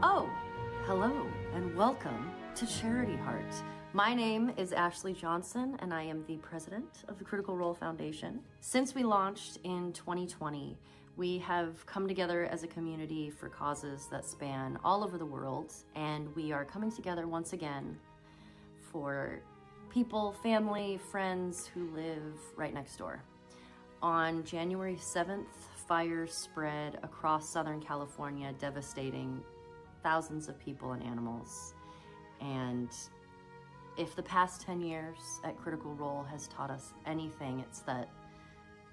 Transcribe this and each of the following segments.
Oh, hello and welcome to Charity Heart. My name is Ashley Johnson and I am the president of the Critical Role Foundation. Since we launched in 2020, we have come together as a community for causes that span all over the world, and we are coming together once again for people, family, friends who live right next door. On January 7th, fires spread across Southern California, devastating thousands of people and animals. And if the past 10 years at Critical Role has taught us anything, it's that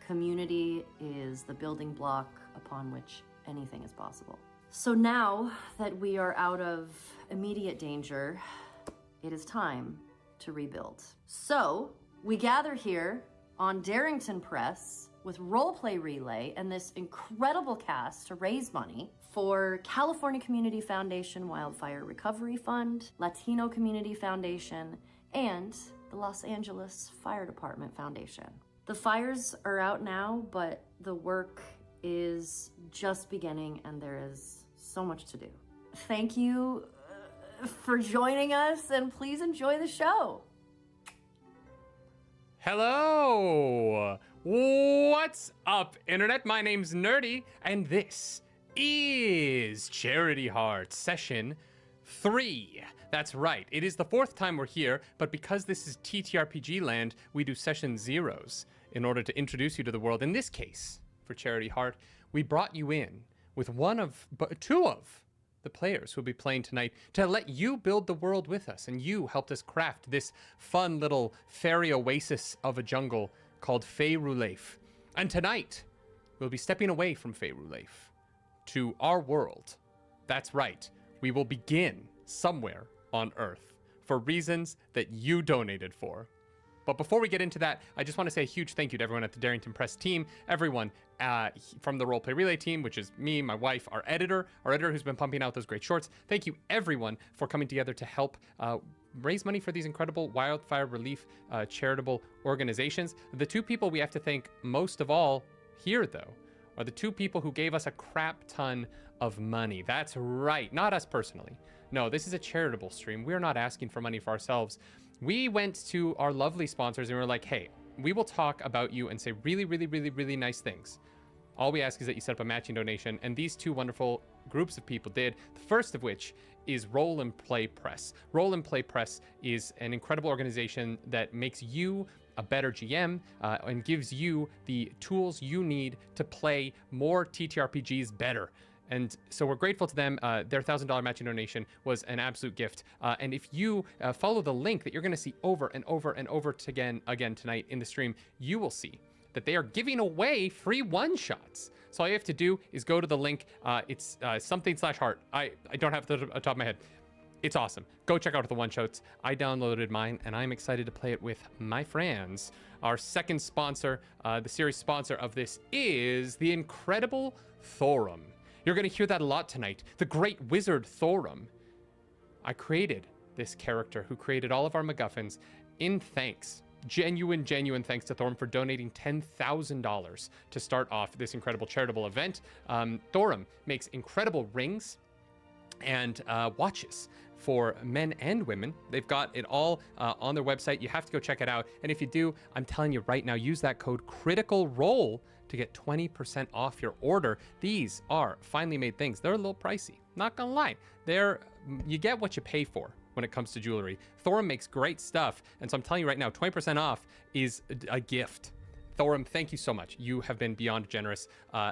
community is the building block upon which anything is possible. So now that we are out of immediate danger, it is time to rebuild. So we gather here on Darrington Press with Roleplay Relay and this incredible cast to raise money for California Community Foundation Wildfire Recovery Fund, Latino Community Foundation, and the Los Angeles Fire Department Foundation. The fires are out now, but the work is just beginning and there is so much to do. Thank you for joining us, and please enjoy the show. Hello! What's up, Internet? My name's Nerdy, and this is Charity Heart Session 3. That's right, it is the 4th time we're here, but because this is TTRPG land, we do session zeros in order to introduce you to the world. In this case, for Charity Heart, we brought you in with two of the players who will be playing tonight to let you build the world with us, and you helped us craft this fun little fairy oasis of a jungle called Fey-Ruleif. And tonight, we'll be stepping away from Fey-Ruleif to our world. That's right, we will begin somewhere on Earth for reasons that you donated for. But before we get into that, I just want to say a huge thank you to everyone at the Darrington Press team, everyone from the Roleplay Relay team, which is me, my wife, our editor who's been pumping out those great shorts. Thank you, everyone, for coming together to help raise money for these incredible wildfire relief charitable organizations. The two people we have to thank most of all here, though, are the two people who gave us a crap ton of money. That's right, not us personally. No, this is a charitable stream. We're not asking for money for ourselves. We went to our lovely sponsors and we were like, hey, we will talk about you and say really, really, really, really nice things. All we ask is that you set up a matching donation, and these two wonderful groups of people did. The first of which is Roll and Play Press. Roll and Play Press is an incredible organization that makes you a better GM and gives you the tools you need to play more TTRPGs better. And so we're grateful to them. Their $1,000 matching donation was an absolute gift. And if you follow the link that you're going to see over and over and over again tonight in the stream, you will see that they are giving away free one-shots. So all you have to do is go to the link. It's something/heart. I don't have it at the top of my head. It's awesome. Go check out the one-shots. I downloaded mine, and I'm excited to play it with my friends. Our second sponsor, the series sponsor of this, is the incredible Thorum. You're going to hear that a lot tonight. The great wizard Thorum. I created this character who created all of our MacGuffins in thanks. Genuine thanks to Thorum for donating $10,000 to start off this incredible charitable event. Thorum makes incredible rings and watches for men and women. They've got it all on their website. You have to go check it out. And if you do, I'm telling you right now, use that code CRITICALROLE to get 20% off your order. These are finely made things. They're a little pricey, not gonna lie. You get what you pay for when it comes to jewelry. Thorum makes great stuff, and so I'm telling you right now, 20% off is a gift. Thorum, thank you so much. You have been beyond generous,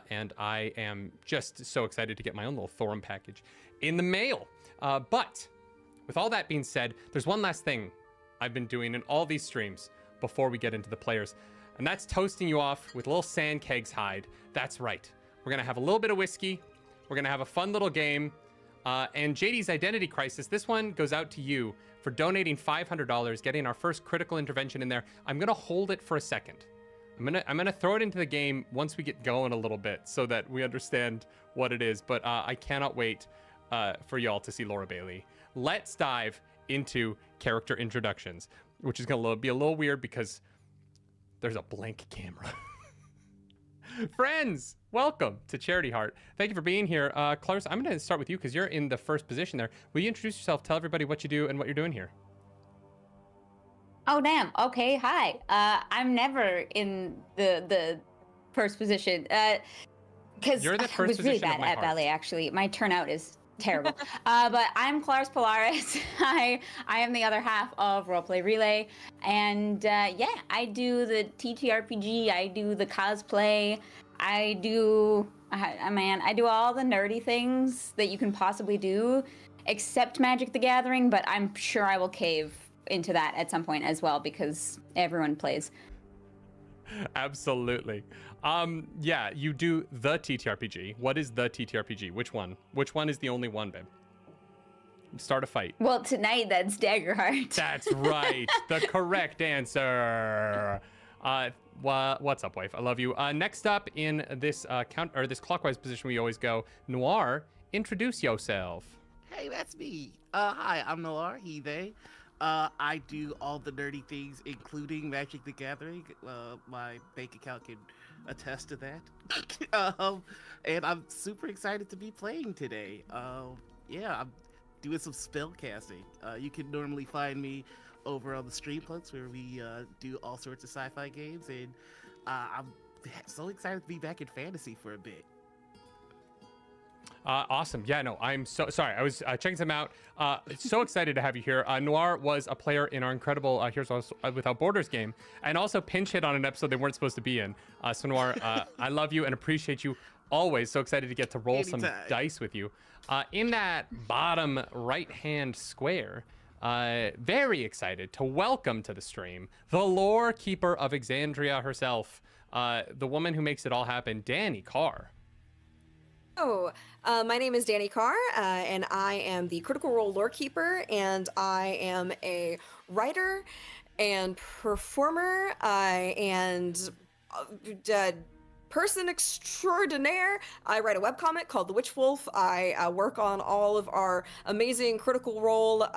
and I am just so excited to get my own little Thorum package in the mail. But with all that being said, there's one last thing I've been doing in all these streams before we get into the players, and that's toasting you off with a little sand kegs hide. That's right. We're gonna have a little bit of whiskey. We're gonna have a fun little game. And JD's Identity Crisis, this one goes out to you for donating $500, getting our first critical intervention in there. I'm gonna hold it for a second. I'm gonna throw it into the game once we get going a little bit so that we understand what it is. But I cannot wait for y'all to see Laura Bailey. Let's dive into character introductions, which is gonna be a little weird because there's a blank camera. Friends, welcome to Charity Heart. Thank you for being here. Clarissa, I'm going to start with you because you're in the first position there. Will you introduce yourself, tell everybody what you do and what you're doing here? Oh damn. Okay. Hi. I'm never in the first position. Because You're the I first was really position of bad my at heart. ballet. Actually, my turnout is terrible. But I'm Claris Polaris. I am the other half of Roleplay Relay, and yeah, I do the TTRPG. I do the cosplay. I do. Man, I do all the nerdy things that you can possibly do, except Magic the Gathering. But I'm sure I will cave into that at some point as well because everyone plays. Absolutely. Yeah, you do the TTRPG. What is the TTRPG? Which one? Which one is the only one, babe? Start a fight. Well, tonight that's Daggerheart. That's right. The correct answer. What's up, wife? I love you. Next up in this this clockwise position we always go, Noir, introduce yourself. Hey, that's me. Hi, I'm Noir, he, they. I do all the nerdy things, including Magic the Gathering. My bank account can attest to that. And I'm super excited to be playing today. Yeah, I'm doing some spell casting. You can normally find me over on the Streampunkts where we do all sorts of sci-fi games, and I'm so excited to be back in fantasy for a bit. Awesome. Yeah, no, I'm so sorry. I was checking some out. So excited to have you here. Noir was a player in our incredible Heroes Without Borders game, and also pinch hit on an episode they weren't supposed to be in. So Noir, I love you and appreciate you always. So excited to get to roll some dice with you. In that bottom right-hand square, very excited to welcome to the stream the lore keeper of Exandria herself, the woman who makes it all happen, Danny Carr. Oh, my name is Danny Carr, and I am the Critical Role Lore Keeper, and I am a writer and performer, and person extraordinaire. I write a webcomic called The Witch Wolf. I work on all of our amazing Critical Role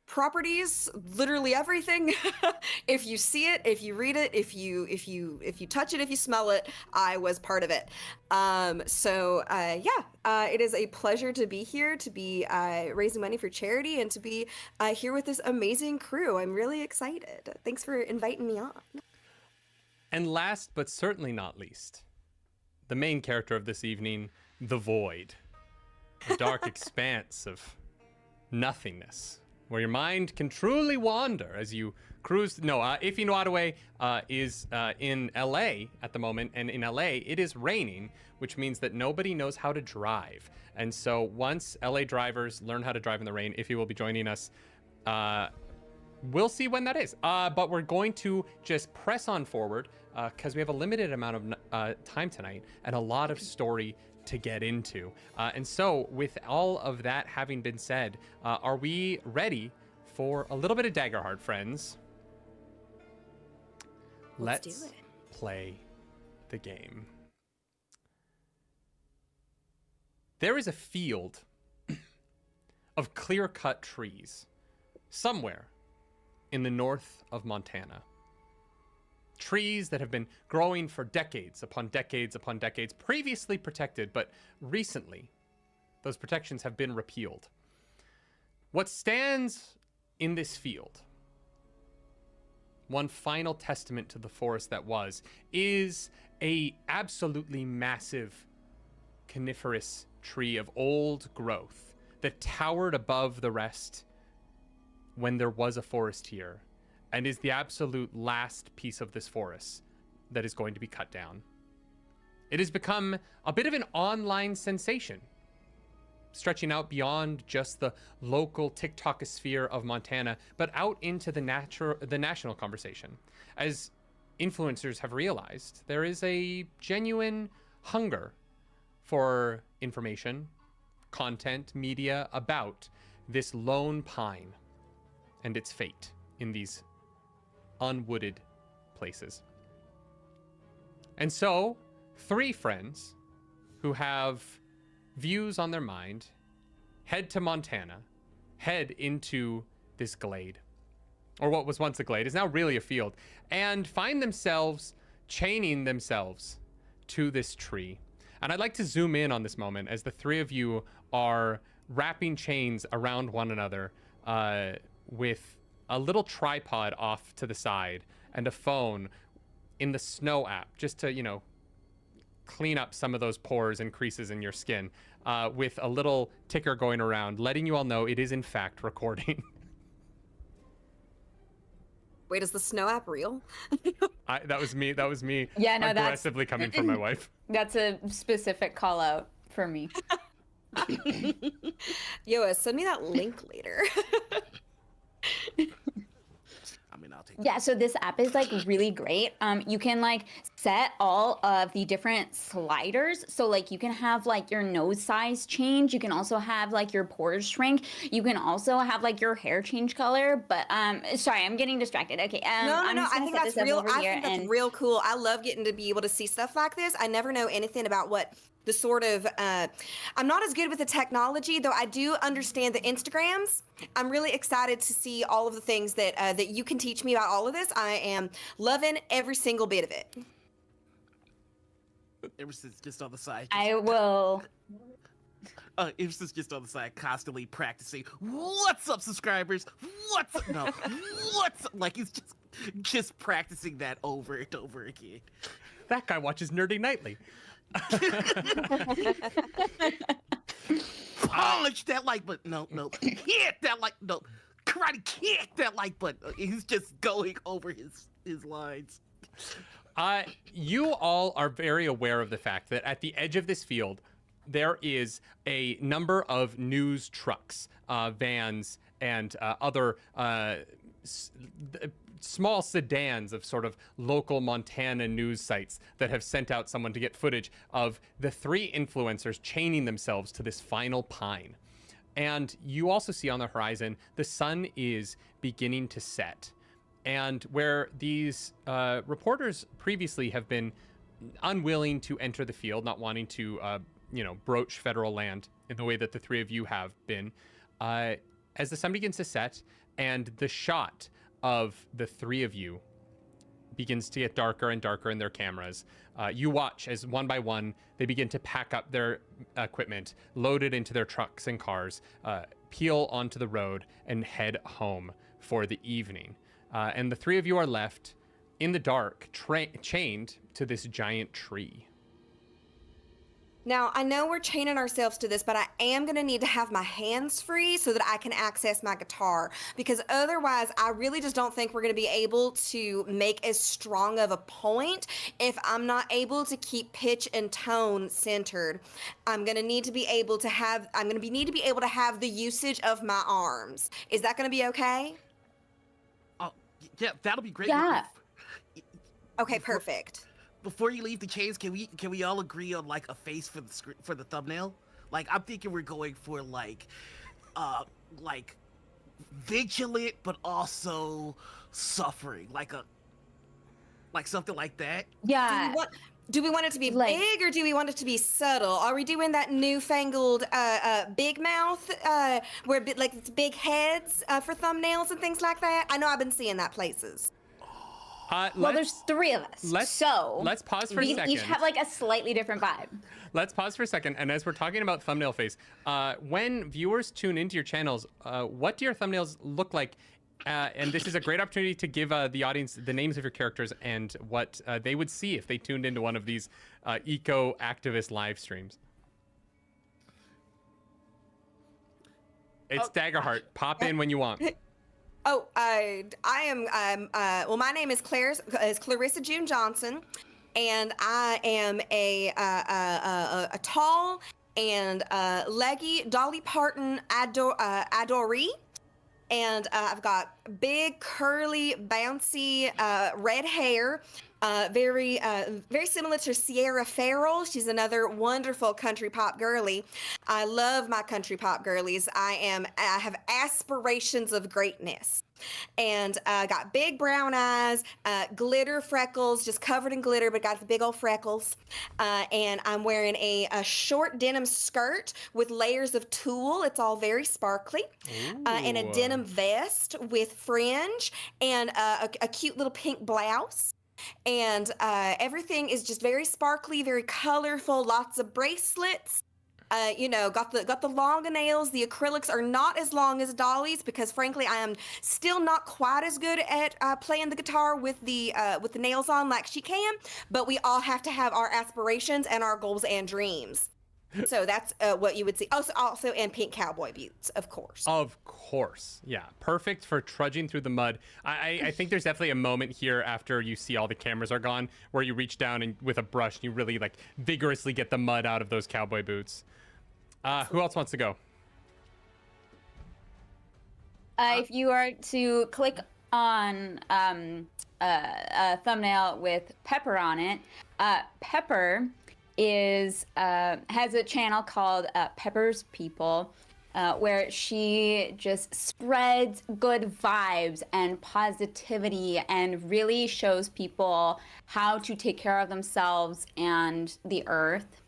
properties, literally everything. If you see it, if you read it, if you touch it, if you smell it, I was part of it. It is a pleasure to be here, to be raising money for charity, and to be here with this amazing crew. I'm really excited. Thanks for inviting me on. And last but certainly not least, the main character of this evening, the Void, a dark expanse of nothingness, where your mind can truly wander as you cruise. No, Ifi Nwadaway is in LA at the moment, and in LA it is raining, which means that nobody knows how to drive. And so once LA drivers learn how to drive in the rain, Ifi will be joining us. We'll see when that is. But we're going to just press on forward because we have a limited amount of time tonight and a lot of story to get into. And so with all of that having been said, are we ready for a little bit of Daggerheart, friends? Let's do it. Play the game. There is a field of clear-cut trees somewhere in the north of Montana. Trees that have been growing for decades upon decades upon decades, previously protected, but recently those protections have been repealed. What stands in this field, one final testament to the forest that was, is a absolutely massive coniferous tree of old growth that towered above the rest when there was a forest here, and is the absolute last piece of this forest that is going to be cut down. It has become a bit of an online sensation, stretching out beyond just the local TikTokosphere of Montana, but out into the national conversation. As influencers have realized, there is a genuine hunger for information, content, media about this lone pine and its fate in these unwooded places. And so, three friends who have views on their mind head to Montana, head into this glade, or what was once a glade is now really a field, and find themselves chaining themselves to this tree. And I'd like to zoom in on this moment as the three of you are wrapping chains around one another with a little tripod off to the side and a phone in the Snow app, just to, you know, clean up some of those pores and creases in your skin, with a little ticker going around, letting you all know it is in fact recording. Wait, is the Snow app real? That was me. That was me. Yeah, no, aggressively coming from my wife. That's a specific call out for me. Yo, send me that link later. I mean, I'll take Yeah, so this app is like really great. You can like set all of the different sliders. So like you can have like your nose size change. You can also have like your pores shrink. You can also have like your hair change color. But sorry, I'm getting distracted. Okay. No. I'm just I gonna think set that's this up real. over I here think that's and real cool. I love getting to be able to see stuff like this. I never know anything about what the sort of. I'm not as good with the technology, though. I do understand the Instagrams. I'm really excited to see all of the things that that you can teach me about all of this. I am loving every single bit of it. Ever since just on the side. I will. Ever since just on the side, constantly practicing. What's up, subscribers? What's up? No. What's up? Like he's just practicing that over and over again. That guy watches Nerdy Nightly. Polish that like button. No. Hit that like no. Karate kick that like button. He's just going over his lines. You all are very aware of the fact that at the edge of this field, there is a number of news trucks, vans, and other small sedans of sort of local Montana news sites that have sent out someone to get footage of the three influencers chaining themselves to this final pine. And you also see on the horizon, the sun is beginning to set. And where these reporters previously have been unwilling to enter the field, not wanting to, broach federal land in the way that the three of you have been, as the sun begins to set and the shot of the three of you begins to get darker and darker in their cameras, you watch as one by one they begin to pack up their equipment, load it into their trucks and cars, peel onto the road, and head home for the evening. And the three of you are left in the dark, chained to this giant tree. Now, I know we're chaining ourselves to this, but I am going to need to have my hands free so that I can access my guitar, because otherwise I really just don't think we're going to be able to make as strong of a point if I'm not able to keep pitch and tone centered. I'm going to need to be able to have the usage of my arms. Is that going to be okay? Oh, yeah, that'll be great. Yeah. Okay, perfect. Before you leave the chains, can we all agree on like a face for the thumbnail? Like I'm thinking we're going for like vigilant but also suffering, like something like that. Yeah. Do we want it to be Like- big or do we want it to be subtle? Are we doing that newfangled big mouth where like it's big heads for thumbnails and things like that? I know I've been seeing that places. Well, there's three of us. Let's pause for a we second. each have like a slightly different vibe. Let's pause for a second. And as we're talking about thumbnail face, when viewers tune into your channels, what do your thumbnails look like? And this is a great opportunity to give the audience the names of your characters and what they would see if they tuned into one of these eco-activist live streams. It's Daggerheart. Pop in when you want. Oh, I am. Well, my name is Clarissa June Johnson, and I am a tall and leggy Dolly Parton adoree, and I've got big, curly, bouncy red hair. Very similar to Sierra Farrell. She's another wonderful country pop girly. I love my country pop girlies. I have aspirations of greatness. And got big brown eyes, glitter freckles, just covered in glitter, but got the big old freckles. And I'm wearing a short denim skirt with layers of tulle. It's all very sparkly. And a denim vest with fringe and a cute little pink blouse. and everything is just very sparkly, very colorful, lots of bracelets. Got the long nails. The acrylics are not as long as Dolly's because, frankly, I am still not quite as good at playing the guitar with the nails on like she can. But we all have to have our aspirations and our goals and dreams. So that's what you would see. Also, and pink cowboy boots, of course. Of course. Yeah. Perfect for trudging through the mud. I think there's definitely a moment here after you see all the cameras are gone where you reach down and with a brush, you really like vigorously get the mud out of those cowboy boots. Who else wants to go? If you are to click on a thumbnail with Pepper on it, Pepper has a channel called Pepper's People, where she just spreads good vibes and positivity and really shows people how to take care of themselves and the earth.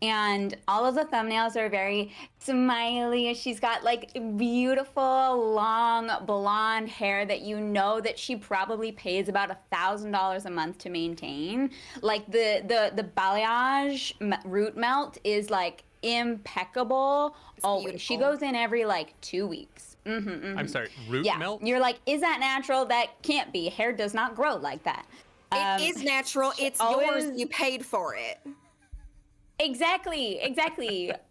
And all of the thumbnails are very smiley. She's got like beautiful long blonde hair that you know that she probably pays about $1,000 a month to maintain. Like the balayage root melt is like impeccable. Always. She goes in every like 2 weeks. I'm sorry, root melt? You're like, is that natural? That can't be. Hair does not grow like that. It is natural. It's yours. You paid for it. Exactly.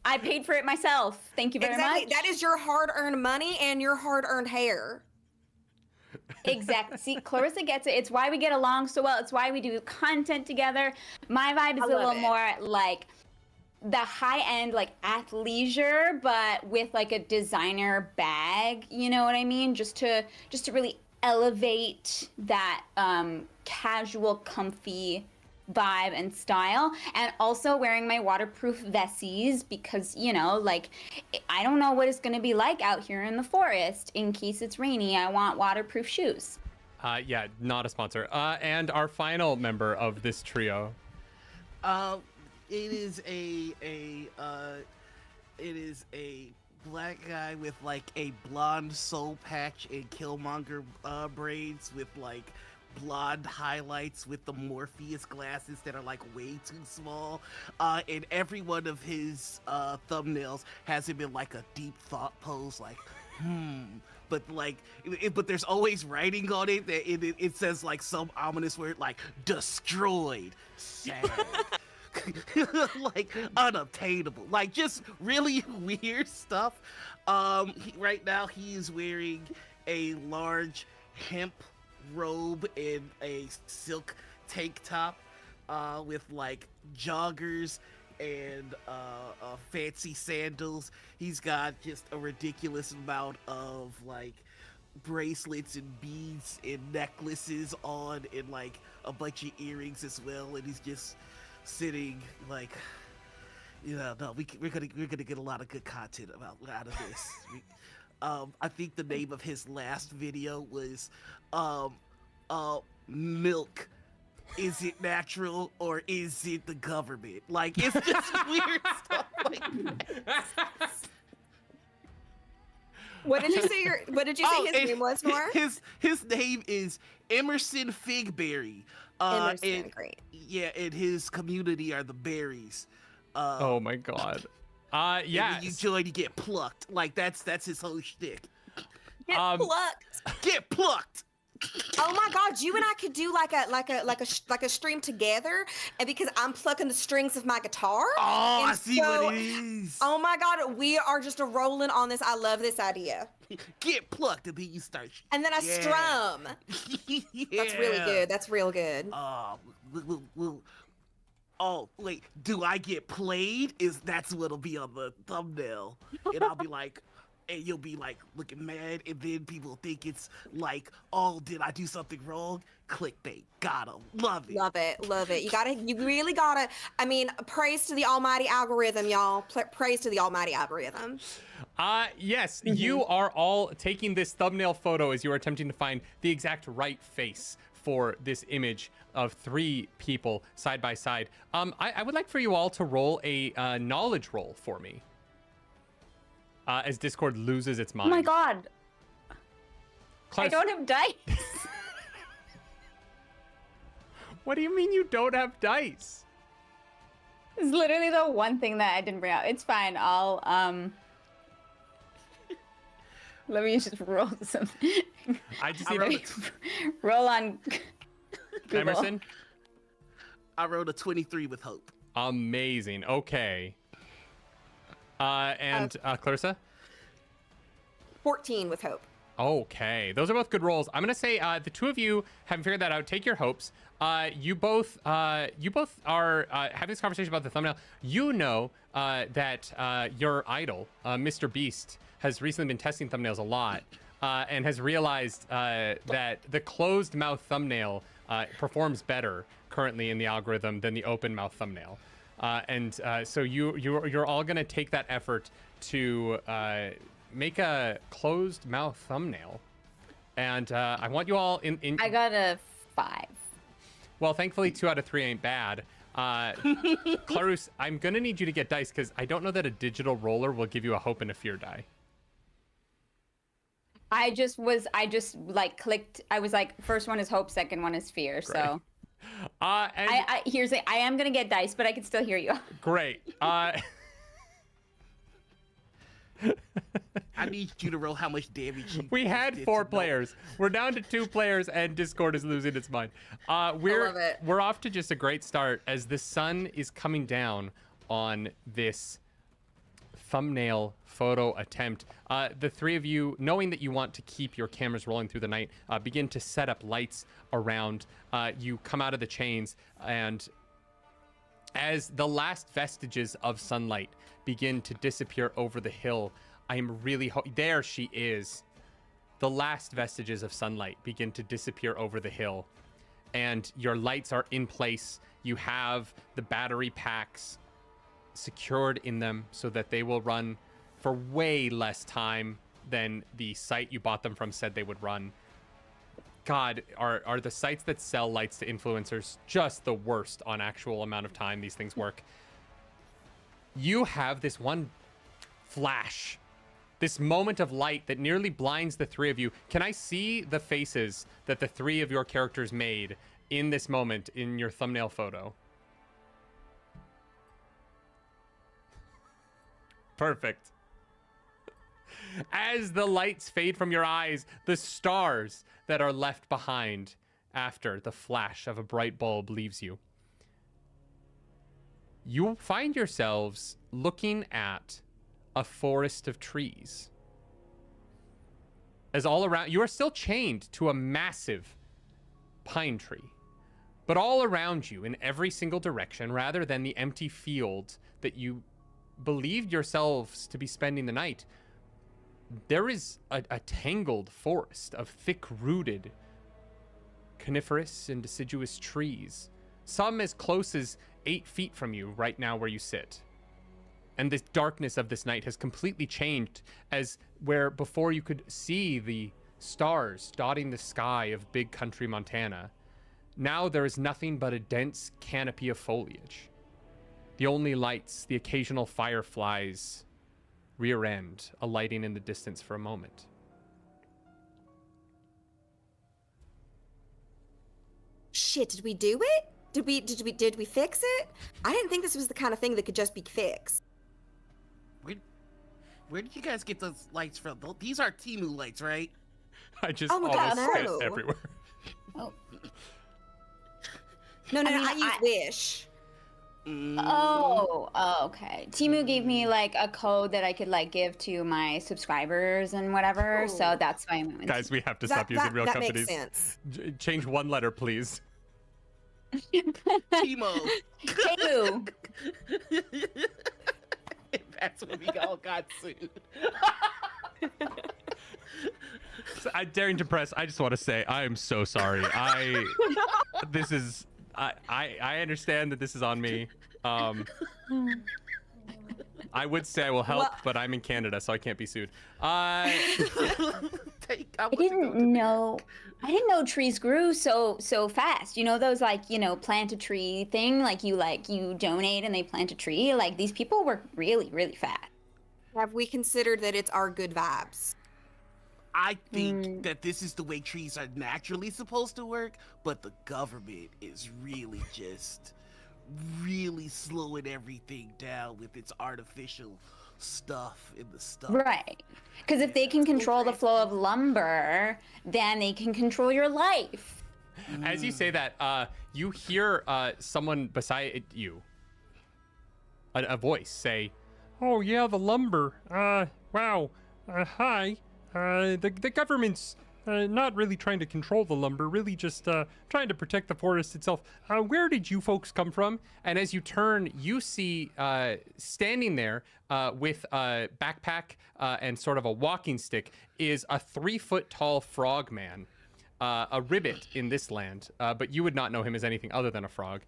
I paid for it myself. Thank you very much. That is your hard-earned money and your hard-earned hair. Exactly. See, Clarissa gets it. It's why we get along so well. It's why we do content together. My vibe is a little more like the high-end, like athleisure, but with like a designer bag. You know what I mean? Just to really elevate that casual, comfy vibe and style, and also wearing my waterproof vesties because, you know, like I don't know what it's going to be like out here in the forest. In case it's rainy, I want waterproof shoes. Yeah, not a sponsor. And our final member of this trio. It is a black guy with like a blonde soul patch and Killmonger braids with like blonde highlights with the Morpheus glasses that are like way too small, and every one of his thumbnails has him in like a deep thought pose, like but like but there's always writing on it that it says like some ominous word like destroyed, sad. Like unobtainable, like just really weird stuff. Right now he is wearing a large hemp robe and a silk tank top with like joggers and fancy sandals. He's got just a ridiculous amount of like bracelets and beads and necklaces on and like a bunch of earrings as well, and he's just sitting like, you know, no, we're gonna get a lot of good content out of this. I think the name of his last video was milk. Is it natural or is it the government? Like, it's just weird stuff like that. What did you say his name was, Nora? His name is Emerson Figberry. Emerson, great. Yeah, and his community are the berries. Oh my god. Yeah. When you join, you get plucked. Like that's his whole shtick. Get plucked. Get plucked. Oh my god, you and I could do like a stream together, and because I'm plucking the strings of my guitar. Oh, and I see what it is. Oh my god, we are just rolling on this. I love this idea. Get plucked, and then you start. And then I strum. Yeah. That's really good. That's real good. Oh wait, do I get played? That's what'll be on the thumbnail, and I'll be like. And you'll be like looking mad, and then people think it's like, oh, did I do something wrong? Clickbait. Got 'em. Love it. Love it. You really gotta, I mean, praise to the almighty algorithm, y'all. Praise to the almighty algorithm. Yes, you are all taking this thumbnail photo as you are attempting to find the exact right face for this image of 3 people side by side. I would like for you all to roll a knowledge roll for me. As Discord loses its mind. Oh my god. Klaus, I don't have dice. What do you mean you don't have dice? It's literally the one thing that I didn't bring out. It's fine. I'll let me just roll something. I just I need Roll on Google. Emerson. I rolled a 23 with hope. Amazing. Okay. And Clarissa? 14 with hope. Okay, those are both good rolls. I'm gonna say the two of you haven't figured that out. Take your hopes. You both are having this conversation about the thumbnail. You know that your idol, Mr. Beast, has recently been testing thumbnails a lot and has realized that the closed mouth thumbnail performs better currently in the algorithm than the open mouth thumbnail. So you're all gonna take that effort to make a closed mouth thumbnail, and I want you all in. I got a 5. Well, thankfully 2 out of 3 ain't bad. Clarus, I'm gonna need you to get dice because I don't know that a digital roller will give you a hope and a fear die. I just like clicked. I was like, first one is hope, second one is fear. Great. So And here's it. I am gonna get dice, but I can still hear you. great. I need you to roll how much damage you We had did 4 to know. players. We're down to 2 players, and Discord is losing its mind. love it. We're off to just a great start as the sun is coming down on this thumbnail photo attempt. The 3 of you, knowing that you want to keep your cameras rolling through the night, begin to set up lights around. You come out of the chains, and as the last vestiges of sunlight begin to disappear over the hill, I am really there she is. The last vestiges of sunlight begin to disappear over the hill, and your lights are in place. You have the battery packs secured in them so that they will run for way less time than the site you bought them from said they would run. God, are the sites that sell lights to influencers just the worst on actual amount of time these things work? You have this one flash, this moment of light that nearly blinds the 3 of you. Can I see the faces that the 3 of your characters made in this moment in your thumbnail photo? Perfect. As the lights fade from your eyes, the stars that are left behind after the flash of a bright bulb leaves you, you find yourselves looking at a forest of trees. As all around, you are still chained to a massive pine tree. But all around you, in every single direction, rather than the empty field that you believed yourselves to be spending the night, there is a tangled forest of thick-rooted coniferous and deciduous trees, some as close as 8 feet from you right now where you sit. And the darkness of this night has completely changed, as where before you could see the stars dotting the sky of big country Montana, now there is nothing but a dense canopy of foliage. The only lights, the occasional fireflies, rear end alighting in the distance for a moment. Shit, did we do it? Did we fix it? I didn't think this was the kind of thing that could just be fixed. Where did you guys get those lights from? These are Temu lights, right? I just Oh my almost God, spit no. everywhere. Oh. No, I mean, I use Wish. Oh, okay. Timu gave me like a code that I could like give to my subscribers and whatever, so Oh. that's why I went with Guys, we have to stop using real that companies. makes sense. Change one letter, please. Timo. Timu. That's when we all got sued. So, daring to press, I just want to say I am so sorry. I understand that this is on me. I would say I will help, Well- but I'm in Canada, so I can't be sued. I didn't know trees grew so fast. You know those plant a tree thing, you donate and they plant a tree. Like these people work really, really fast. Have we considered that it's our good vibes? I think that this is the way trees are naturally supposed to work, but the government is really just really slowing everything down with its artificial stuff in the stuff. Right. Because if they can control the flow of lumber, then they can control your life. As you say that, you hear someone beside you, a voice say, "Oh yeah, the lumber. Wow. Hi. The government's not really trying to control the lumber, really just trying to protect the forest itself. Where did you folks come from?" And as you turn, you see standing there with a backpack and sort of a walking stick is a 3-foot tall frog man. A ribbit in this land, but you would not know him as anything other than a frog.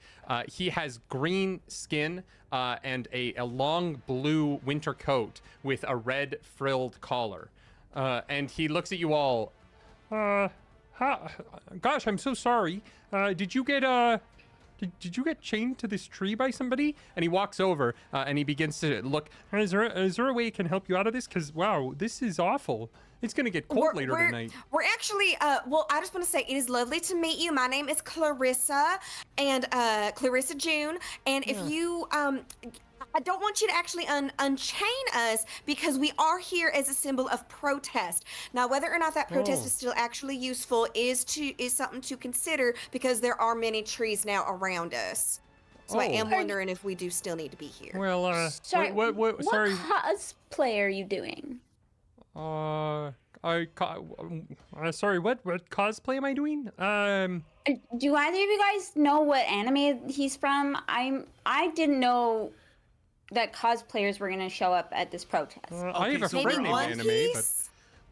He has green skin and a long blue winter coat with a red frilled collar. And he looks at you all. Gosh, I'm so sorry. Did you get did you get chained to this tree by somebody? And he walks over and he begins to look. Is there a way he can help you out of this? Because wow, this is awful. It's gonna get cold later tonight. We're actually, well, I just want to say it is lovely to meet you. My name is Clarissa, and Clarissa June. And if you, I don't want you to actually unchain us because we are here as a symbol of protest. Now, whether or not that protest is still actually useful is something to consider because there are many trees now around us. So I am wondering if we do still need to be here. Well, Sorry, what sorry. What cosplay are you doing? Sorry, what cosplay am I doing? Do either of you guys know what anime he's from? I didn't know that cosplayers were gonna show up at this protest. I have a so friend we're named all- Anime, but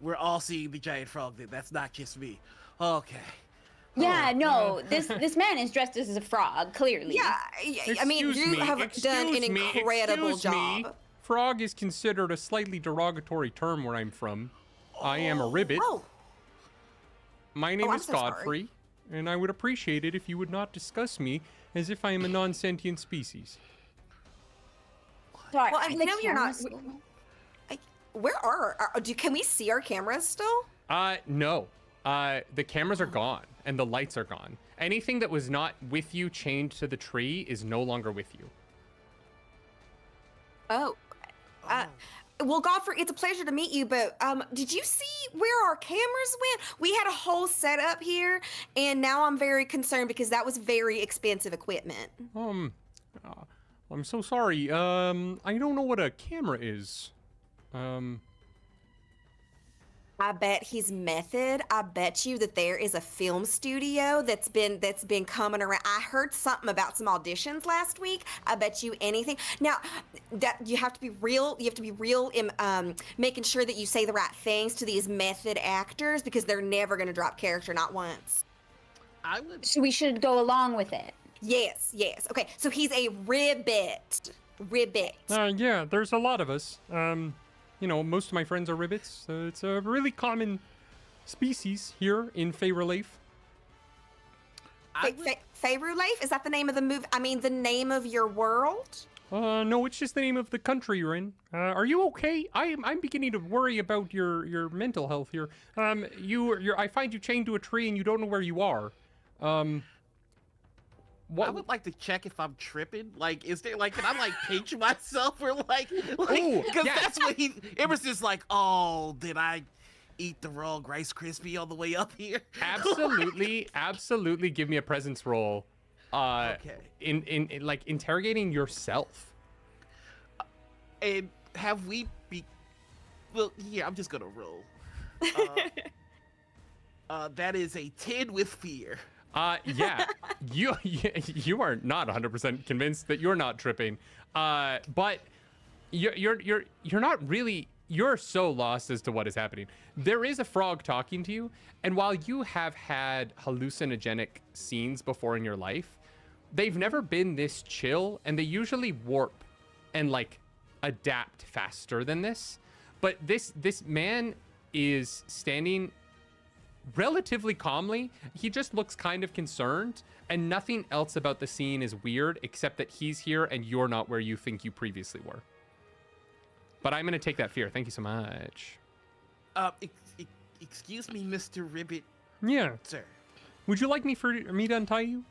We're all seeing the giant frog then. That's not just me. Okay. Yeah, no, this man is dressed as a frog, clearly. Yeah, I mean, Excuse you me, have done an incredible excuse me. job. Frog is considered a slightly derogatory term where I'm from. I am a ribbit. Oh, My name I'm is so sorry. Godfrey, and I would appreciate it if you would not discuss me as if I am a non-sentient species. Sorry, well, I know you're not. cameras- Where can we see our cameras still? No. The cameras are gone, and the lights are gone. Anything that was not with you chained to the tree is no longer with you. Oh. Well, Godfrey, it's a pleasure to meet you, but did you see where our cameras went? We had a whole setup here, and now I'm very concerned because that was very expensive equipment. I'm so sorry. I don't know what a camera is. I bet his method. I bet you that there is a film studio that's been coming around. I heard something about some auditions last week. I bet you anything. Now, that you have to be real. You have to be real in making sure that you say the right things to these method actors because they're never going to drop character, not once. I would. So we should go along with it. Yes. Okay, so he's a ribbit. Ribbit. Yeah, there's a lot of us. You know, most of my friends are ribbits. It's a really common species here in Faerulafe. Faerulafe? Is that the name of the movie? I mean, the name of your world? No, it's just the name of the country you're in. Are you okay? I'm beginning to worry about your mental health here. I find you chained to a tree and you don't know where you are. What? I would like to check if I'm tripping. Like, is there can I pinch myself or because that's what Emerson's like. Oh, did I eat the wrong Rice Krispie on the way up here? Absolutely. Give me a presence roll. Okay. In interrogating yourself. And have we Well, yeah, I'm just gonna roll. That is a 10 with fear. Yeah, you are not 100% convinced that you're not tripping, but you're not really. You're so lost as to what is happening. There is a frog talking to you, and while you have had hallucinogenic scenes before in your life, they've never been this chill, and they usually warp and adapt faster than this. But this man is standing relatively calmly. He just looks kind of concerned, and nothing else about the scene is weird except that he's here and you're not where you think you previously were. But I'm going to take that fear. Thank you so much. Excuse me, Mr. Ribbit, Yeah. sir. Would you like me to untie you?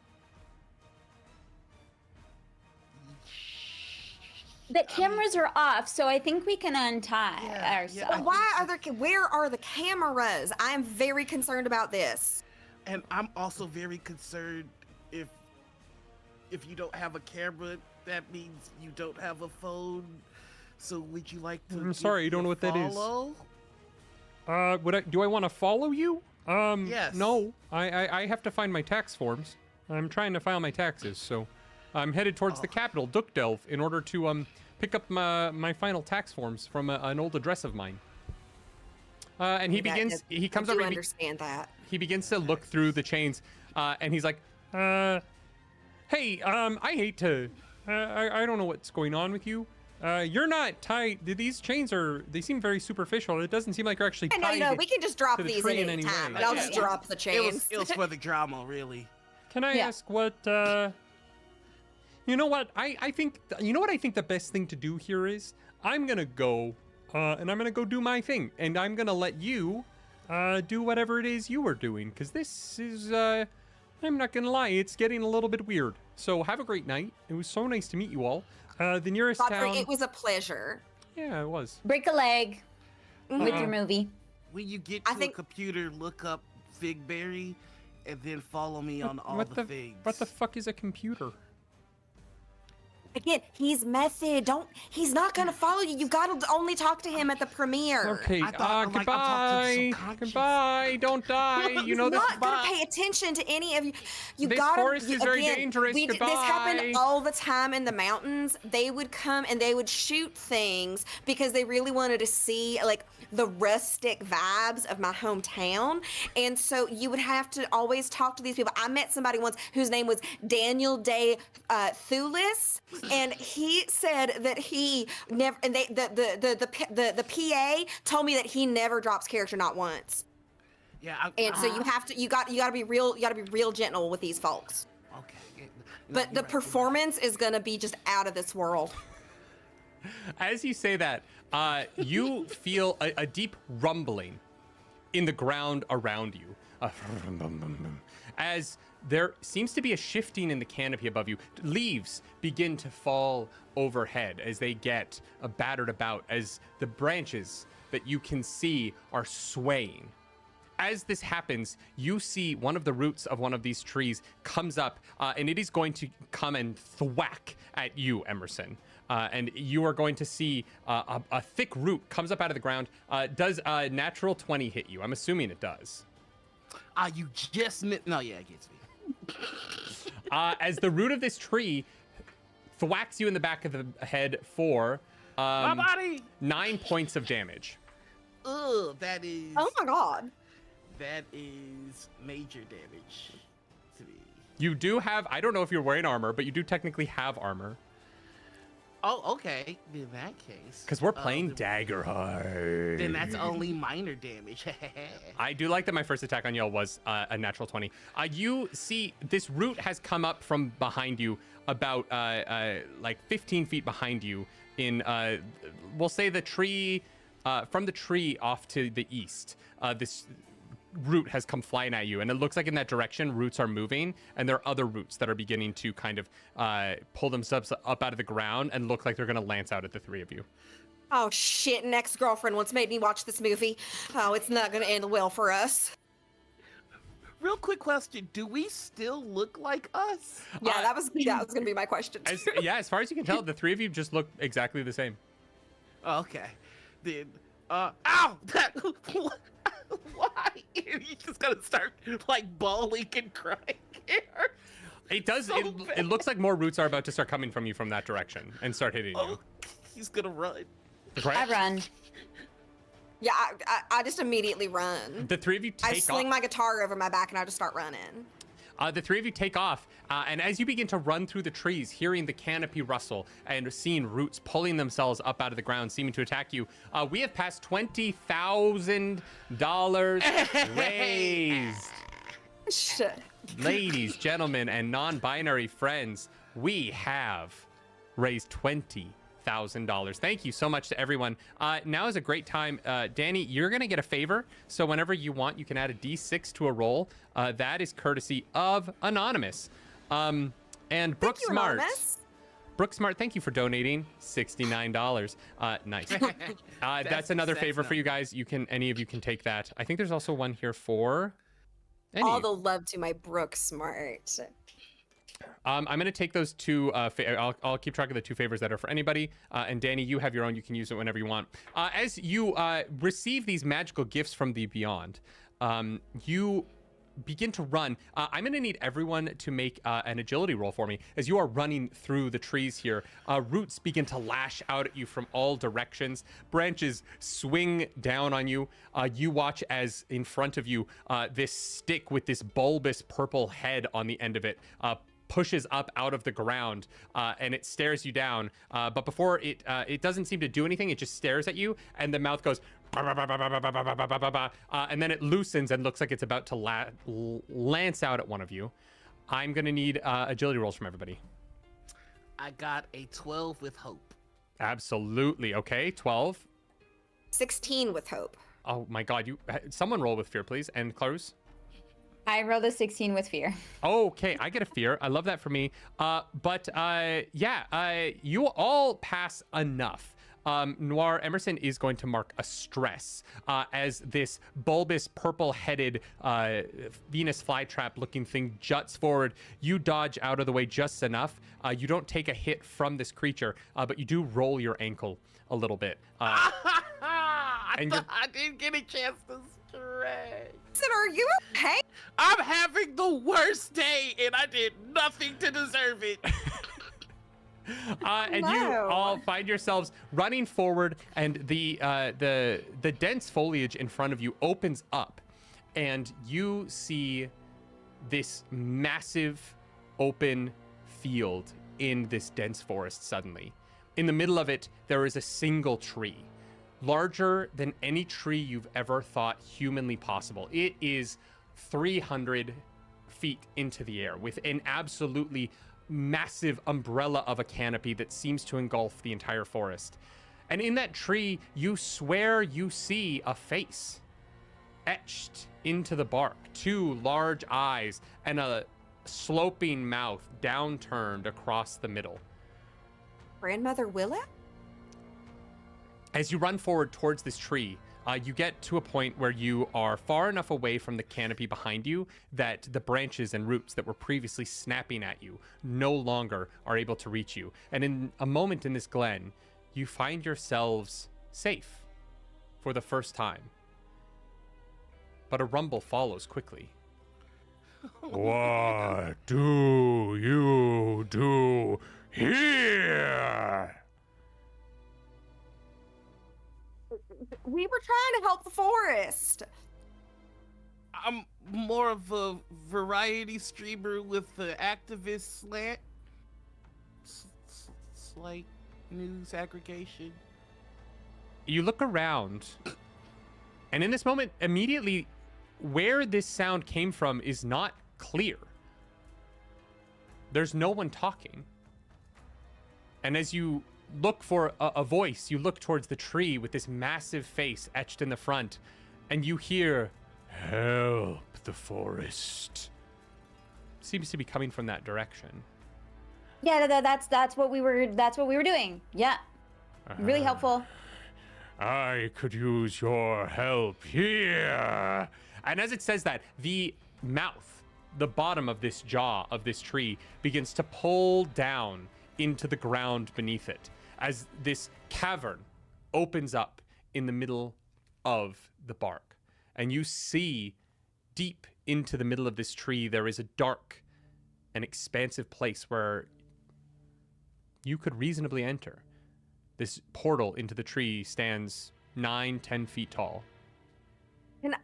The cameras are off, so I think we can untie Yeah, ourselves. I But why think are where are the cameras? I'm very concerned about this. And I'm also very concerned if you don't have a camera, that means you don't have a phone. So would you like to? I'm sorry, you don't know what that is. follow? Do I want to follow you? Yes. No. I have to find my tax forms. I'm trying to file my taxes, so I'm headed towards the capital, Duckdelve, in order to pick up my final tax forms from an old address of mine. And he begins. He comes I up. do understand that. He begins to look through the chains, and he's like, "Hey, I hate to. I don't know what's going on with you. You're not tied. These chains they seem very superficial. It doesn't seem like you're actually I tied. know, we can just drop to the these tree at in any any time. way. And I'll Yeah, just yeah. drop the chains. It was for the drama, really. Can I Yeah. ask what? You know what? I think. You know what I think the best thing to do here is. I'm gonna go, and I'm gonna go do my thing, and I'm gonna let you, do whatever it is you were doing, because this is. I'm not gonna lie, it's getting a little bit weird. So have a great night. It was so nice to meet you all. The nearest Godfrey, town. it was a pleasure. Yeah, it was. Break a leg with your movie. When you get I to think- a computer, look up Figberry, and then follow me on all what the things. What the fuck is a computer? Again, he's method. He's not gonna follow you. You gotta only talk to him at the premiere. Okay, I thought, like, I'm talking to the goodbye. subconscious. Goodbye. Don't die. You know He's this. not gonna pay attention to any of you. You This gotta. forest is very dangerous. This Goodbye. happened all the time in the mountains. They would come and they would shoot things because they really wanted to see like the rustic vibes of my hometown. And so you would have to always talk to these people. I met somebody once whose name was Daniel Day Thulis, and he said that he never. And the PA told me that he never drops character, not once. Yeah. And so you got to be real gentle with these folks. Okay. Yeah, But the performance is gonna be just out of this world. As you say that, you feel a deep rumbling in the ground around you. As there seems to be a shifting in the canopy above you. Leaves begin to fall overhead as they get battered about, as the branches that you can see are swaying. As this happens, you see one of the roots of one of these trees comes up, and it is going to come and thwack at you, Emerson. And you are going to see a thick root comes up out of the ground. Does a natural 20 hit you? I'm assuming it does. You just no, yeah, it gets me. As the root of this tree thwacks you in the back of the head for My body. 9 points of damage. Ugh, that is. Oh my god. That is major damage to me. You do have, I don't know if you're wearing armor, but you do technically have armor. Oh, okay. In that case. Because we're playing then- Daggerheart. Then that's only minor damage. I do like that my first attack on Yell was a natural 20. You see this root has come up from behind you about like 15 feet behind you in, we'll say the tree, from the tree off to the east. This root has come flying at you, and it looks like in that direction roots are moving, and there are other roots that are beginning to kind of pull themselves up out of the ground and look like they're going to lance out at the three of you. Oh shit, an ex-girlfriend once made me watch this movie. Oh, it's not gonna end well for us. Real quick question: do we still look like us? Yeah, that was gonna be my question. As far as you can tell, the three of you just look exactly the same. Oh, okay. Then, ow! That, why? You just gonna start like bawling and crying here? It does. So It looks like more roots are about to start coming from you from that direction and start hitting you. Oh, he's gonna run. I run. Yeah, I just immediately run. The three of you I take sling off. my guitar over my back and I just start running. The three of you take off, and as you begin to run through the trees, hearing the canopy rustle and seeing roots pulling themselves up out of the ground, seeming to attack you, we have passed $20,000 raised. Shit. Ladies, gentlemen, and non-binary friends, we have raised $1,000. Thank you so much to everyone. Now is a great time. Danny, you're going to get a favor. So whenever you want, you can add a D6 to a roll. That is courtesy of Anonymous. And Brooke Smart. Anonymous. Brooke Smart, thank you for donating $69. Nice. That's another favor for you guys. Any of you can take that. I think there's also one here for All the love to my Brooke Smart. I'm going to take those two. I'll keep track of the two favors that are for anybody. And Danny, you have your own. You can use it whenever you want. As you receive these magical gifts from the beyond, you begin to run. I'm going to need everyone to make an agility roll for me. As you are running through the trees here, roots begin to lash out at you from all directions. Branches swing down on you. You watch as in front of you, this stick with this bulbous purple head on the end of it pushes up out of the ground and it stares you down. But before it doesn't seem to do anything. It just stares at you, and the mouth goes and then it loosens and looks like it's about to lance out at one of you. I'm gonna need agility rolls from everybody. I got a 12 with hope. Absolutely. Okay, 12. 16 with hope. Oh my god, someone roll with fear, please. And Clarus? I rolled a 16 with fear. Okay, I get a fear. I love that for me. You all pass enough. Noir Emerson is going to mark a stress as this bulbous purple-headed Venus flytrap looking thing juts forward. You dodge out of the way just enough. You don't take a hit from this creature, but you do roll your ankle a little bit. I didn't get a chance to stretch. Listen, are you okay? I'm having the worst day, and I did nothing to deserve it. And you all find yourselves running forward, and the dense foliage in front of you opens up, and you see this massive open field in this dense forest suddenly. In the middle of it, there is a single tree, larger than any tree you've ever thought humanly possible. It is 300 feet into the air with an absolutely massive umbrella of a canopy that seems to engulf the entire forest. And in that tree, you swear you see a face etched into the bark, 2 large eyes and a sloping mouth downturned across the middle. Grandmother Willa? As you run forward towards this tree, you get to a point where you are far enough away from the canopy behind you that the branches and roots that were previously snapping at you no longer are able to reach you. And in a moment in this glen, you find yourselves safe for the first time. But a rumble follows quickly. What do you do here? We were trying to help the forest. I'm more of a variety streamer with the activist slant. Slight news aggregation. You look around, and in this moment, immediately, where this sound came from is not clear. There's no one talking. And as you look for a voice, you look towards the tree with this massive face etched in the front, and you hear, "Help the forest." Seems to be coming from that direction. Yeah, that's what we were doing. Yeah. Really helpful. I could use your help here. And as it says that, the mouth, the bottom of this jaw of this tree, begins to pull down into the ground beneath it as this cavern opens up in the middle of the bark. And you see deep into the middle of this tree, there is a dark and expansive place where you could reasonably enter. This portal into the tree stands 9-10 feet tall. And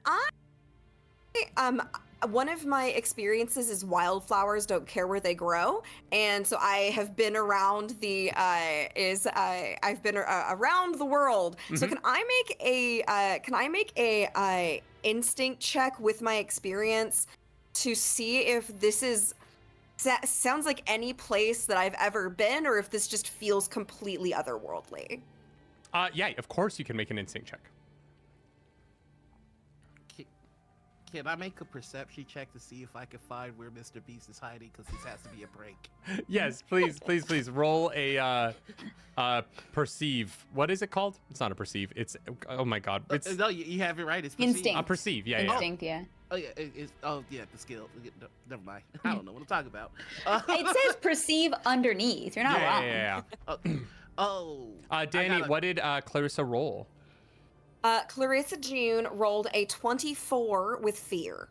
one of my experiences is wildflowers don't care where they grow, and so I have been around I've been around the world. Mm-hmm. So can I make a instinct check with my experience to see if this is sounds like any place that I've ever been, or if this just feels completely otherworldly. Yeah, of course you can make an instinct check. Can I make a perception check to see if I can find where Mr. Beast is hiding? Because this has to be a prank. Yes, please roll a perceive. What is it called? It's not a perceive. It's, oh my god. It's No, you have it right. It's perceived. Instinct. a perceive. Yeah, yeah. Instinct, yeah. Oh yeah, the skill. Never mind. I don't know what I'm talking about. It says perceive underneath. You're not wrong. Yeah. Danny, what did Clarissa roll? Clarissa June rolled a 24 with fear.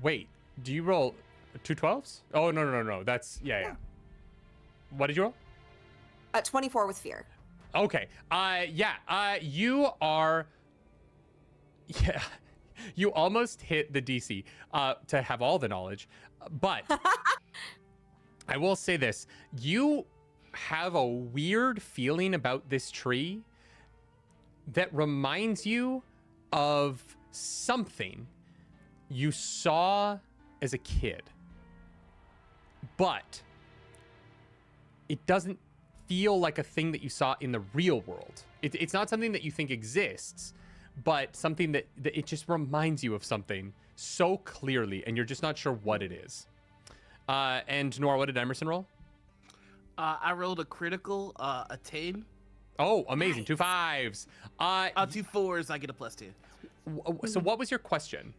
Wait, do you roll 2 12s? Oh, no. That's, yeah. What did you roll? 24 with fear. Okay. You are, you almost hit the DC to have all the knowledge, but I will say this. You have a weird feeling about this tree that reminds you of something you saw as a kid, but it doesn't feel like a thing that you saw in the real world. It's not something that you think exists, but something that it just reminds you of something so clearly, and you're just not sure what it is. And Nora, what did Emerson roll? I rolled a critical, a 10. Oh, amazing. Nice. 2 5s. 2 4s, I get a +10. So what was your question?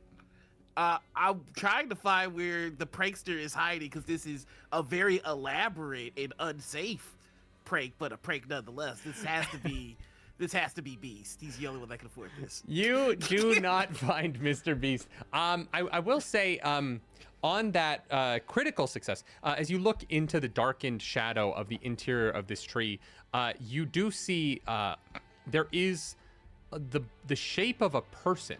I'm trying to find where the prankster is hiding, because this is a very elaborate and unsafe prank, but a prank nonetheless. This has to be Beast. He's the only one that can afford this. You do not find Mr. Beast. I will say, on that critical success, as you look into the darkened shadow of the interior of this tree, you do see there is the shape of a person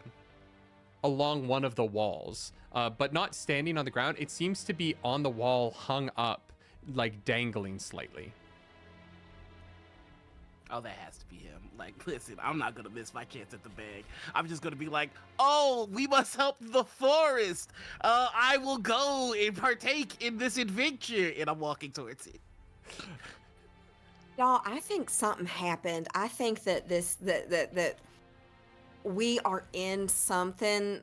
along one of the walls, but not standing on the ground. It seems to be on the wall, hung up, like dangling slightly. Oh, that has to be him. Like, listen, I'm not gonna miss my chance at the bag. I'm just gonna be like, oh, we must help the forest. I will go and partake in this adventure, and I'm walking towards it. Y'all, I think something happened. I think that that we are in something.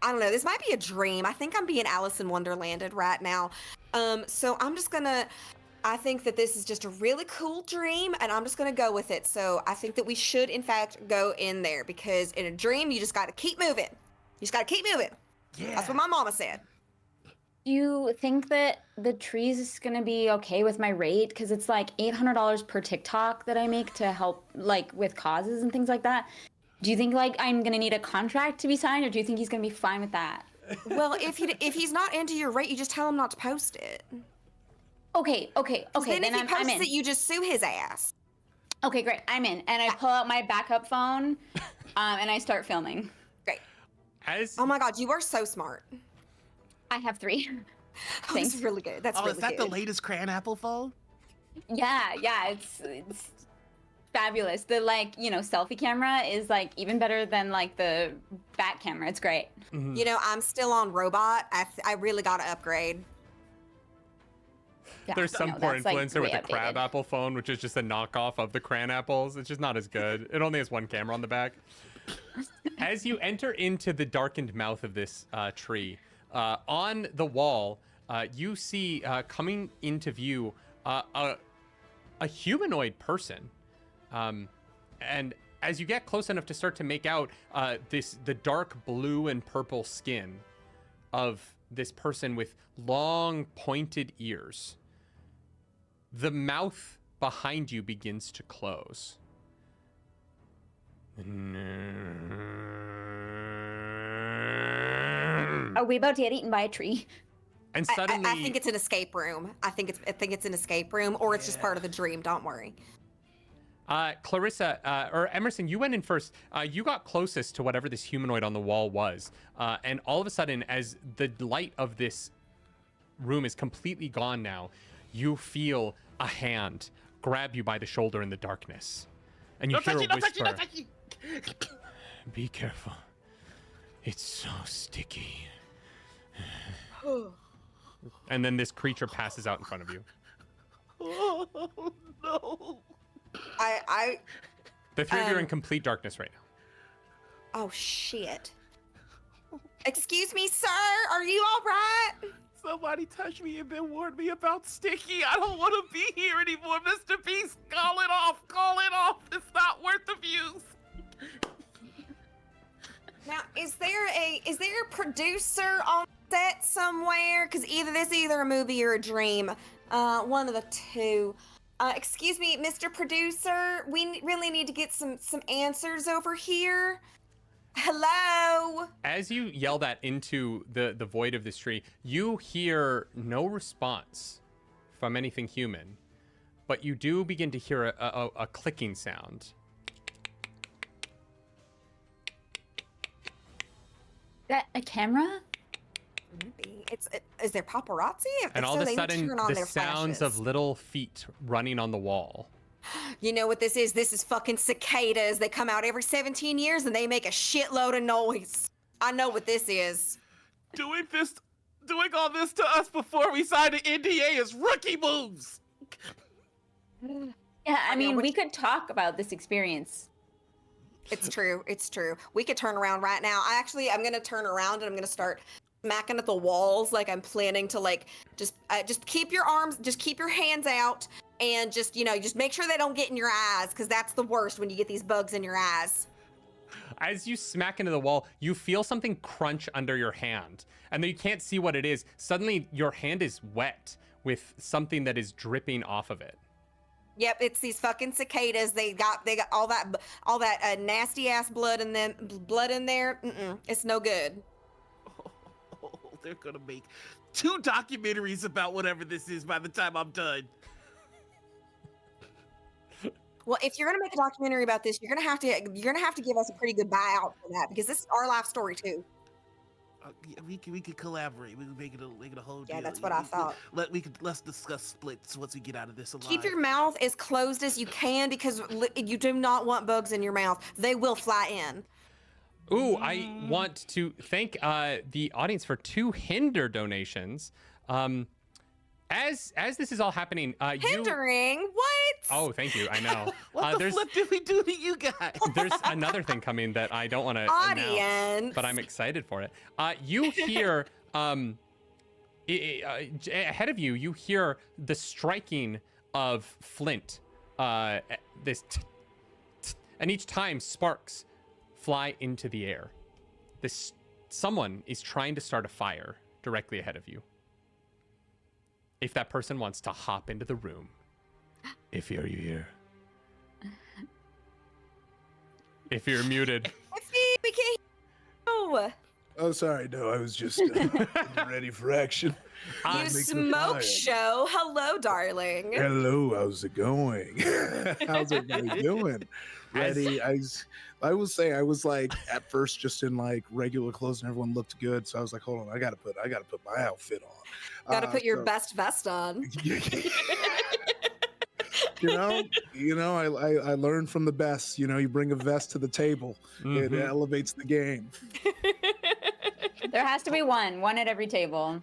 I don't know. This might be a dream. I think I'm being Alice in Wonderlanded right now. So I'm just gonna. I think that this is just a really cool dream, and I'm just gonna go with it. So I think that we should, in fact, go in there, because in a dream, you just gotta keep moving. You just gotta keep moving. Yeah. That's what my mama said. Do you think that the trees is gonna be okay with my rate? Because it's like $800 per TikTok that I make to help, like, with causes and things like that. Do you think, like, I'm gonna need a contract to be signed, or do you think he's gonna be fine with that? Well, if he's not into your rate, you just tell him not to post it. Okay. Then if he I'm posts in. it, you just sue his ass. Okay, great. I'm in, and I pull out my backup phone, and I start filming. Great. As Oh my God, you are so smart. I have 3. Oh, Thanks. that's really good. That's Oh, really is that good. the latest crayon apple phone? Yeah, it's fabulous. The, like, selfie camera is, like, even better than, like, the back camera. It's great. You know, I'm still on robot. I really gotta upgrade. Yeah, there's some poor that's, like, influencer with way a crab outdated. apple phone, which is just a knockoff of the crayon apples. It's just not as good. It only has one camera on the back. As you enter into the darkened mouth of this tree, on the wall, you see coming into view a humanoid person. And as you get close enough to start to make out the dark blue and purple skin of this person with long pointed ears, the mouth behind you begins to close. Are we about to get eaten by a tree? And suddenly, I think it's an escape room. I think it's an escape room, or it's just part of the dream. Don't worry. Clarissa, or Emerson, you went in first. You got closest to whatever this humanoid on the wall was. And all of a sudden, as the light of this room is completely gone now, you feel a hand grab you by the shoulder in the darkness. And you hear a whisper. Don't touch you. Be careful. It's so sticky. And then this creature passes out in front of you. Oh no! The three of you are in complete darkness right now. Oh shit. Excuse me, sir. Are you all right? Somebody touch me and then warn me about Sticky. I don't want to be here anymore, Mr. Beast. Call it off. Call it off. It's not worth the views. Now, is there a producer on set somewhere? Because this is either a movie or a dream. One of the two. Excuse me, Mr. Producer. We really need to get some answers over here. Hello. As you yell that into the void of this tree, you hear no response from anything human, but you do begin to hear a clicking sound. That a camera? Maybe. Is there paparazzi? And all of a sudden, the sounds of little feet running on the wall. You know what this is? This is fucking cicadas. They come out every 17 years and they make a shitload of noise. I know what this is. Doing all this to us before we signed an NDA is rookie moves. Yeah, I mean, we could talk about this experience. It's true. It's true. We could turn around right now. I'm gonna turn around and I'm gonna start smacking at the walls like I'm planning to just keep your arms, just keep your hands out, and just make sure they don't get in your eyes, because that's the worst when you get these bugs in your eyes. As you smack into the wall, you feel something crunch under your hand, and then you can't see what it is. Suddenly, your hand is wet with something that is dripping off of it. Yep, it's these fucking cicadas. They got all that nasty ass blood in them. Blood in there. It's no good. Oh, they're gonna make 2 documentaries about whatever this is by the time I'm done. Well, if you're gonna make a documentary about this, you're gonna have to give us a pretty good buyout for that, because this is our life story too. We could collaborate. We can make it a whole deal. Yeah, that's what I thought. Let's discuss splits once we get out of this alive. Keep your mouth as closed as you can, because you do not want bugs in your mouth. They will fly in. Ooh, I want to thank the audience for 2 Hinder donations. As this is all happening, Hindering? What? Oh, thank you. I know. What the flip did we do to you guys? There's another thing coming that I don't want to announce, but I'm excited for it. You hear ahead of you, you hear the striking of flint. And each time sparks fly into the air. Someone is trying to start a fire directly ahead of you. If that person wants to hop into the room, if you're here. If you're muted. We can't hear you. Oh, sorry. No, I was just ready for action. You smoke show. Hello, darling. Hello, how's it going? How's everybody doing? Ready? I will say I was at first just in regular clothes and everyone looked good, so I was like, hold on, I gotta put my outfit on. Gotta put your best vest on. I learned from the best. You bring a vest to the table, it elevates the game. There has to be one at every table.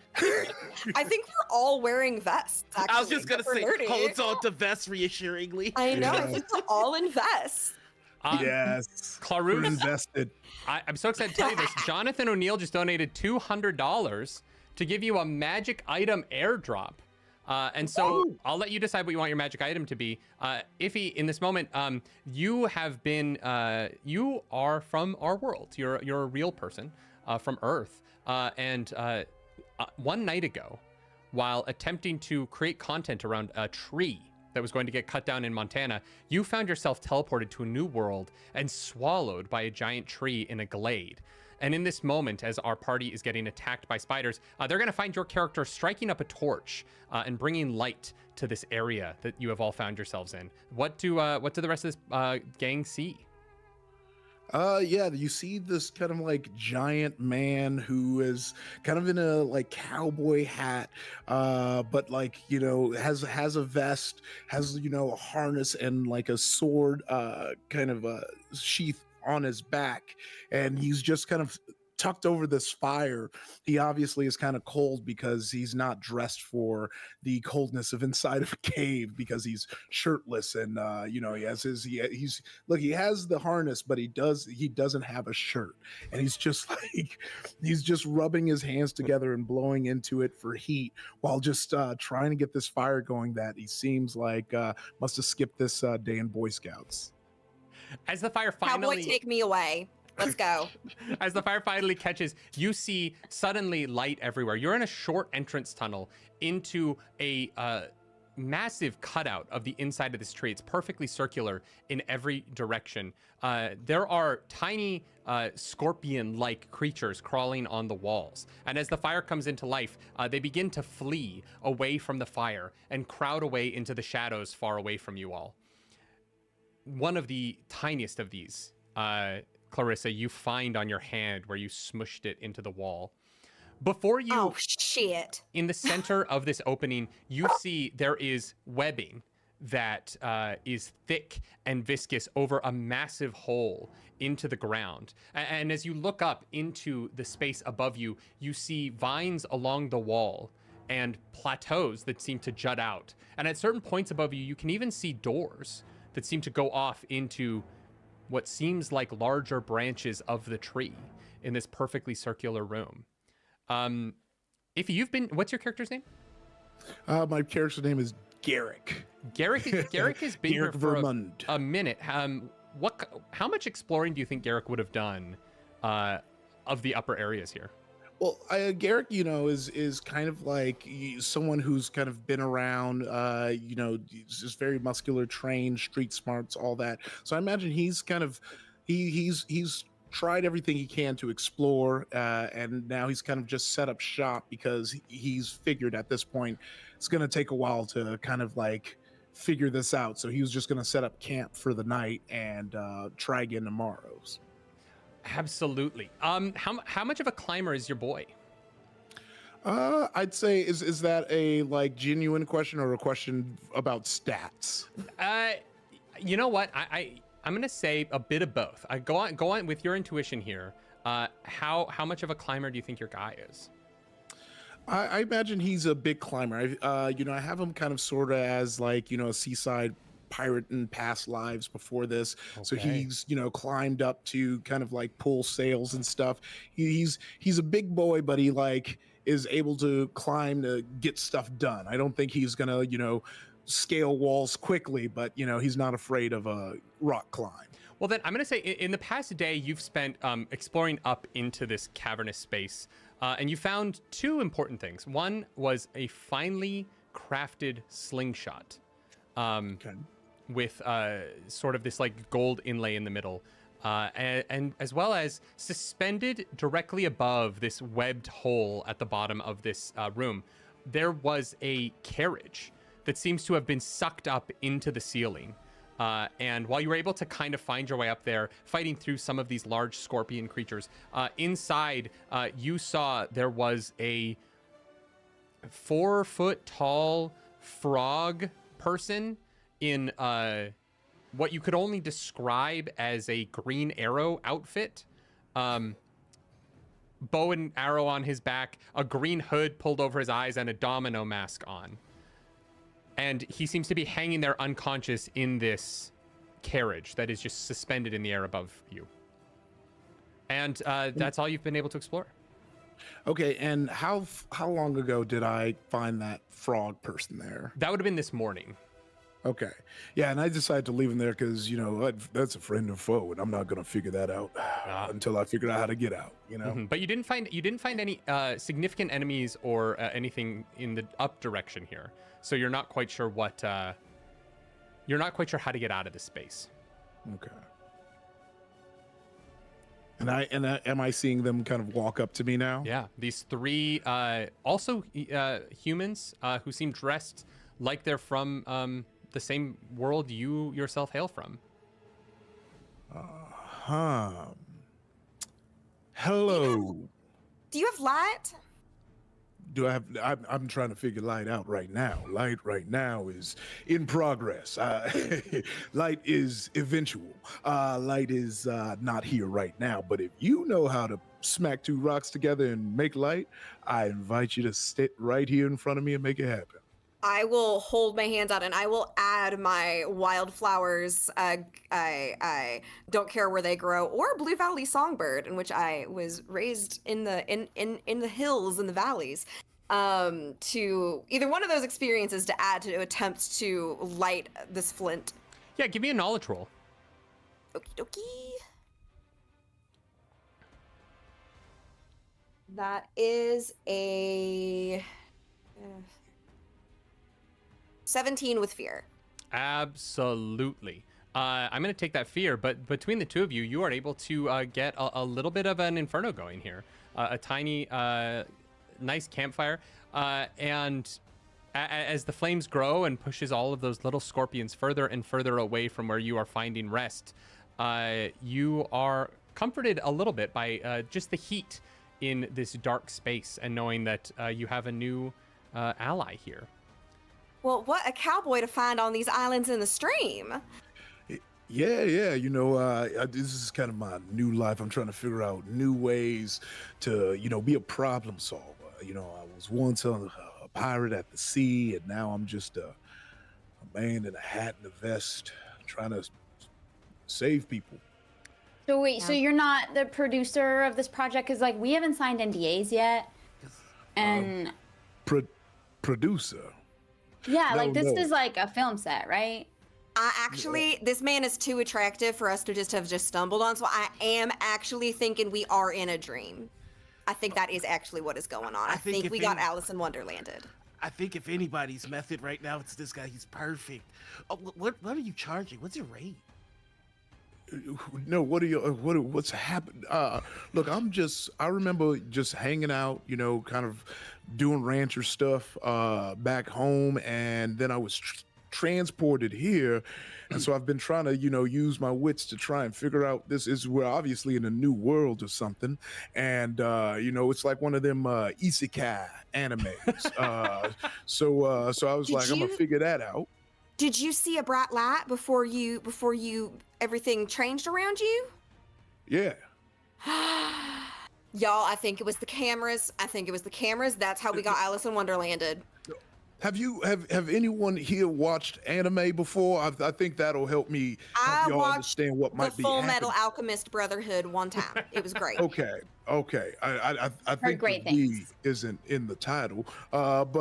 I think we're all wearing vests, actually. I was just gonna say, nerdy. holds on to vest reassuringly. I know, I think we're all in vests. Yes. Clarus, we're invested. I'm so excited to tell you this. Jonathan O'Neill just donated $200 to give you a magic item airdrop. And so I'll let you decide what you want your magic item to be. Iffy, in this moment, you have been, you are from our world. You're a real person from Earth. And one night ago, while attempting to create content around a tree that was going to get cut down in Montana, you found yourself teleported to a new world and swallowed by a giant tree in a glade. And in this moment, as our party is getting attacked by spiders, they're going to find your character striking up a torch and bringing light to this area that you have all found yourselves in. What do the rest of this gang see? Yeah, you see this kind of giant man who is kind of in a cowboy hat, but has a vest, has a harness and a sword kind of a sheath on his back, and he's just kind of tucked over this fire. He obviously is kind of cold because he's not dressed for the coldness of inside of a cave, because he's shirtless and he has he has the harness, but he doesn't have a shirt, and he's just like he's just rubbing his hands together and blowing into it for heat while just trying to get this fire going that he seems like must have skipped this day in Boy Scouts. As the fire Cowboy, finally take me away. Let's go. As the fire finally catches, you see suddenly light everywhere. You're in a short entrance tunnel into a massive cutout of the inside of this tree. It's perfectly circular in every direction. There are tiny scorpion-like creatures crawling on the walls. And as the fire comes into life, they begin to flee away from the fire and crowd away into the shadows far away from you all. One of the tiniest of these, Clarissa, you find on your hand where you smushed it into the wall. Before you, Oh, shit. in the center of this opening, you see there is webbing that is thick and viscous over a massive hole into the ground. And as you look up into the space above you, you see vines along the wall and plateaus that seem to jut out. And at certain points above you, you can even see doors that seem to go off into what seems like larger branches of the tree in this perfectly circular room. If you've been, what's your character's name? My character's name is Garrick. Garrick has been here Garrick for Vermund. a minute. How much exploring do you think Garrick would have done of the upper areas here? Well, Garrick, is kind of like someone who's kind of been around, he's just very muscular, trained, street smarts, all that. So I imagine he's kind of, he's tried everything he can to explore, and now he's kind of just set up shop because he's figured at this point it's going to take a while to kind of like figure this out. So he was just going to set up camp for the night and try again tomorrow. Absolutely. How much of a climber is your boy? I'd say is that a like genuine question or a question about stats? You know what? I'm gonna say a bit of both. Go on with your intuition here. How much of a climber do you think your guy is? I imagine he's a big climber. I have him kind of sort of as like a seaside pirate in past lives before this. Okay. So he's climbed up to kind of like pull sails and stuff. He's a big boy, but he like is able to climb to get stuff done. I don't think he's gonna scale walls quickly, but he's not afraid of a rock climb. Well, then I'm going to say in the past day, you've spent exploring up into this cavernous space, and you found two important things. One was a finely crafted slingshot with sort of this like gold inlay in the middle, and as well as suspended directly above this webbed hole at the bottom of this room, there was a carriage that seems to have been sucked up into the ceiling. And while you were able to kind of find your way up there, fighting through some of these large scorpion creatures, inside you saw there was a 4-foot tall frog person in what you could only describe as a green arrow outfit. Bow and arrow on his back, a green hood pulled over his eyes, and a domino mask on. And he seems to be hanging there unconscious in this carriage that is just suspended in the air above you. And that's all you've been able to explore. Okay, and how long ago did I find that frog person there? That would have been this morning. Okay. Yeah, and I decided to leave him there because, that's a friend or foe, and I'm not going to figure that out until I figure out how to get out, Mm-hmm. But you didn't find any significant enemies or anything in the up direction here. So you're not quite sure you're not quite sure how to get out of this space. Okay. And am I seeing them kind of walk up to me now? Yeah, these three also humans who seem dressed like they're from the same world you yourself hail from. Hello. Do you have light? Do I have? I'm trying to figure light out right now. Light right now is in progress. Light is eventual. Light is not here right now. But if you know how to smack two rocks together and make light, I invite you to sit right here in front of me and make it happen. I will hold my hands out and I will add my wildflowers. I don't care where they grow, or Blue Valley Songbird, in which I was raised in the hills and the valleys. To either one of those experiences to add to attempt to light this flint. Yeah, give me a knowledge roll. Okie dokie. That is a 17 with fear. Absolutely. I'm going to take that fear, but between the two of you, you are able to get a little bit of an inferno going here. A tiny, nice campfire. And as the flames grow and pushes all of those little scorpions further and further away from where you are finding rest, you are comforted a little bit by just the heat in this dark space and knowing that you have a new ally here. Well, what a cowboy to find on these islands in the stream. Yeah. This is kind of my new life. I'm trying to figure out new ways to, be a problem solver. I was once a pirate at the sea, and now I'm just a man in a hat and a vest trying to save people. So wait, so you're not the producer of this project? Because, we haven't signed NDAs yet. And... Producer? Yeah, No, this no. is like a film set, right? This man is too attractive for us to have stumbled on, so I am actually thinking we are in a dream. I think that is actually what is going on. I think we got Alice in Wonderlanded. I think if anybody's method right now, it's this guy. He's perfect. Oh, what are you charging? What's your rate? No, what's happened? Look, I remember just hanging out, kind of doing rancher stuff back home, and then I was transported here, and so I've been trying to, use my wits to try and figure out we're obviously in a new world or something, and it's like one of them isekai animes. So I was I'm gonna figure that out. Did you see a bright light before you everything changed around you? Yeah. Y'all, I think it was the cameras. That's how we got Alice in Wonderlanded. Have anyone here watched anime before? I think that'll help me y'all understand what might be Full happening. Metal Alchemist Brotherhood one time. It was great. Okay. I think great the V things. isn't in the title, look,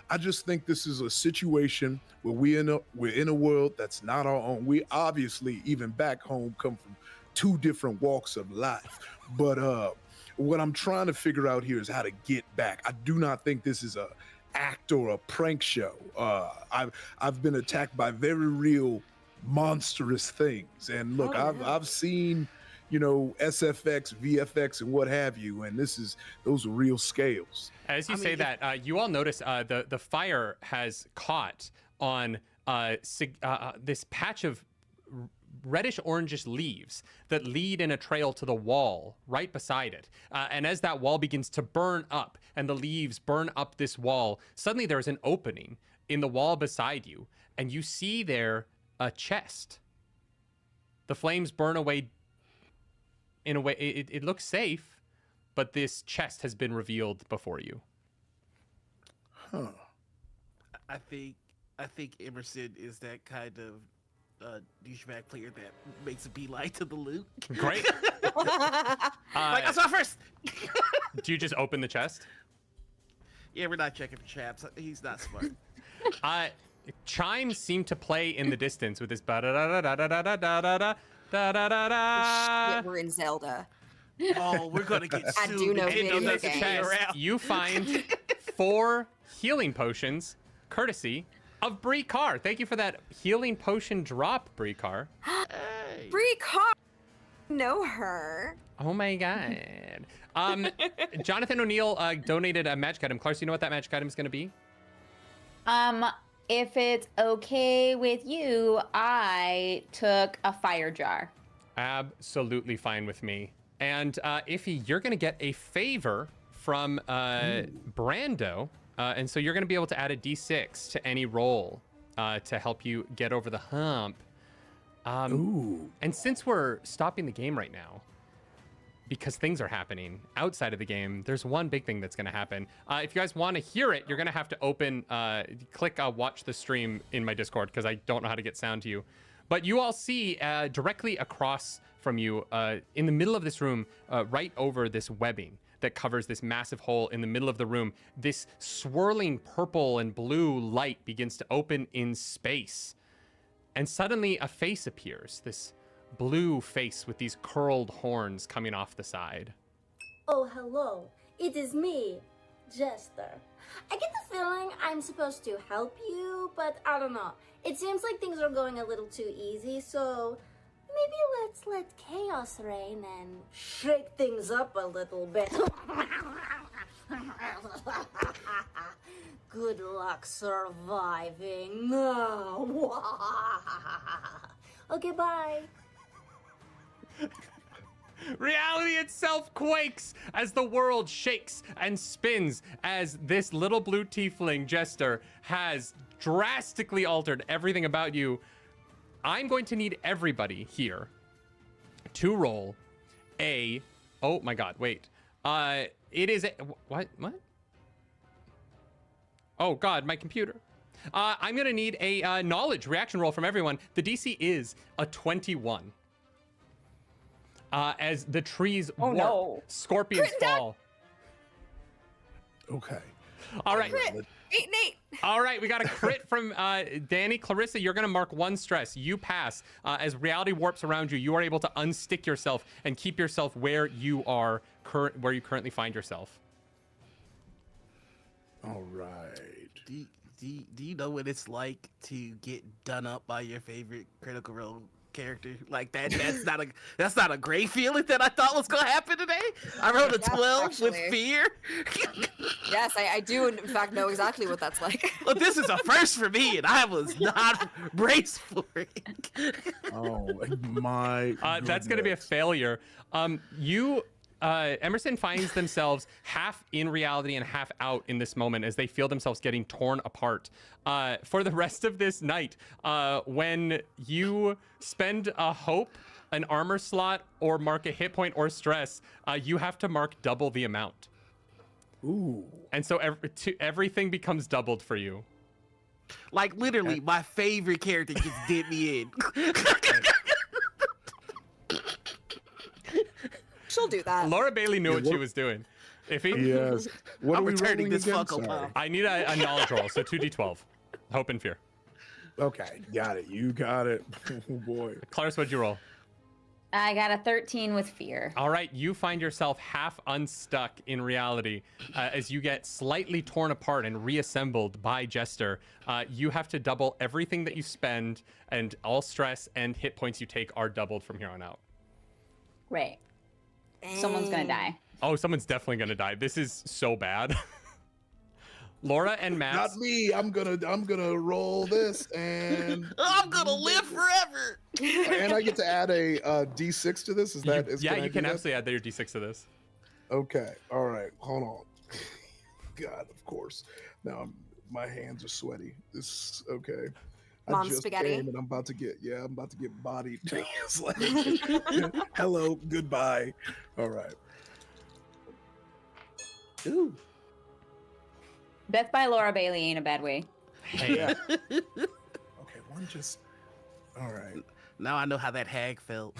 I just think this is a situation where we're in a world that's not our own. We obviously, even back home, come from two different walks of life, but what I'm trying to figure out here is how to get back. I do not think this is a act or a prank show. I've been attacked by very real monstrous things, and look, I've seen SFX, VFX, and what have you, and those are real scales. As you say that, you all notice the fire has caught on this patch of reddish orangish leaves that lead in a trail to the wall right beside it. And as that wall begins to burn up and the leaves burn up this wall, suddenly there's an opening in the wall beside you, and you see there a chest. The flames burn away in a way, it looks safe, but this chest has been revealed before you. Huh. I think Emerson is that kind of douchebag player that makes a beeline to the loot. Great. I saw first. Do you just open the chest? Yeah, we're not checking for traps. He's not smart. Chimes seem to play in the distance with this ba-da-da-da-da-da-da-da-da-da-da. Shit, we're in Zelda. Oh, we're gonna get sued. I do know Nintendo video doesn't games. play Chest, around. you find 4 healing potions, courtesy of Bree Carr. Thank you for that healing potion drop, Bree Carr. Hey. Bree Carr. Know her. Oh my god. Jonathan O'Neill donated a magic item. Clark, do you know what that magic item is going to be? If it's okay with you, I took a fire jar. Absolutely fine with me. And Iffy, you're going to get a favor from Brando. And so you're going to be able to add a d6 to any roll to help you get over the hump. Ooh. And since we're stopping the game right now, because things are happening outside of the game, there's one big thing that's going to happen. If you guys want to hear it, you're going to have to click watch the stream in my Discord, because I don't know how to get sound to you. But you all see directly across from you, in the middle of this room, right over this webbing that covers this massive hole in the middle of the room, this swirling purple and blue light begins to open in space. And suddenly a face appears, this blue face with these curled horns coming off the side. Oh, hello. It is me, Jester. I get the feeling I'm supposed to help you, but I don't know. It seems like things are going a little too easy, so maybe let's let chaos reign and shake things up a little bit. Good luck surviving. No. Okay, bye. Reality itself quakes as the world shakes and spins as this little blue tiefling Jester has drastically altered everything about you. I'm going to need everybody here to roll oh my god, wait. It is what? Oh god, my computer. I'm gonna need a knowledge reaction roll from everyone. The DC is a 21. As the trees warp, no. scorpions fall. Okay. All right. Crit. 8 and 8. All right, we got a crit from Danny. Clarissa, you're going to mark 1 stress. You pass. As reality warps around you, you are able to unstick yourself and keep yourself where you are, where you currently find yourself. All right. Do you know what it's like to get done up by your favorite Critical Role character like that? That's not a great feeling that I thought was gonna happen today. I rolled a 12 with actually. fear. Yes, I do in fact know exactly what that's like. Well, this is a first for me, and I was not braced for it. Oh my. That's going to be a goodness. failure. Emerson finds themselves half in reality and half out in this moment as they feel themselves getting torn apart. For the rest of this night, when you spend a hope, an armor slot, or mark a hit point or stress, you have to mark double the amount. Ooh. And so everything becomes doubled for you. Like literally, my favorite character just did me in. She'll do that. Laura Bailey knew what she was doing. If he, Yes. What I'm are we returning rolling this again? Funko Pop. I need a knowledge roll, so 2d12. Hope and fear. Okay, got it. You got it. Oh boy. Clarissa, what'd you roll? I got a 13 with fear. All right, you find yourself half unstuck in reality as you get slightly torn apart and reassembled by Jester. You have to double everything that you spend, and all stress and hit points you take are doubled from here on out. Right. Someone's gonna die. Oh, someone's definitely gonna die. This is so bad. Laura and Matt. Not me. I'm gonna roll this, and I'm gonna live forever. and I get to add a D6 to this. Is that? Yeah, can I you do can that? absolutely add your d6 to this. Okay. All right. Hold on. God, of course. Now my hands are sweaty. This okay. Mom I just spaghetti? came and I'm about to get bodied. It's like, hello, goodbye. All right. Ooh. Death by Laura Bailey ain't a bad way. Hey, Yeah. Okay, one just. All right. Now I know how that hag felt.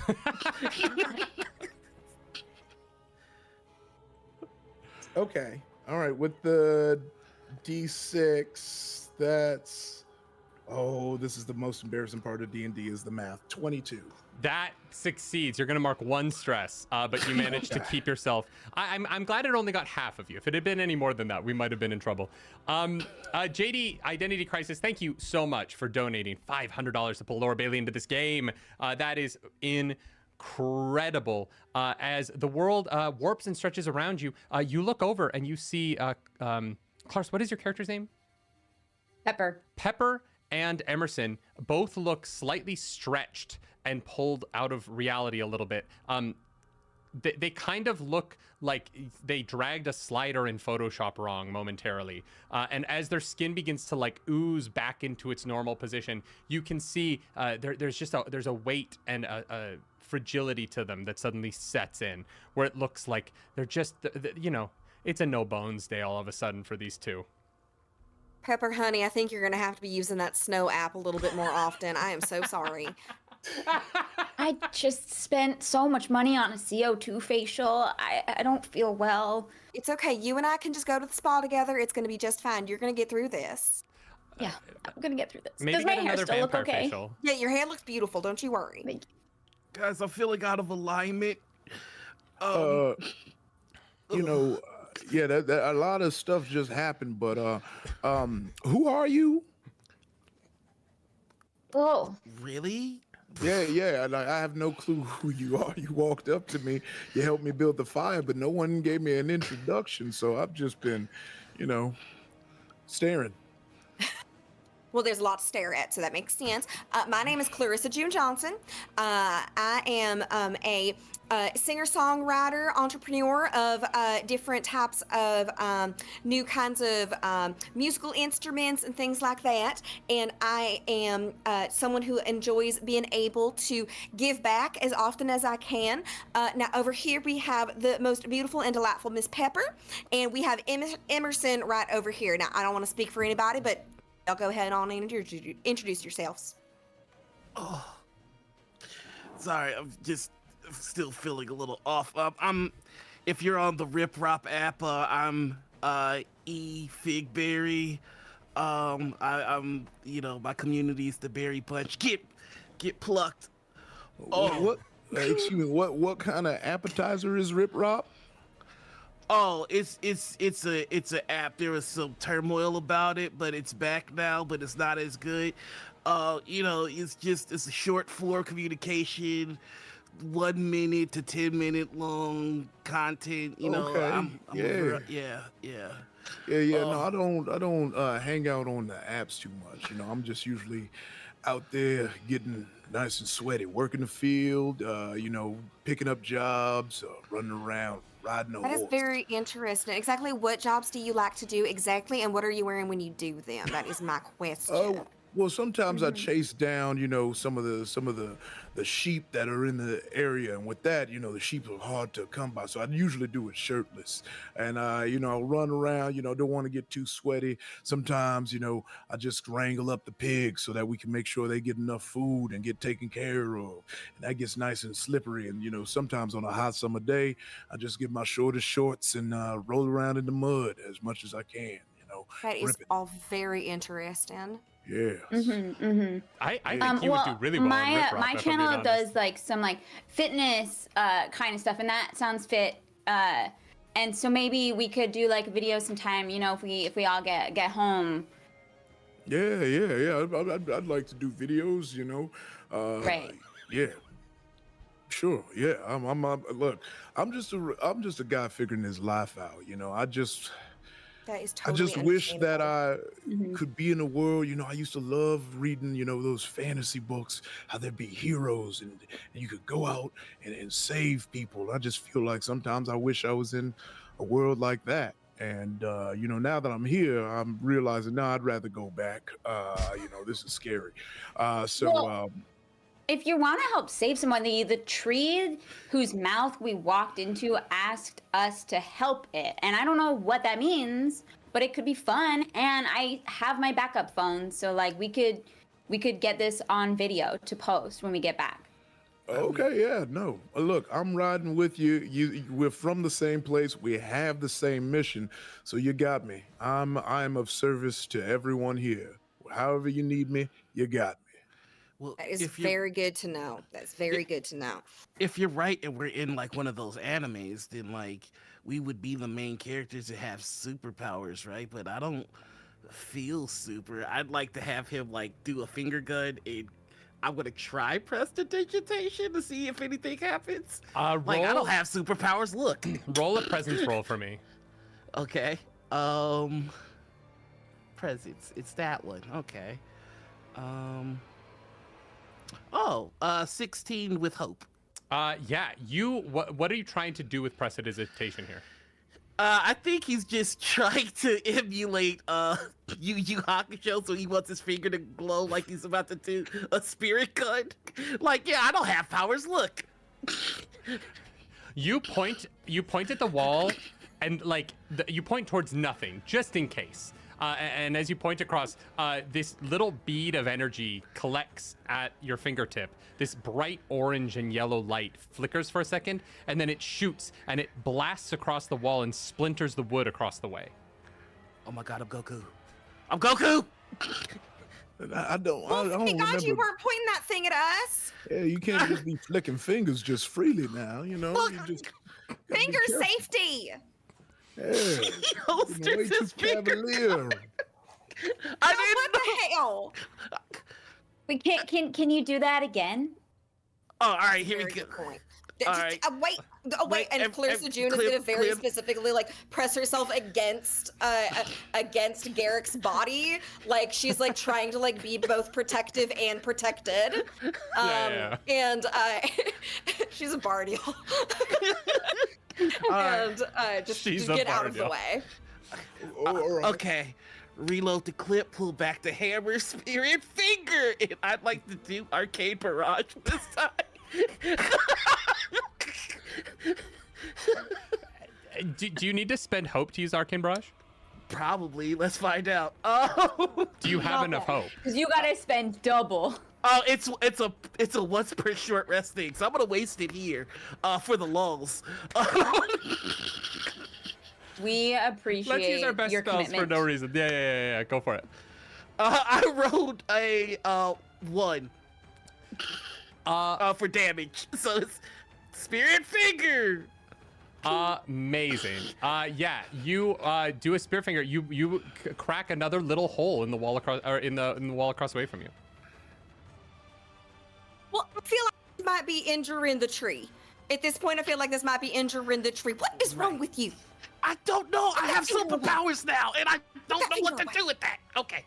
Okay. All right. With the D6, that's. Oh, this is the most embarrassing part of D&D is the math. 22. that succeeds. You're gonna mark 1 stress, but you managed to keep yourself. I'm glad it only got half of you. If it had been any more than that, we might have been in trouble. JD Identity Crisis, thank you so much for donating $500 to pull Laura Bailey into this game. That is incredible. As the world warps and stretches around you, you look over and you see Clarence, what is your character's name? Pepper. Pepper and Emerson both look slightly stretched and pulled out of reality a little bit. they kind of look like they dragged a slider in Photoshop wrong momentarily. And as their skin begins to like ooze back into its normal position, you can see there's a weight and a fragility to them that suddenly sets in, where it looks like they're just, it's a no bones day all of a sudden for these two. Pepper, honey, I think you're going to have to be using that snow app a little bit more often. I am so sorry. I just spent so much money on a CO2 facial. I don't feel well. It's okay. You and I can just go to the spa together. It's going to be just fine. You're going to get through this. Yeah, I'm gonna get through this. Maybe Does my get hair another still look vampire okay? facial. Yeah, your hair looks beautiful. Don't you worry. Thank Guys, I'm feeling out of alignment. Yeah, that a lot of stuff just happened, but who are you? Oh, Really? Yeah, like I have no clue who you are. You walked up to me, you helped me build the fire, but no one gave me an introduction, so I've just been, staring. Well, there's a lot to stare at, so that makes sense. My name is Clarissa June Johnson. I am a singer-songwriter, entrepreneur of different types of new kinds of musical instruments and things like that. And I am someone who enjoys being able to give back as often as I can. Now, over here we have the most beautiful and delightful Miss Pepper, and we have Emerson right over here. Now, I don't want to speak for anybody, but y'all go ahead on and introduce yourselves. Oh, sorry, I'm just still feeling a little off. If you're on the Rip Rop app, I'm E Figberry. I'm my community's the Berry Punch. Get plucked. Oh, What? Excuse me. What kind of appetizer is Rip Rop? Oh, it's an app. There was some turmoil about it, but it's back now, but it's not as good. It's a short form communication, 1 minute to 10 minute long content. Okay. No, I don't hang out on the apps too much. I'm just usually out there getting nice and sweaty, working the field, picking up jobs, running around, riding a That horse. is very interesting. Exactly what jobs do you like to do exactly, and what are you wearing when you do them? That is my question. Well, sometimes I chase down, some of the sheep that are in the area, and with that, the sheep are hard to come by. So I usually do it shirtless, and I'll run around. Don't want to get too sweaty. Sometimes, I just wrangle up the pigs so that we can make sure they get enough food and get taken care of, and that gets nice and slippery. And sometimes on a hot summer day, I just get my shortest shorts and roll around in the mud as much as I can. That is ripping. all very interesting. Yes. I think you would do really well on Rip Rop, my if I'm channel being honest. does like some like fitness kind of stuff, and that sounds fit. And so maybe we could do like a video sometime, if we all get home. Yeah. I'd like to do videos. Right. Yeah. Sure. Yeah. Look. I'm just a guy figuring his life out. That is I totally just wish that understandable. I could be in a world, I used to love reading, those fantasy books, how there'd be heroes and you could go out and save people. I just feel like sometimes I wish I was in a world like that. And, now that I'm here, I'm realizing, no, I'd rather go back. This is scary. If you want to help save someone, the tree whose mouth we walked into asked us to help it. And I don't know what that means, but it could be fun. And I have my backup phone, so like we could get this on video to post when we get back. Okay, yeah, no. Look, I'm riding with you. We're from the same place. We have the same mission. So you got me. I'm of service to everyone here. However you need me, you got me. Well, That is very good to know. That's very good to know. if you're right and we're in like one of those animes, then like we would be the main characters that have superpowers, right? But I don't feel super. I'd like to have him like do a finger gun, and I'm gonna try prestidigitation to see if anything happens. Like I don't have superpowers. Look. Roll a presence roll for me. Okay. Presence. It's that one. Okay. 16 with hope. Yeah, what are you trying to do with prestidigitation here? I think he's just trying to emulate Yu Yu Hakusho, so he wants his finger to glow like he's about to do a spirit gun. Like, yeah, I don't have powers. Look. You point at the wall, and like you point towards nothing, just in case. And as you point across, this little bead of energy collects at your fingertip. This bright orange and yellow light flickers for a second, and then it shoots, and it blasts across the wall and splinters the wood across the way. Oh my god, I'm Goku. I'm Goku! I don't Well, remember. thank God you weren't pointing that thing at us. Yeah, you can't just be flicking fingers just freely now, you know? Look, You just finger safety. Yeah. He holsters Way too his finger. cavalier. I What didn't know. the hell? Wait, can you do that again? Oh, all right, here we Very go. good point. All Just- right. wait, Wait, and Clarissa June is gonna very Clem- specifically like press herself against Garrick's body, like she's like trying to like be both protective and protected. Yeah. And she's a bard, y'all. right. And just She's get a out bard, of the y'all. way. All right. Okay. Reload the clip, pull back the hammer, spirit finger, and I'd like to do arcade barrage this time. Do you need to spend hope to use Arcane Barrage? Probably. Let's find out. Oh, Do you have enough hope? Because you gotta spend double. it's a once per short rest thing, so I'm gonna waste it here, for the lulls. We appreciate Let's use our best your spells commitment. for no reason. Yeah. Go for it. I rolled a 1 for damage, so it's spirit finger. Amazing. Yeah, you do a spear finger. You crack another little hole in the wall across, or in the wall across away from you. Well, I feel like this might be injuring the tree. At this point, I feel like this might be injuring the tree. What is wrong with you? I don't know. I have finger away. superpowers now, and I don't that know what to finger away. do with that. Okay.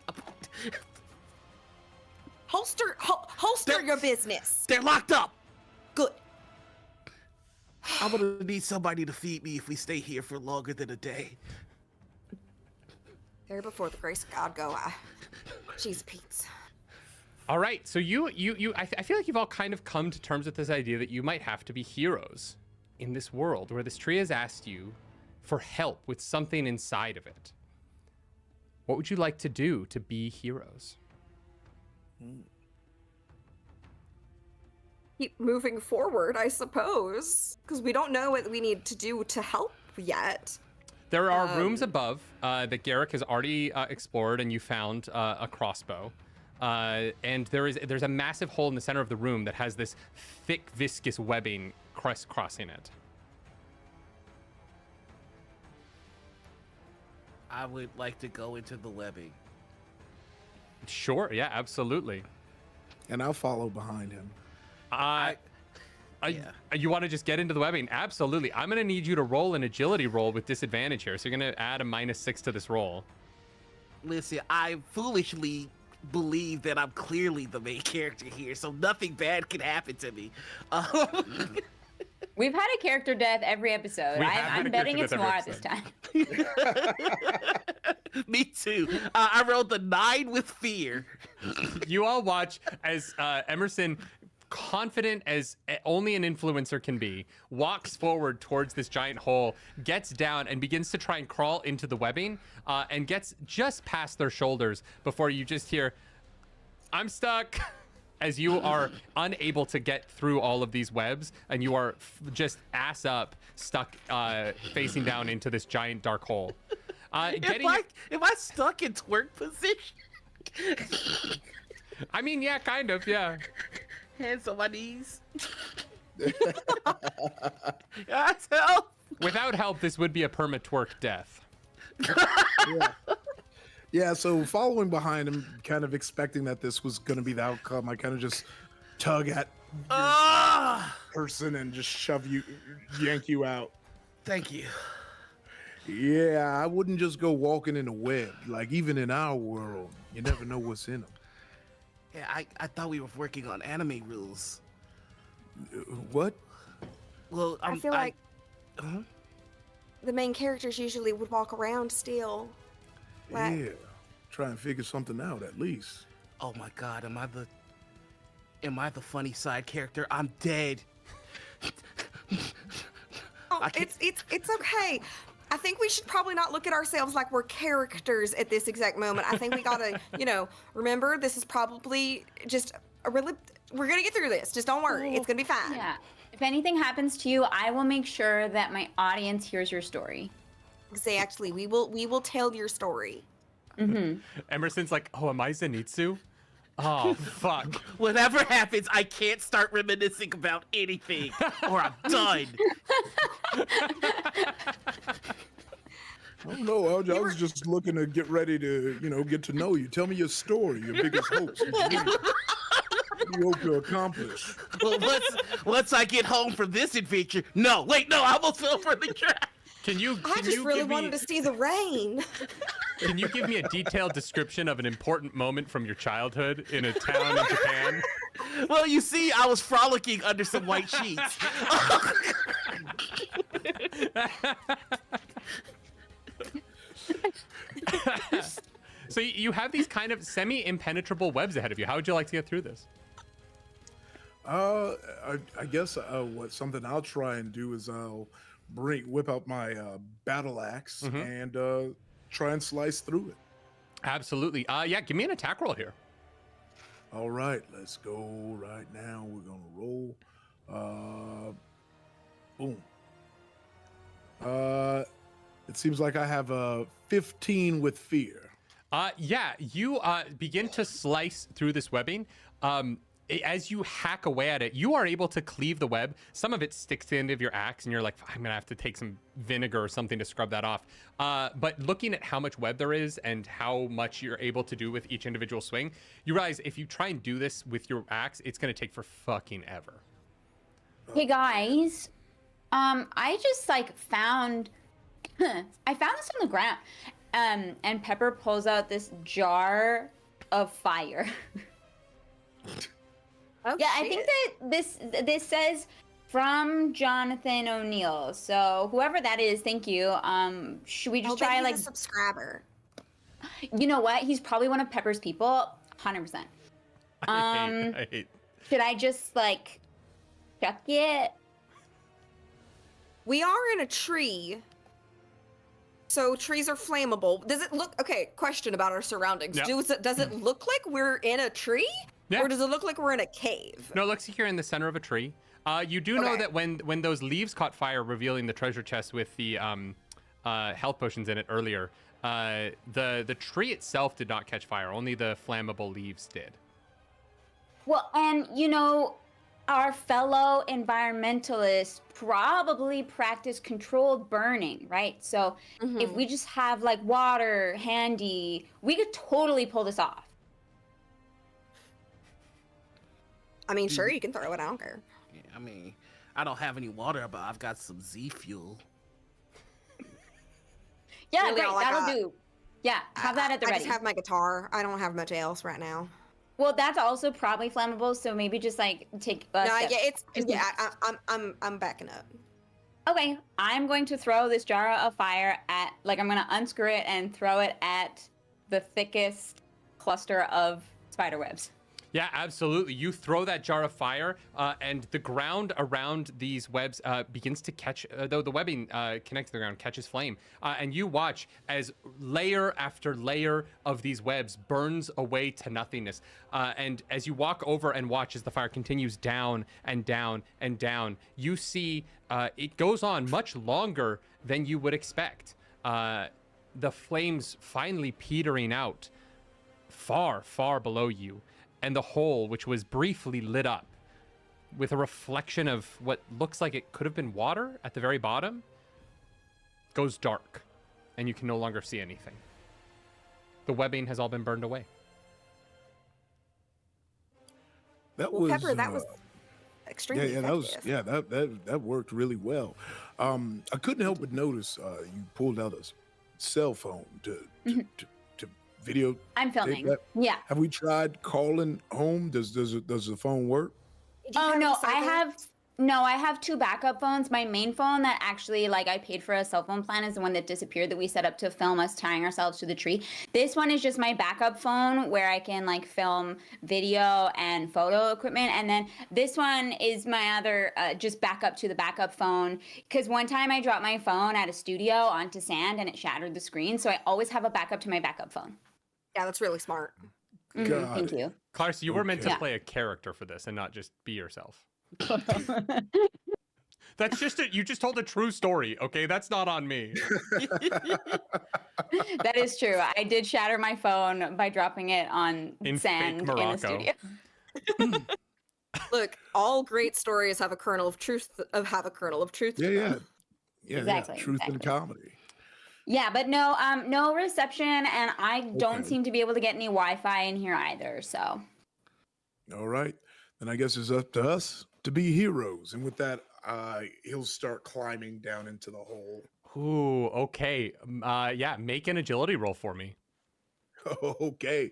Holster There- your business. They're locked up. Good. I'm gonna need somebody to feed me if we stay here for longer than a day. There before the grace of God go, cheese Pete's. All right, so I feel like you've all kind of come to terms with this idea that you might have to be heroes in this world where this tree has asked you for help with something inside of it. What would you like to do to be heroes? Keep moving forward, I suppose, because we don't know what we need to do to help yet. There are rooms above that Garrick has already explored, and you found a crossbow. And there's a massive hole in the center of the room that has this thick, viscous webbing crisscrossing it. I would like to go into the webbing. Sure, yeah, absolutely. And I'll follow behind him. Yeah. You want to just get into the webbing? Absolutely. I'm going to need you to roll an agility roll with disadvantage here. So you're going to add a -6 to this roll. Listen, I foolishly believe that I'm clearly the main character here, so nothing bad can happen to me. We've had a character death every episode. We have had I'm a betting character it's death more every this time. Me too. I rolled the 9 with fear. You all watch as Emerson, confident as only an influencer can be, walks forward towards this giant hole, gets down and begins to try and crawl into the webbing, and gets just past their shoulders before you just hear, "I'm stuck," as you are unable to get through all of these webs, and you are just ass up, stuck facing down into this giant dark hole. Am I stuck in twerk position? I mean, yeah, kind of, yeah. Hands on my knees. That's help. Without help, this would be a perma-twerk death. Yeah, so following behind him, kind of expecting that this was going to be the outcome, I kind of just tug at person and just yank you out. Thank you. Yeah, I wouldn't just go walking in a web. Like, even in our world, you never know what's in them. Yeah, I thought we were working on anime rules. What? Well, I feel like huh? the main characters usually would walk around still. Like, Yeah. Try and figure something out at least. Oh my God, am I the funny side character? I'm dead. oh, I can't- it's okay. I think we should probably not look at ourselves like we're characters at this exact moment. I think we gotta, remember this is probably just a really. We're gonna get through this. Just don't worry. It's gonna be fine. Yeah. If anything happens to you, I will make sure that my audience hears your story. Exactly. We will tell your story. Emerson's like, oh, am I Zenitsu? Oh, fuck. Whatever happens, I can't start reminiscing about anything, or I'm done. I don't know. I was just looking to get ready to, get to know you. Tell me your story, your biggest hopes. What do you hope to accomplish? Well, once I get home from this adventure. No, wait, no, I almost fell for the trap. Can you I just really give wanted me, to see the rain. Can you give me a detailed description of an important moment from your childhood in a town in Japan? Well, you see, I was frolicking under some white sheets. So you have these kind of semi-impenetrable webs ahead of you. How would you like to get through this? I guess something I'll try and do is I'll whip out my battle axe and try and slice through it. Absolutely. Yeah, give me an attack roll here. All right, let's go right now. We're gonna roll. Boom. It seems like I have a 15 with fear. Yeah, you begin to slice through this webbing. As you hack away at it, you are able to cleave the web. Some of it sticks to the end of your axe, and you're like, I'm gonna have to take some vinegar or something to scrub that off. But looking at how much web there is and how much you're able to do with each individual swing, you realize if you try and do this with your axe, it's gonna take for fucking ever. Hey guys, I just found I found this on the ground. And Pepper pulls out this jar of fire. Oh, Yeah, I think that this says from Jonathan O'Neill. So whoever that is, thank you. Should we just try he's a subscriber. You know what? He's probably one of Pepper's people. 100%. I hate. Should I just chuck it? We are in a tree. So trees are flammable. Does it look okay? Question about our surroundings. Yeah. Does it look like we're in a tree, Yeah. or does it look like we're in a cave? No, it looks like you're in the center of a tree. You do know Okay. that when those leaves caught fire, revealing the treasure chest with the health potions in it earlier, the tree itself did not catch fire. Only the flammable leaves did. Well, and our fellow environmentalists probably practice controlled burning, right? So if we just have water handy, we could totally pull this off. I mean, sure, you can throw it. I don't care. Yeah, I mean, I don't have any water, but I've got some Z fuel. Yeah, Really, great. all I That'll got- do. Yeah, have that at the I ready. just have my guitar. I don't have much else right now. Well, that's also probably flammable, so maybe just take a No, step. I'm backing up. Okay, I'm going to throw this jar of fire at, I'm going to unscrew it and throw it at the thickest cluster of spider webs. Yeah, absolutely. You throw that jar of fire, and the ground around these webs begins to catch, though the webbing connected to the ground catches flame. And you watch as layer after layer of these webs burns away to nothingness. And as you walk over and watch as the fire continues down and down and down, you see it goes on much longer than you would expect. The flames finally petering out far, far below you. And the hole, which was briefly lit up with a reflection of what looks like it could have been water at the very bottom, goes dark, and you can no longer see anything. The webbing has all been burned away. Well, Pepper, that was extremely effective. That worked really well. I couldn't help but notice you pulled out a cell phone to video. I'm filming. that. Yeah. Have we tried calling home? Does the phone work? Did you Oh have no, any I cell have No, I have 2 backup phones. My main phone that actually, like, I paid for a cell phone plan is the one that disappeared that we set up to film us tying ourselves to the tree. This one is just my backup phone where I can, like, film video and photo equipment. And then this one is my other, just backup to the backup phone. Because one time I dropped my phone at a studio onto sand and it shattered the screen. So I always have a backup to my backup phone. Yeah, that's really smart. Got Thank it. you. Clarissa, you were meant to Okay. play a character for this and not just be yourself. That's just it. You just told a true story, okay? That's not on me. That is true. I did shatter my phone by dropping it on In fake sand in the Morocco. studio. Look, all great stories have a kernel of truth. Yeah, to yeah. them. Yeah, Exactly, truth in exactly. comedy. Yeah, but no reception, and I don't Okay. seem to be able to get any Wi-Fi in here either. So All right. Then I guess it's up to us to be heroes. And with that, he'll start climbing down into the hole. Ooh, okay. Yeah, make an agility roll for me. Okay.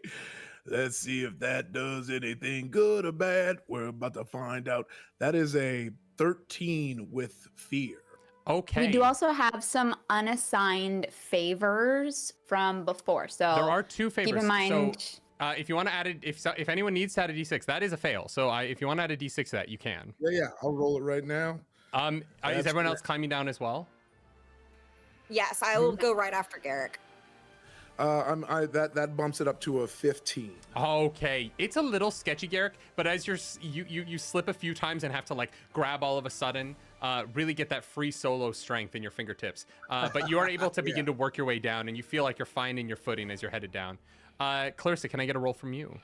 Let's see if that does anything good or bad. We're about to find out. That is a 13 with fear. Okay. we do also have some unassigned favors from before. So There are 2 favors. keep in mind. So, if you want to add it, if anyone needs to add a d6, that is a fail. So if you want to add a d6 to that, you can. Yeah, yeah. I'll roll it right now. Is That's everyone fair. else climbing down as well? Yes, I will go right after Garrick. That bumps it up to a 15. Okay, it's a little sketchy, Garrick, but as you slip a few times and have to like grab all of a sudden, really get that free solo strength in your fingertips. But you are able to begin to work your way down, and you feel like you're finding your footing as you're headed down. Clarissa, can I get a roll from you?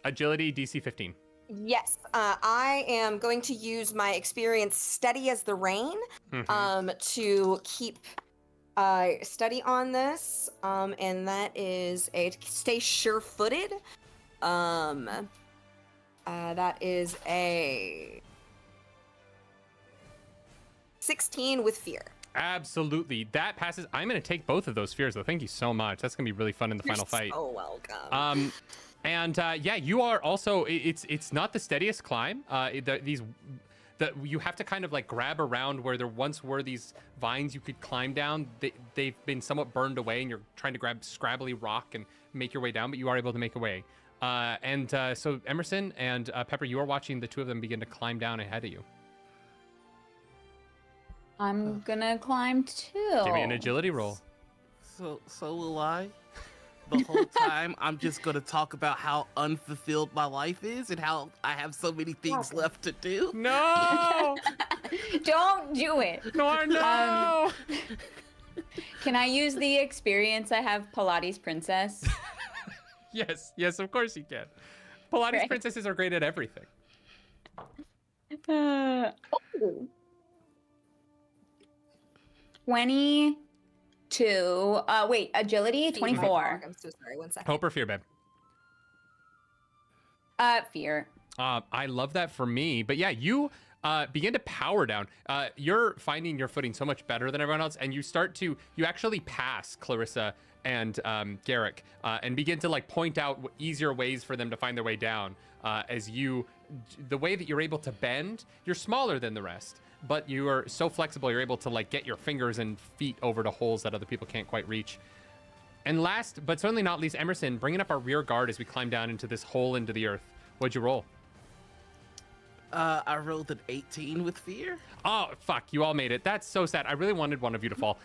Agility DC 15. Yes, I am going to use my experience steady as the rain to keep steady on this, and that is a stay sure-footed. That is a 16 with fear. Absolutely, that passes. I'm going to take both of those fears, though. Thank you so much. That's going to be really fun in the final fight. Oh, welcome. And yeah, you are also. It's not the steadiest climb. You have to kind of like grab around where there once were these vines you could climb down. They've been somewhat burned away, and you're trying to grab scrabbly rock and make your way down, but you are able to make a way. So Emerson and Pepper, you are watching the 2 of them begin to climb down ahead of you. I'm gonna climb too. Give me an agility roll. So will I. The whole time, I'm just gonna talk about how unfulfilled my life is and how I have so many things left to do. No, Don't do it. no. Can I use the experience I have, Pilates Princess? Yes, of course you can. Pilates Right. princesses are great at everything. Oh. 22. Wait, agility? 24. I'm so sorry. 1 second. Hope or fear, babe? Fear. I love that for me. But yeah, you begin to power down. You're finding your footing so much better than everyone else, and you actually pass Clarissa and Garrick and begin to like point out easier ways for them to find their way down. The way that you're able to bend, you're smaller than the rest, but you are so flexible, you're able to like get your fingers and feet over to holes that other people can't quite reach. And last, but certainly not least, Emerson, bringing up our rear guard as we climb down into this hole into the earth. What'd you roll? I rolled an 18 with fear. Oh, fuck, you all made it. That's so sad. I really wanted one of you to fall.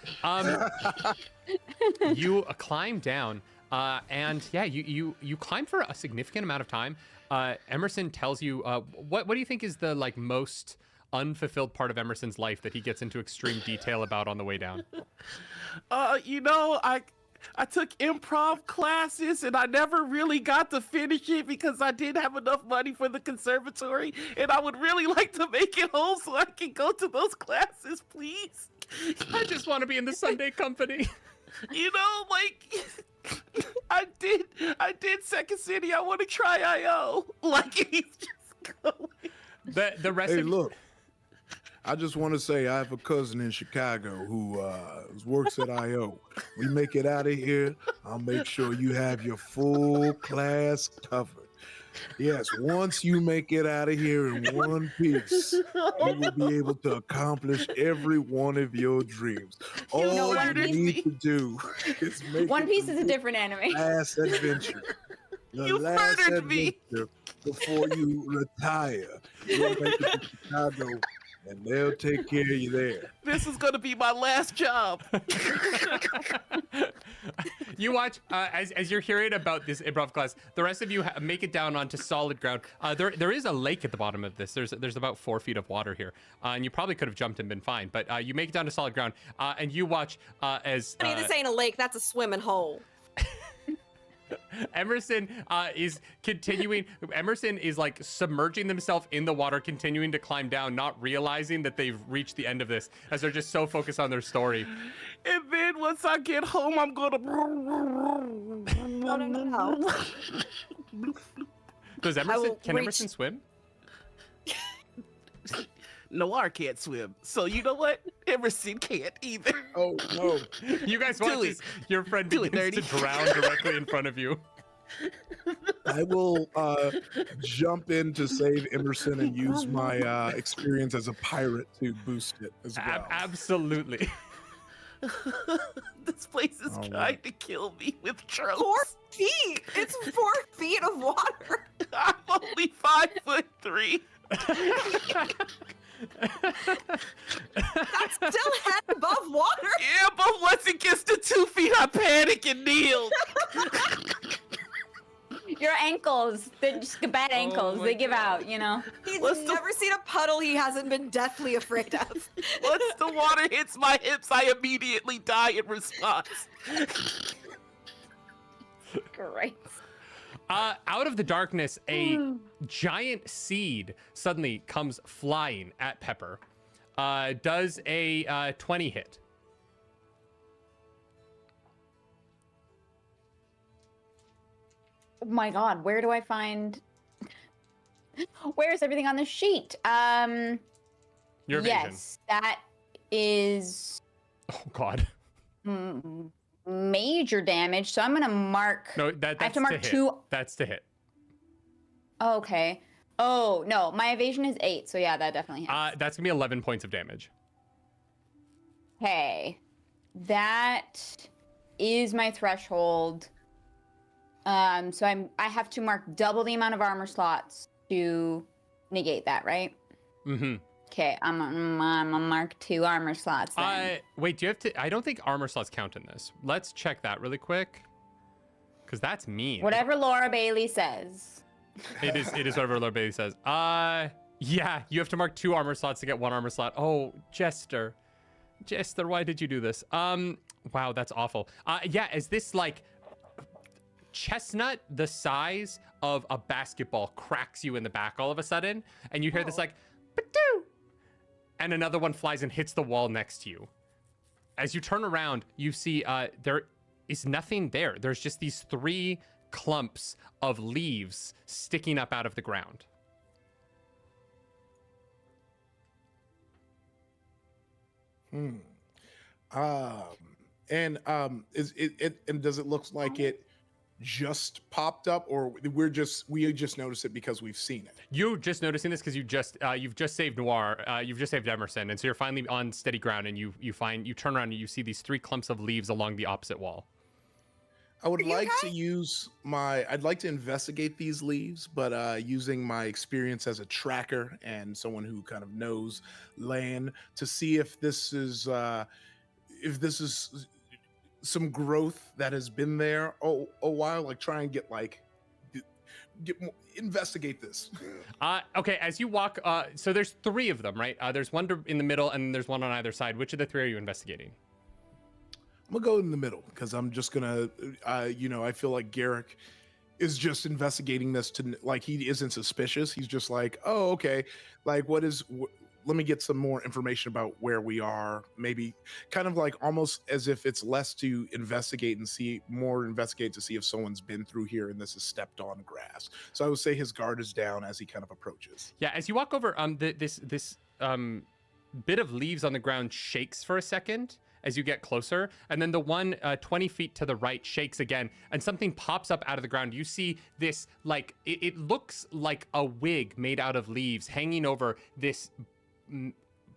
You climb down, and yeah, you climb for a significant amount of time. Emerson tells you, what do you think is the like most unfulfilled part of Emerson's life that he gets into extreme detail about on the way down? I took improv classes and I never really got to finish it because I didn't have enough money for the conservatory, and I would really like to make it whole so I can go to those classes, please. I just want to be in the Sunday company. I did Second City. I want to try IO. He's just going. The rest Hey, of look. I just want to say I have a cousin in Chicago who works at IO. We make it out of here, I'll make sure you have your full class covered. Yes, once you make it out of here in one piece, you will be able to accomplish every one of your dreams. All One you Piece- need to do is make One it Piece to is a the different anime. last adventure. The You last murdered me. adventure before you retire. You'll make it to Chicago, and they'll take care of you there. This is gonna be my last job. You watch as you're hearing about this improv class. The rest of you make it down onto solid ground. There is a lake at the bottom of this. There's about 4 feet of water here, and you probably could have jumped and been fine. But you make it down to solid ground, and you watch as Honey, this ain't a lake, that's a swimming hole. Emerson is continuing. Emerson is like submerging themselves in the water, continuing to climb down, not realizing that they've reached the end of this, as they're just so focused on their story. And then once I get home, I'm gonna. No. Does can Emerson swim? Noir can't swim, so you know what? Emerson can't either. Oh no! You guys Do watch it. as your friend Do it, begins to nerdy. drown directly in front of you. I will jump in to save Emerson and use my experience as a pirate to boost it as well. Absolutely. This place is Oh, trying wow. to kill me with tropes. 4 feet! It's 4 feet of water! I'm only 5'3". That's still head above water! Yeah, but once it gets to 2 feet, I panic and kneel. Your ankles, they're just bad ankles. my They give God. out, you know. He's What's the- never seen a puddle he hasn't been deathly afraid of. Once the water hits my hips, I immediately die in response. Great. Out of the darkness, a giant seed suddenly comes flying at Pepper. Does a 20 hit? Oh my God, where do I find? Where's everything on the sheet? Your vision. Yes, that is Oh God. major damage. So I'm gonna mark. No, that's I have to mark hit. 2. That's to hit. Okay. Oh no, my evasion is 8. So yeah, that definitely hits. That's gonna be 11 points of damage. Okay, that is my threshold. So I have to mark double the amount of armor slots to negate that, right? Mm-hmm. Okay, I'm gonna mark 2 armor slots then. Wait, do you have to? I don't think armor slots count in this. Let's check that really quick, because that's mean. Whatever Laura Bailey says. It is whatever Lord Bailey says. Yeah, you have to mark 2 armor slots to get 1 armor slot. Oh, Jester, why did you do this? Wow, that's awful. Yeah, is this like chestnut the size of a basketball cracks you in the back all of a sudden, and you hear this like, "Ba-doo!" and another one flies and hits the wall next to you. As you turn around, you see there is nothing there. There's just these 3 clumps of leaves sticking up out of the ground. Is it and does it look like it just popped up, or we just noticed it because we've seen it? You're just noticing this because you've just saved Noir, you've just saved Emerson, and so you're finally on steady ground, and you turn around and you see these 3 clumps of leaves along the opposite wall. I would Are you like to okay? use I'd like to investigate these leaves, but using my experience as a tracker and someone who kind of knows land to see if this is some growth that has been there a while, like try and get investigate this. Okay, as you walk, so there's 3 of them, right? There's one in the middle, and there's one on either side. Which of the 3 are you investigating? I'm gonna go in the middle because I'm just gonna, I feel like Garrick is just investigating this he isn't suspicious. He's just like, oh, okay, like let me get some more information about where we are. Maybe kind of like almost as if it's less to investigate and see, more investigate to see if someone's been through here and this is stepped on grass. So I would say his guard is down as he kind of approaches. Yeah, as you walk over, this bit of leaves on the ground shakes for a second as you get closer. And then the one 20 feet to the right shakes again, and something pops up out of the ground. You see this, like, it looks like a wig made out of leaves hanging over this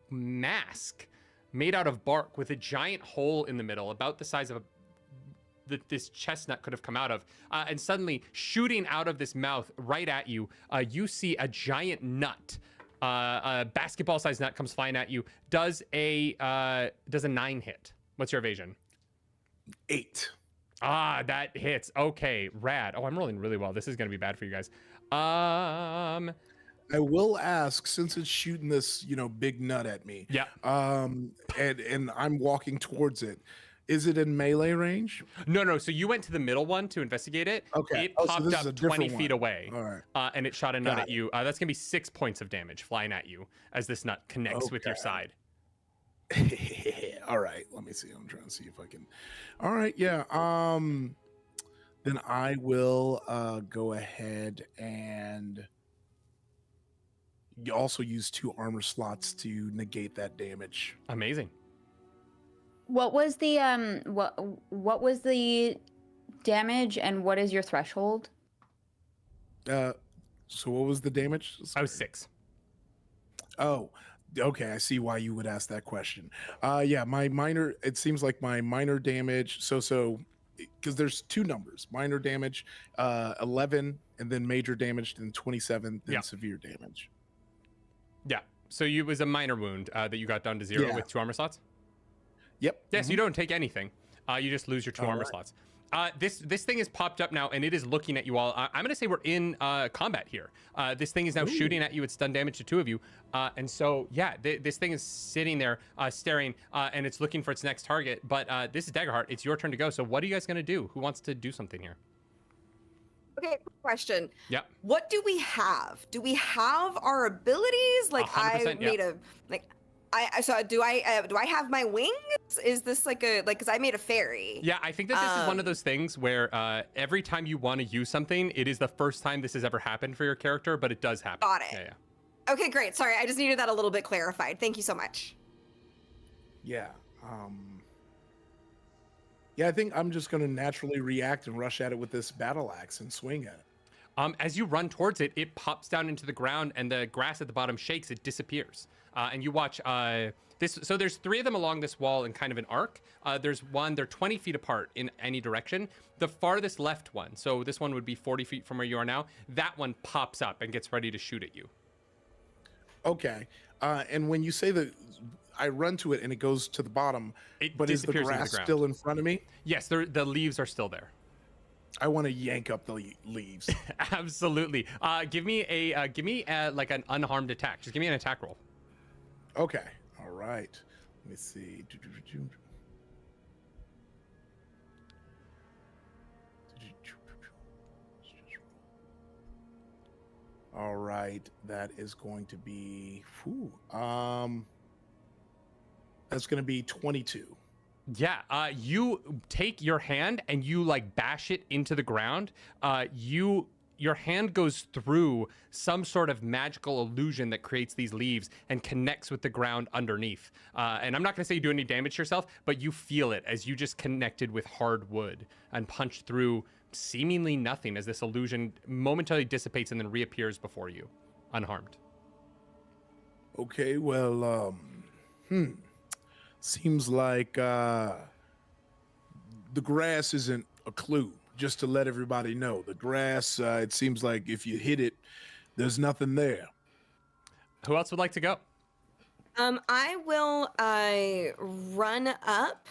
mask made out of bark with a giant hole in the middle, about the size of a this chestnut could have come out of. And suddenly, shooting out of this mouth right at you, you see a giant nut. A basketball-sized nut comes flying at you. Does a 9 hit? What's your evasion? 8. Ah, that hits. Okay, rad. Oh, I'm rolling really well. This is gonna be bad for you guys. I will ask, since it's shooting this, big nut at me. Yeah. And I'm walking towards it. Is it in melee range? No. So you went to the middle one to investigate it. Okay. It So popped this is a up 20 different feet one. away. All right. And it shot a nut Got at you. That's gonna be 6 points of damage flying at you as this nut connects with your Okay. side. All right. Let me see. I'm trying to see if I can. All right. Yeah. Then I will go ahead and also use 2 armor slots to negate that damage. Amazing. What was the what was the damage, and what is your threshold? So what was the damage? I was 6. Oh, okay. I see why you would ask that question. Yeah, my minor. It seems like my minor damage. So because there's 2 numbers: minor damage, 11, and then major damage, then 27, then Yeah. severe damage. Yeah. So it was a minor wound that you got down to 0 Yeah. with 2 armor slots. Yep. Yes, you don't take anything. You just lose your 2 All armor right. slots. This thing is popped up now, and it is looking at you all. I'm gonna say we're in combat here. This thing is now shooting at you. It's done damage to 2 of you, and so yeah, this thing is sitting there staring, and it's looking for its next target. But this is Daggerheart. It's your turn to go. So what are you guys gonna do? Who wants to do something here? Okay, question. Yep. What do we have? Do we have our abilities? Like I 100%, yeah. made a like so do I have my wings? Is this like because I made a fairy? Yeah, I think that this is one of those things where every time you want to use something, it is the first time this has ever happened for your character, but it does happen. Got it. Yeah. Okay, great. Sorry, I just needed that a little bit clarified. Thank you so much. Yeah. Yeah, I think I'm just going to naturally react and rush at it with this battle axe and swing at it. As you run towards it, it pops down into the ground, and the grass at the bottom shakes. It disappears, and you watch this. So there's 3 of them along this wall in kind of an arc. There's one. They're 20 feet apart in any direction. The farthest left one, so this one would be 40 feet from where you are now. That one pops up and gets ready to shoot at you. Okay. And when you say that, I run to it and it goes to the bottom, but is the disappears into the grass ground. still in front of me? Yes, the leaves are still there. I want to yank up the leaves. Absolutely. Give me like an unharmed attack. Just give me an attack roll. Okay. All right. Let me see. All right. That is going to be that's going to be 22. Yeah, you take your hand and you like bash it into the ground. Your hand goes through some sort of magical illusion that creates these leaves and connects with the ground underneath. And I'm not going to say you do any damage to yourself, but you feel it as you just connected with hard wood and punched through seemingly nothing as this illusion momentarily dissipates and then reappears before you, unharmed. Okay, well, seems like the grass isn't a clue. Just to let everybody know, the grass, it seems like if you hit it, there's nothing there. Who else would like to go? I will run up,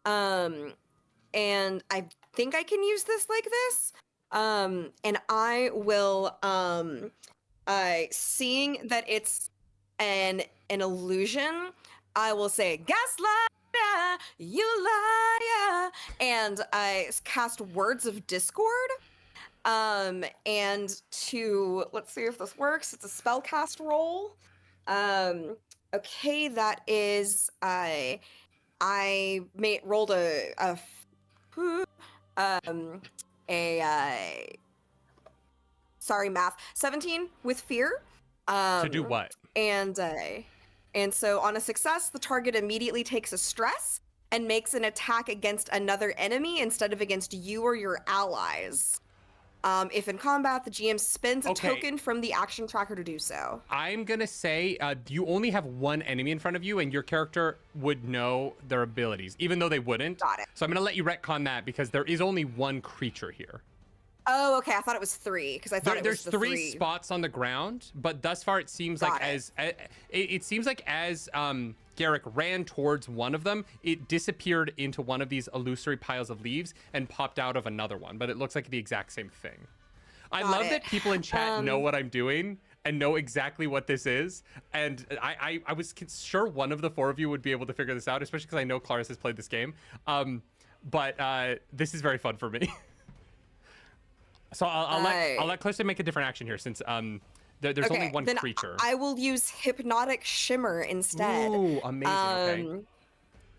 and I think I can use this like this. And I will, seeing that it's an illusion, I will say, "Gaslight, you liar," and I cast Words of Discord. And let's see if this works. It's a spellcast roll. Okay, that is rolled a sorry, math, 17 with fear. To do what? And so on a success, the target immediately takes a stress and makes an attack against another enemy instead of against you or your allies. If in combat, the GM spends a token from the action tracker to do so. I'm gonna say you only have one enemy in front of you, and your character would know their abilities, even though they wouldn't. Got it. So I'm gonna let you retcon that because there is only one creature here. Oh, okay. I thought it was 3 because I thought There's it was the three spots on the ground, but thus far it seems like it seems like as Garrick ran towards one of them, it disappeared into one of these illusory piles of leaves and popped out of another one, but it looks like the exact same thing. I love that people in chat know what I'm doing and know exactly what this is, and I was sure one of the 4 of you would be able to figure this out, especially because I know Claris has played this game, but this is very fun for me. So I'll let Clarissa make a different action here since there's only one creature. I will use Hypnotic Shimmer instead. Ooh, amazing. Okay.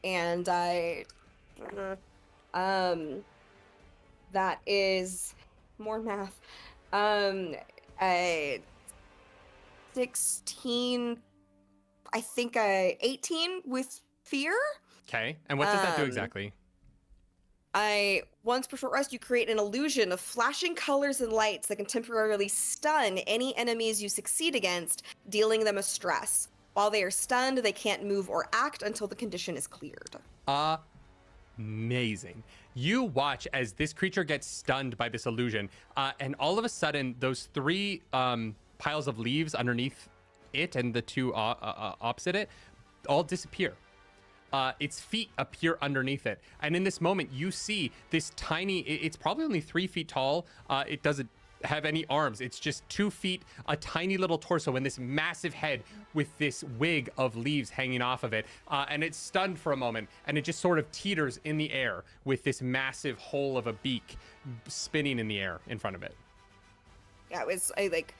And that is more math. 16, I think 18 with fear. Okay, and what does that do exactly? Once per short rest, you create an illusion of flashing colors and lights that can temporarily stun any enemies you succeed against, dealing them a stress. While they are stunned, they can't move or act until the condition is cleared. Amazing. You watch as this creature gets stunned by this illusion, and all of a sudden, those 3 piles of leaves underneath it and the 2 opposite it all disappear. Its feet appear underneath it. And in this moment, you see this tiny, it's probably only 3 feet tall. It doesn't have any arms. It's just 2 feet, a tiny little torso, and this massive head with this wig of leaves hanging off of it. And it's stunned for a moment, and it just sort of teeters in the air with this massive hole of a beak spinning in the air in front of it. Yeah, it was like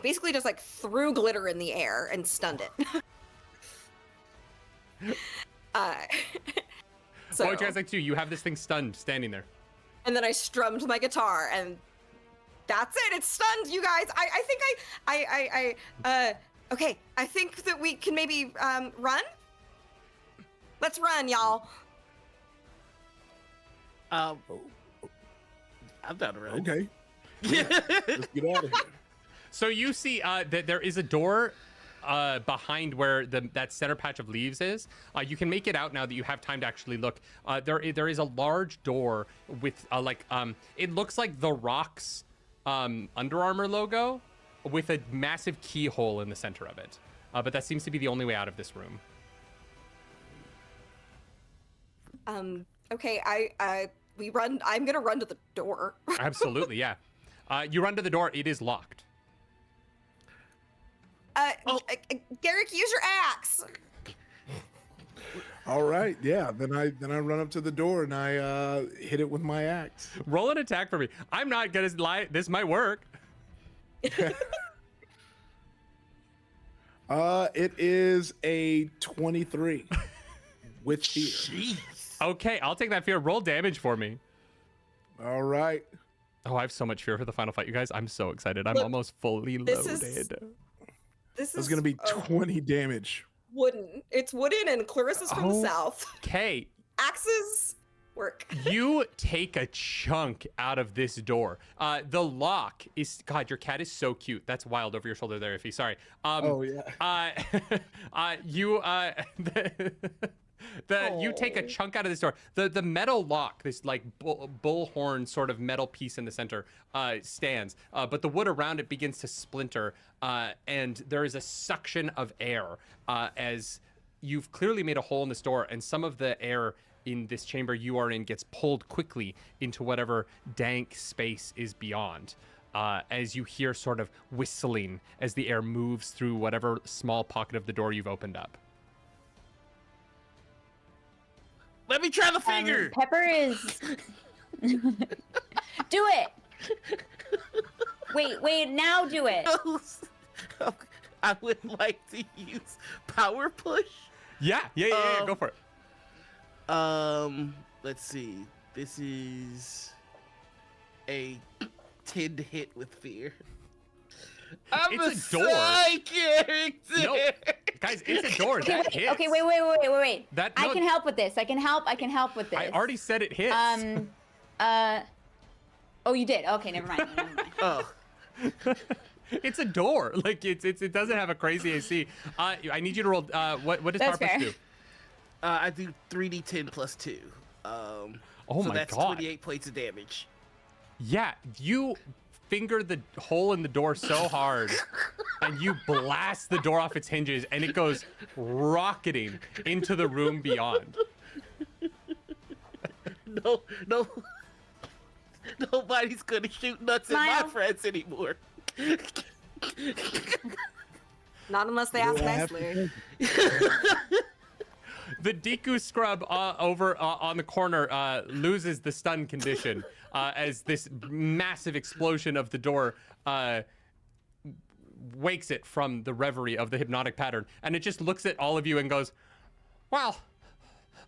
basically just like threw glitter in the air and stunned it. So, what would you guys like to do? You have this thing stunned, standing there. And then I strummed my guitar, and that's it. It's stunned, you guys. Okay. I think that we can maybe run. Let's run, y'all. I'm down to run. Okay. Yeah, let's get out of here. So you see that there is a door behind where that center patch of leaves is. You can make it out now that you have time to actually look. There is a large door with it looks like the Rock's Under Armour logo with a massive keyhole in the center of it. But that seems to be the only way out of this room. Okay, we run. I'm gonna run to the door. Absolutely, yeah. You run to the door. It is locked. Garrick, use your axe. All right, yeah. Then I run up to the door and I hit it with my axe. Roll an attack for me. I'm not gonna lie. This might work. It is a 23 with fear. Jeez. Okay, I'll take that fear. Roll damage for me. All right. Oh, I have so much fear for the final fight, you guys. I'm so excited. I'm Look, almost fully loaded. This is gonna be 20 damage. Wooden. It's wooden, and Clarissa's from the south. Okay. Axes work. You take a chunk out of this door. The lock is, God, your cat is so cute. That's wild over your shoulder there, Iffy. Sorry. Oh yeah. You take a chunk out of this door. The metal lock, this like bullhorn sort of metal piece in the center, stands, but the wood around it begins to splinter, and there is a suction of air as you've clearly made a hole in this door, and some of the air in this chamber you are in gets pulled quickly into whatever dank space is beyond. As you hear sort of whistling as the air moves through whatever small pocket of the door you've opened up. Let me try the finger. Pepper is. Do it. Wait, now do it. I would like to use power push. Yeah, go for it. Let's see. This is a 10 to hit with fear. I'm It's a a door. side character. No, Guys, it's a door. That hits. Okay, wait. That, I no, can help with this. I can help with this. I already said it hits. Oh, you did. Okay, never mind. Oh. It's a door. Like it doesn't have a crazy AC. I need you to roll. What does That's Tarpus fair. do? I do 3d10 plus 2. Oh so my that's God. 28 points of damage. Yeah, you finger the hole in the door so hard, and you blast the door off its hinges, and it goes rocketing into the room beyond. No, nobody's gonna shoot nuts at my Smile. friends anymore. Not unless they ask Yeah. nicely. The Deku scrub over on the corner loses the stun condition as this massive explosion of the door wakes it from the reverie of the hypnotic pattern. And it just looks at all of you and goes, well,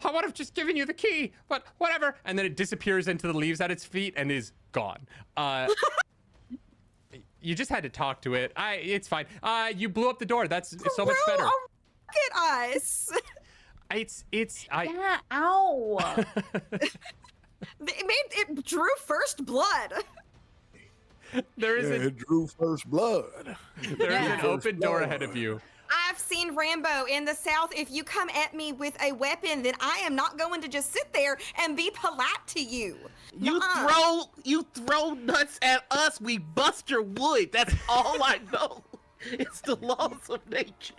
I would have just given you the key, but whatever. And then it disappears into the leaves at its feet and is gone. You just had to talk to it. It's fine. You blew up the door. That's so much better. Oh, look at us. Yeah, ow. It drew first blood. There is Yeah, it drew first blood. there is Yeah. an open door ahead of you. I've seen Rambo in the South. If you come at me with a weapon, then I am not going to just sit there and be polite to you. You throw nuts at us, we bust your wood. That's all I know. It's the laws of nature.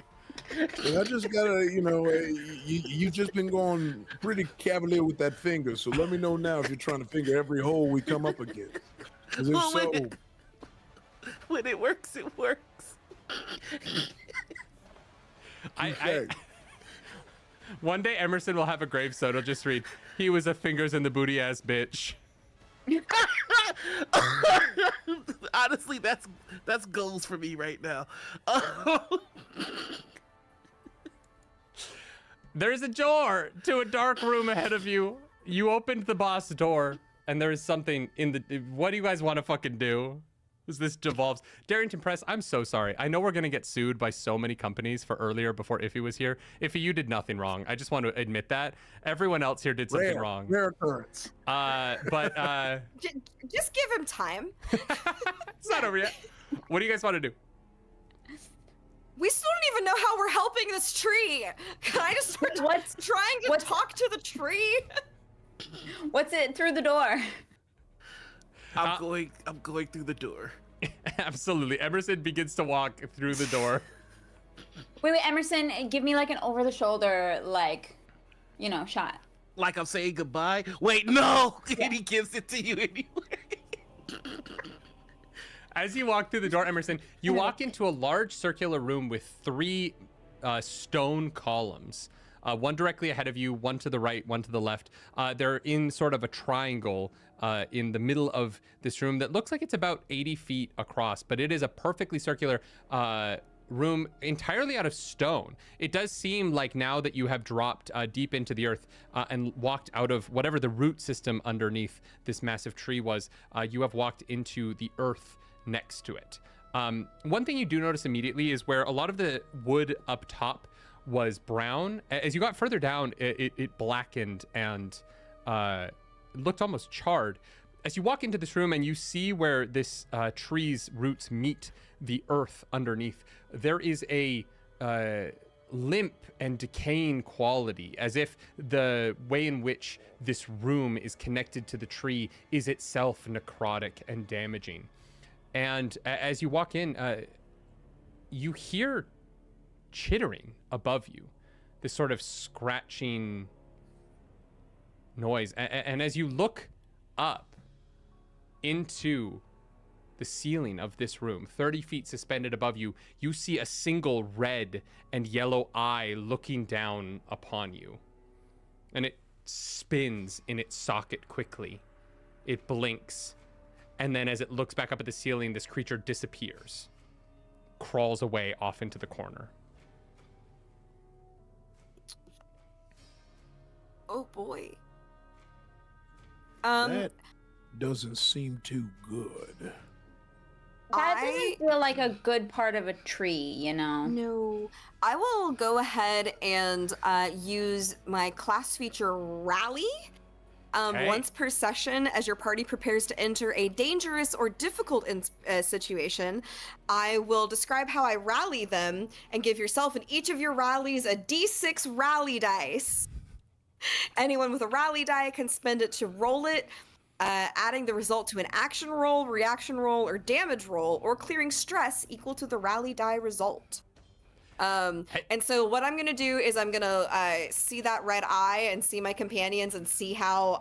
And I just gotta, you just been going pretty cavalier with that finger. So let me know now if you're trying to finger every hole we come up against. 'Cause if Well, so, when it works, it works. okay. One day Emerson will have a gravestone. It'll just read, "He was a fingers in the booty ass bitch." Honestly, that's goals for me right now. There's a door to a dark room ahead of you. You opened the boss door, and there is something in the. What do you guys want to fucking do? As this devolves. Darrington Press, I'm so sorry. I know we're gonna get sued by so many companies for earlier before Iffy was here. Iffy, you did nothing wrong. I just want to admit that. Everyone else here did something wrong. Rare occurrence. But Just give him time. it's not over yet. What do you guys want to do? We still don't even know how we're helping this tree. Can I just start trying to talk to the tree? What's it through the door? I'm going through the door. Absolutely. Emerson begins to walk through the door. Wait, Emerson, give me like an over-the-shoulder, shot. Like I'm saying goodbye. Wait, no! And he gives it to you anyway. As you walk through the door, Emerson, you walk into a large circular room with 3 stone columns. One directly ahead of you, one to the right, one to the left. They're in sort of a triangle in the middle of this room that looks like it's about 80 feet across, but it is a perfectly circular room entirely out of stone. It does seem like now that you have dropped deep into the earth and walked out of whatever the root system underneath this massive tree was, you have walked into the earth next to it. One thing you do notice immediately is where a lot of the wood up top was brown. As you got further down, it blackened and looked almost charred. As you walk into this room and you see where this tree's roots meet the earth underneath, there is a limp and decaying quality, as if the way in which this room is connected to the tree is itself necrotic and damaging. And as you walk in, you hear chittering above you, this sort of scratching noise. And as you look up into the ceiling of this room, 30 feet suspended above you, you see a single red and yellow eye looking down upon you. And it spins in its socket quickly. It blinks. And then as it looks back up at the ceiling, this creature disappears, crawls away off into the corner. Oh boy. That doesn't seem too good. That doesn't feel like a good part of a tree, you know? No, I will go ahead and use my class feature Rally. Okay. Once per session, as your party prepares to enter a dangerous or difficult situation, I will describe how I rally them and give yourself and each of your rallies a d6 rally dice. Anyone with a rally die can spend it to roll it, adding the result to an action roll, reaction roll, or damage roll, or clearing stress equal to the rally die result. And so what I'm gonna do is I'm gonna see that red eye and see my companions and see how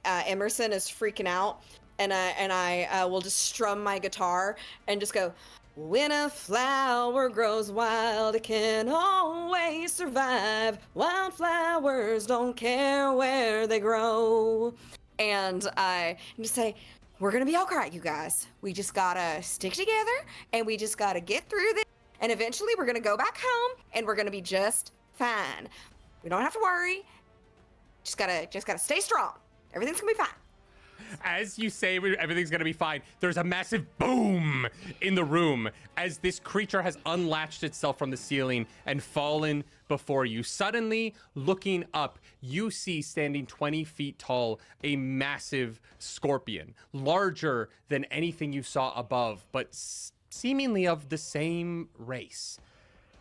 Emerson is freaking out, and I will just strum my guitar and just go, when a flower grows wild, it can always survive. Wildflowers don't care where they grow. And I just say, we're gonna be all right, you guys. We just gotta stick together, and we just gotta get through this. And eventually we're gonna go back home and we're gonna be just fine. We don't have to worry. Just gotta stay strong. Everything's gonna be fine. As you say everything's gonna be fine, there's a massive boom in the room as this creature has unlatched itself from the ceiling and fallen before you. Suddenly, looking up, you see standing 20 feet tall a massive scorpion, larger than anything you saw above, but seemingly of the same race.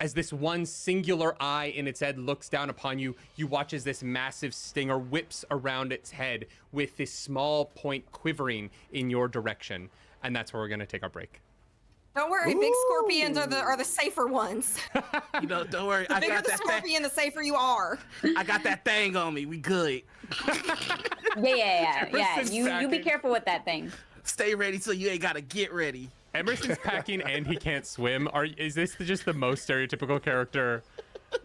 As this one singular eye in its head looks down upon you, you watch as this massive stinger whips around its head with this small point quivering in your direction. And that's where we're gonna take our break. Don't worry, big scorpions are the safer ones. You know, don't worry. The I bigger got the that scorpion, the safer you are. I got that thing on me. We good. Yeah. Emerson's You be packing. careful with that thing. Stay ready so you ain't gotta get ready. Emerson's packing and he can't swim. Is this just the most stereotypical character?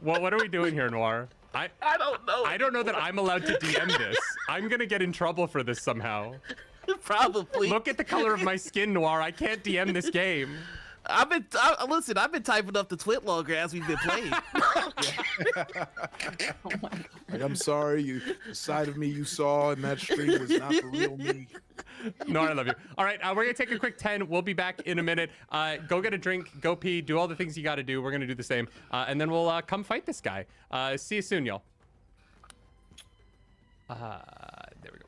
Well, what are we doing here, Noir? I don't know. I don't know that I'm allowed to DM this. I'm gonna get in trouble for this somehow. Probably. Look at the color of my skin, Noir. I can't DM this game. Listen, I've been typing up the twit longer as we've been playing. Like, I'm sorry, the side of me you saw in that stream was not the real me. No, I love you. All right, we're gonna take a quick 10. We'll be back in a minute. Go get a drink, go pee, do all the things you gotta do. We're gonna do the same. And then we'll come fight this guy. See you soon, y'all. There we go.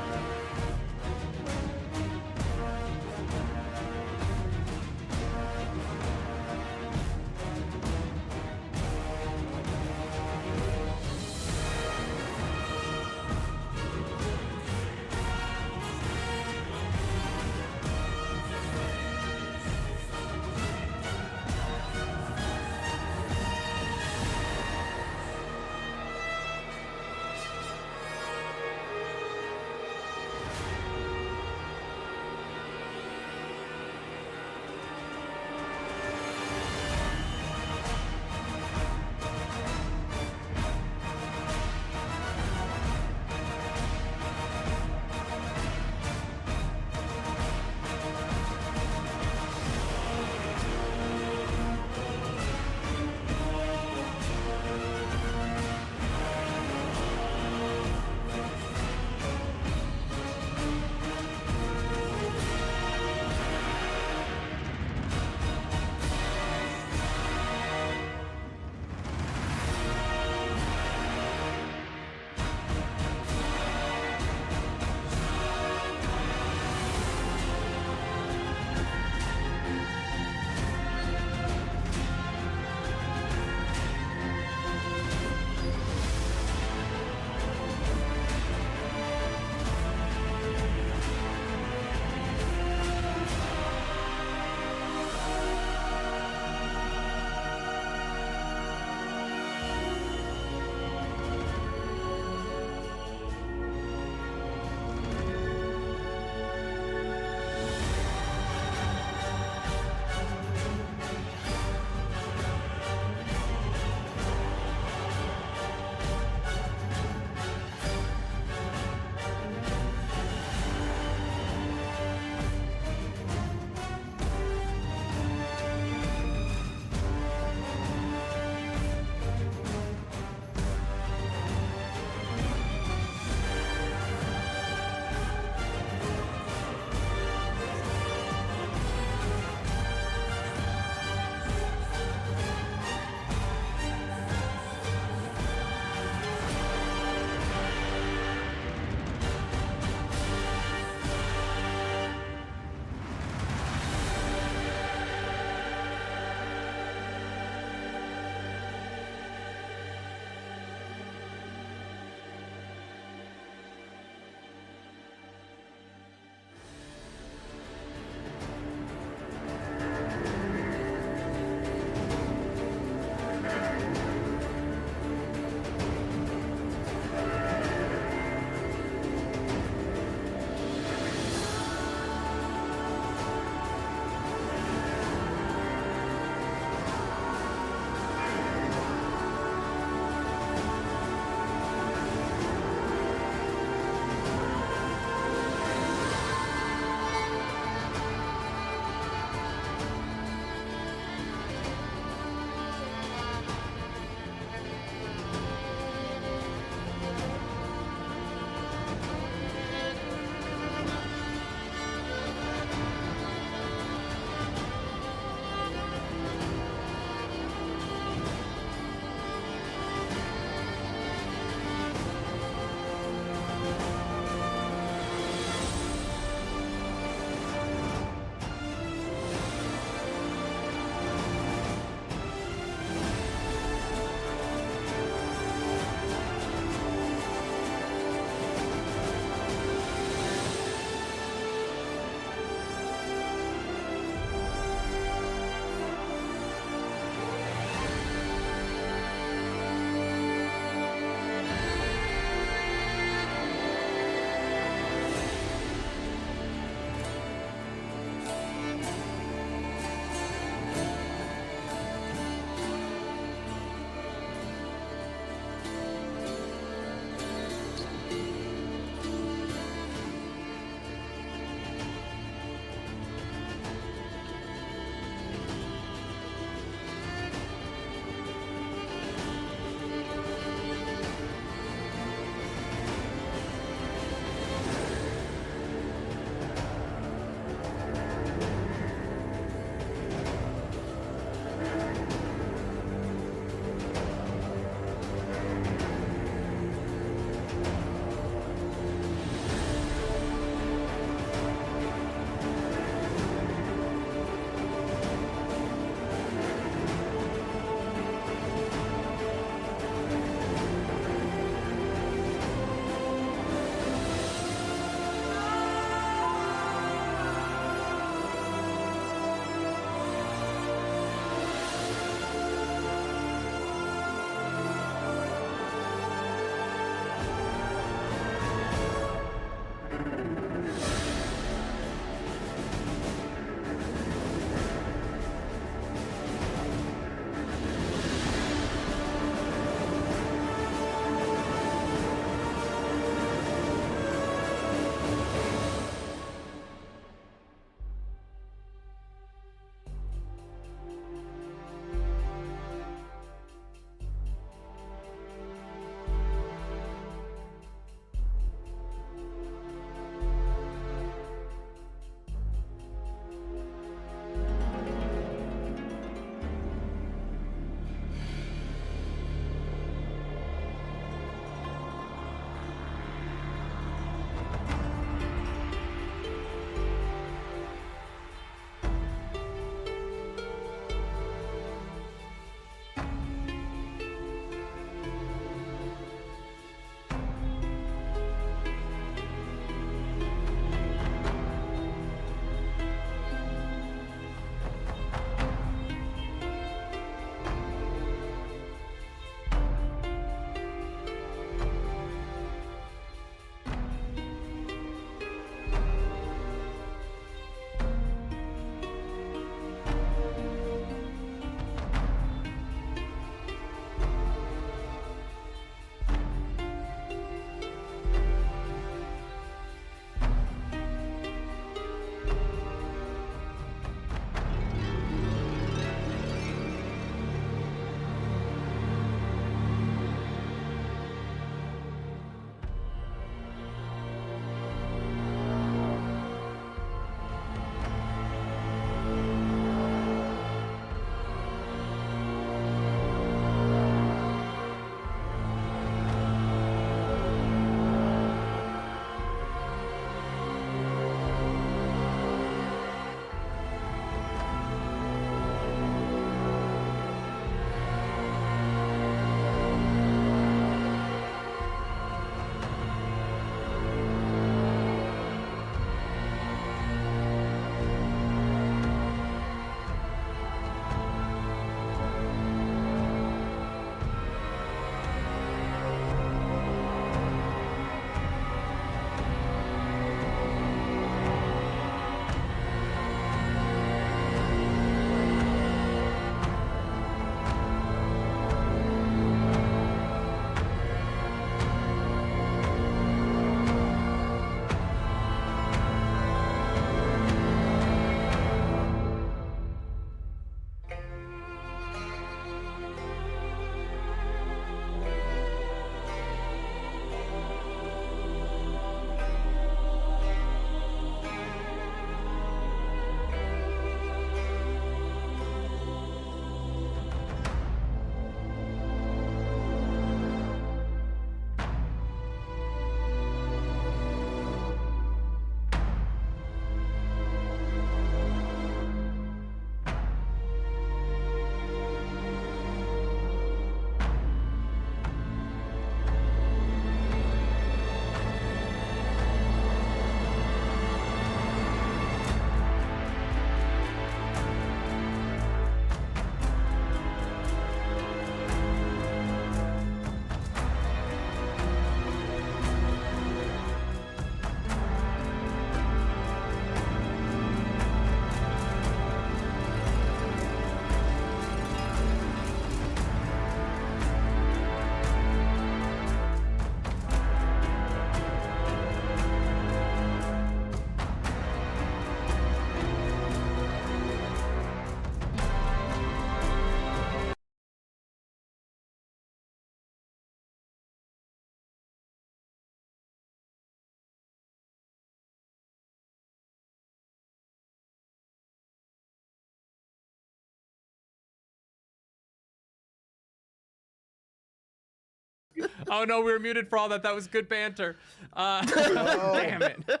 Oh no, we were muted for all that. That was good banter. Damn it.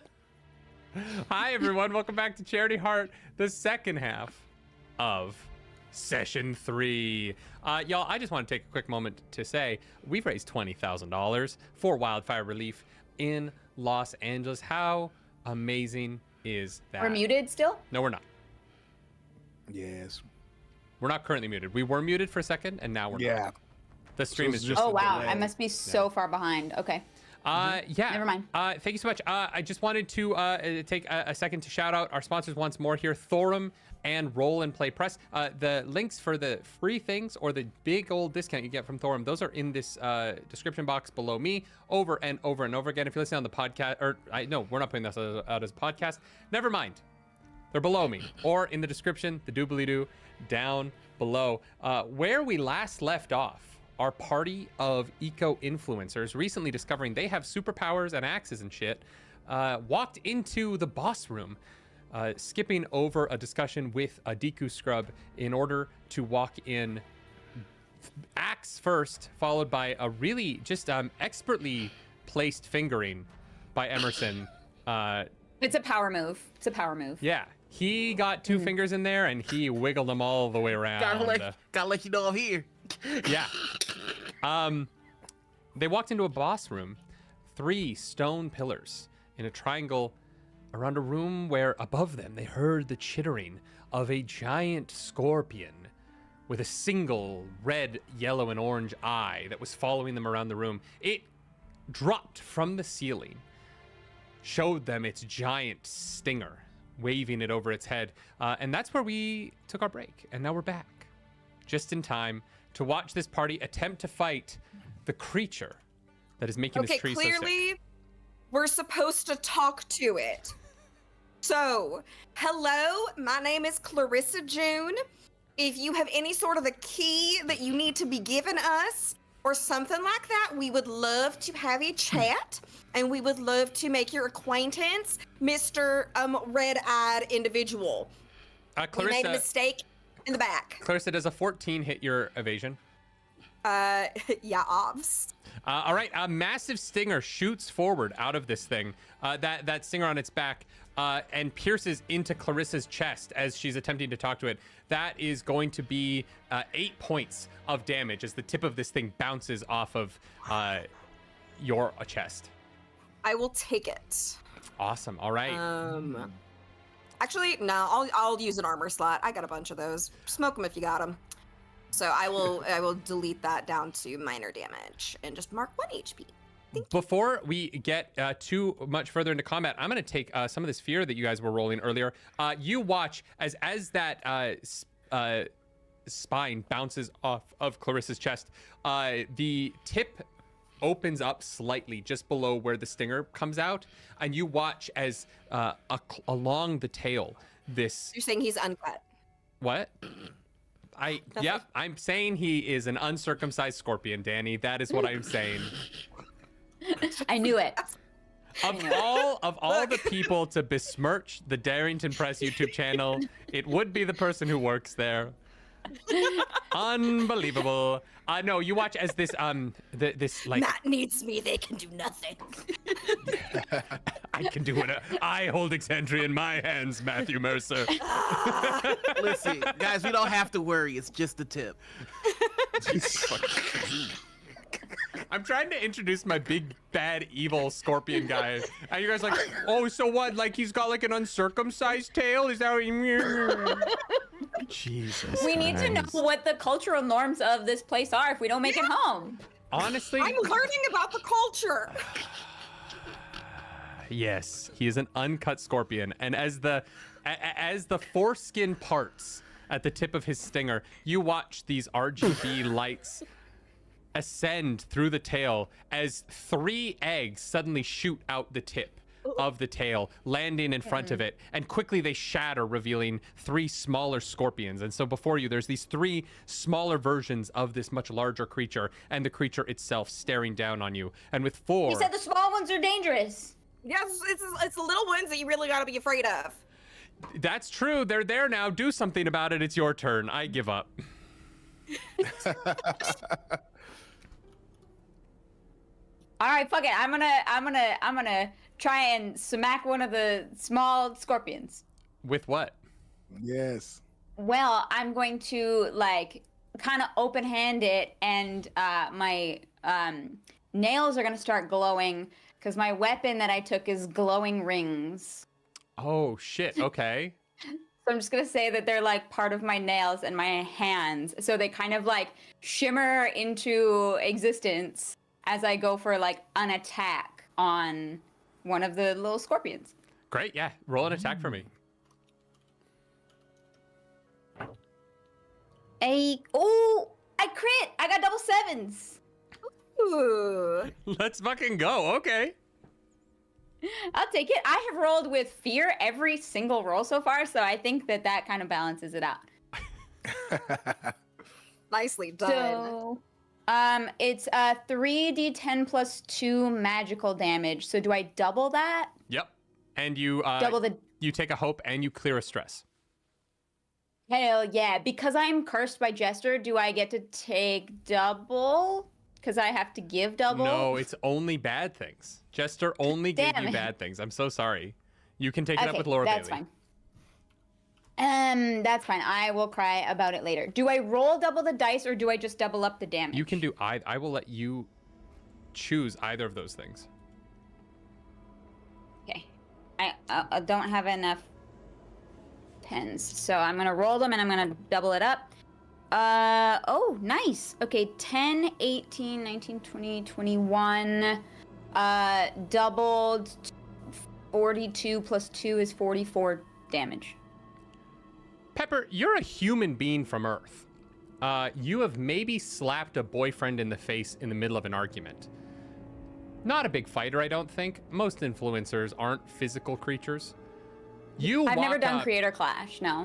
Hi everyone, welcome back to Charity Heart, the second half of Session 3. Y'all, I just want to take a quick moment to say we've raised $20,000 for wildfire relief in Los Angeles. How amazing is that? We're muted still? No, we're not. Yes. We're not currently muted. We were muted for a second, and now we're not. The stream is just Oh a wow, delay. I must be so far behind. Okay. Yeah. Never mind. Thank you so much. I just wanted to take a second to shout out our sponsors once more here, Thorum and Roll and Play Press. The links for the free things or the big old discount you get from Thorum, those are in this description box below me over and over and over again. If you listen on the podcast, no, we're not putting this out as a podcast. Never mind. They're below me or in the description, the doobly-doo down below. Where we last left off, our party of eco-influencers, recently discovering they have superpowers and axes and shit, walked into the boss room, skipping over a discussion with a Deku scrub in order to walk in axe first, followed by a really just expertly placed fingering by Emerson. It's a power move. Yeah, he got two fingers in there and he wiggled them all the way around. Gotta let you know I'm here. Yeah. They walked into a boss room, 3 stone pillars in a triangle around a room where above them they heard the chittering of a giant scorpion with a single red, yellow, and orange eye that was following them around the room. It dropped from the ceiling, showed them its giant stinger, waving it over its head. And that's where we took our break. And now we're back, just in time to watch this party attempt to fight the creature that is making this tree so sick. Clearly, we're supposed to talk to it. So, hello, my name is Clarissa June. If you have any sort of a key that you need to be given us or something like that, we would love to have a chat and we would love to make your acquaintance, Mr. Red-eyed individual. Clarissa, You made a mistake in the back. Clarissa, does a 14 hit your evasion? Yeah, obvs. All right, a massive stinger shoots forward out of this thing, that stinger on its back, and pierces into Clarissa's chest as she's attempting to talk to it. That is going to be 8 points of damage as the tip of this thing bounces off of your chest. I will take it. Awesome. All right. Actually, no, I'll use an armor slot. I got a bunch of those. Smoke them if you got them. So I will delete that down to minor damage and just mark 1 HP. Before we get too much further into combat, I'm going to take some of this fear that you guys were rolling earlier. You watch as that spine bounces off of Clarissa's chest. The tip opens up slightly just below where the stinger comes out, and you watch as along the tail this... You're saying he's uncut. What? Yep, I'm saying he is an uncircumcised scorpion, Danny. That is what I'm saying. I knew it. Of all the people to besmirch the Darrington Press YouTube channel, it would be the person who works there. Unbelievable. No, you watch as this this like Matt needs me, they can do nothing. I can do it. I hold Exandria in my hands, Matthew Mercer. Listen, guys, we don't have to worry. It's just the tip. I'm trying to introduce my big, bad, evil scorpion guy. And you guys are like, oh, so what? Like, he's got like an uncircumcised tail? Is that what you... Jesus We need to know what the cultural norms of this place are if we don't make it home. Honestly... I'm learning about the culture. Yes, he is an uncut scorpion. And as the foreskin parts at the tip of his stinger, you watch these RGB lights ascend through the tail as 3 eggs suddenly shoot out the tip of the tail, landing in front of it, and quickly they shatter, revealing 3 smaller scorpions. And so before you, there's these 3 smaller versions of this much larger creature, and the creature itself staring down on you. And with 4... You said the small ones are dangerous. Yes, it's the little ones that you really gotta be afraid of. That's true. They're there now. Do something about it. It's your turn. I give up. All right, fuck it. I'm gonna try and smack one of the small scorpions. With what? Yes. Well, I'm going to like kind of open hand it, and my nails are gonna start glowing because my weapon that I took is glowing rings. Oh shit. Okay. So I'm just gonna say that they're like part of my nails and my hands, so they kind of like shimmer into existence as I go for like an attack on one of the little scorpions. Great. Yeah. Roll an attack for me. I crit! I got double sevens. Ooh. Let's fucking go. Okay. I'll take it. I have rolled with fear every single roll so far, so I think that kind of balances it out. Nicely done. So, it's 3d10 plus 2 magical damage. So do I double that? Yep. And you Double the. you take a hope and you clear a stress. Hell yeah! Because I'm cursed by Jester, do I get to take double? Because I have to give double. No, it's only bad things. Jester only gave Damn you it. bad things. I'm so sorry. You can take it up Okay, with Laura that's Bailey. fine. That's fine. I will cry about it later. Do I roll double the dice or do I just double up the damage? You can do I will let you choose either of those things. Okay. I don't have enough pens, so I'm gonna roll them and I'm gonna double it up. Oh, nice. Okay, 10, 18, 19, 20, 21. Doubled 42 plus 2 is 44 damage. Pepper, you're a human being from Earth. You have maybe slapped a boyfriend in the face in the middle of an argument. Not a big fighter, I don't think. Most influencers aren't physical creatures. I've never walk done up- Creator Clash, no.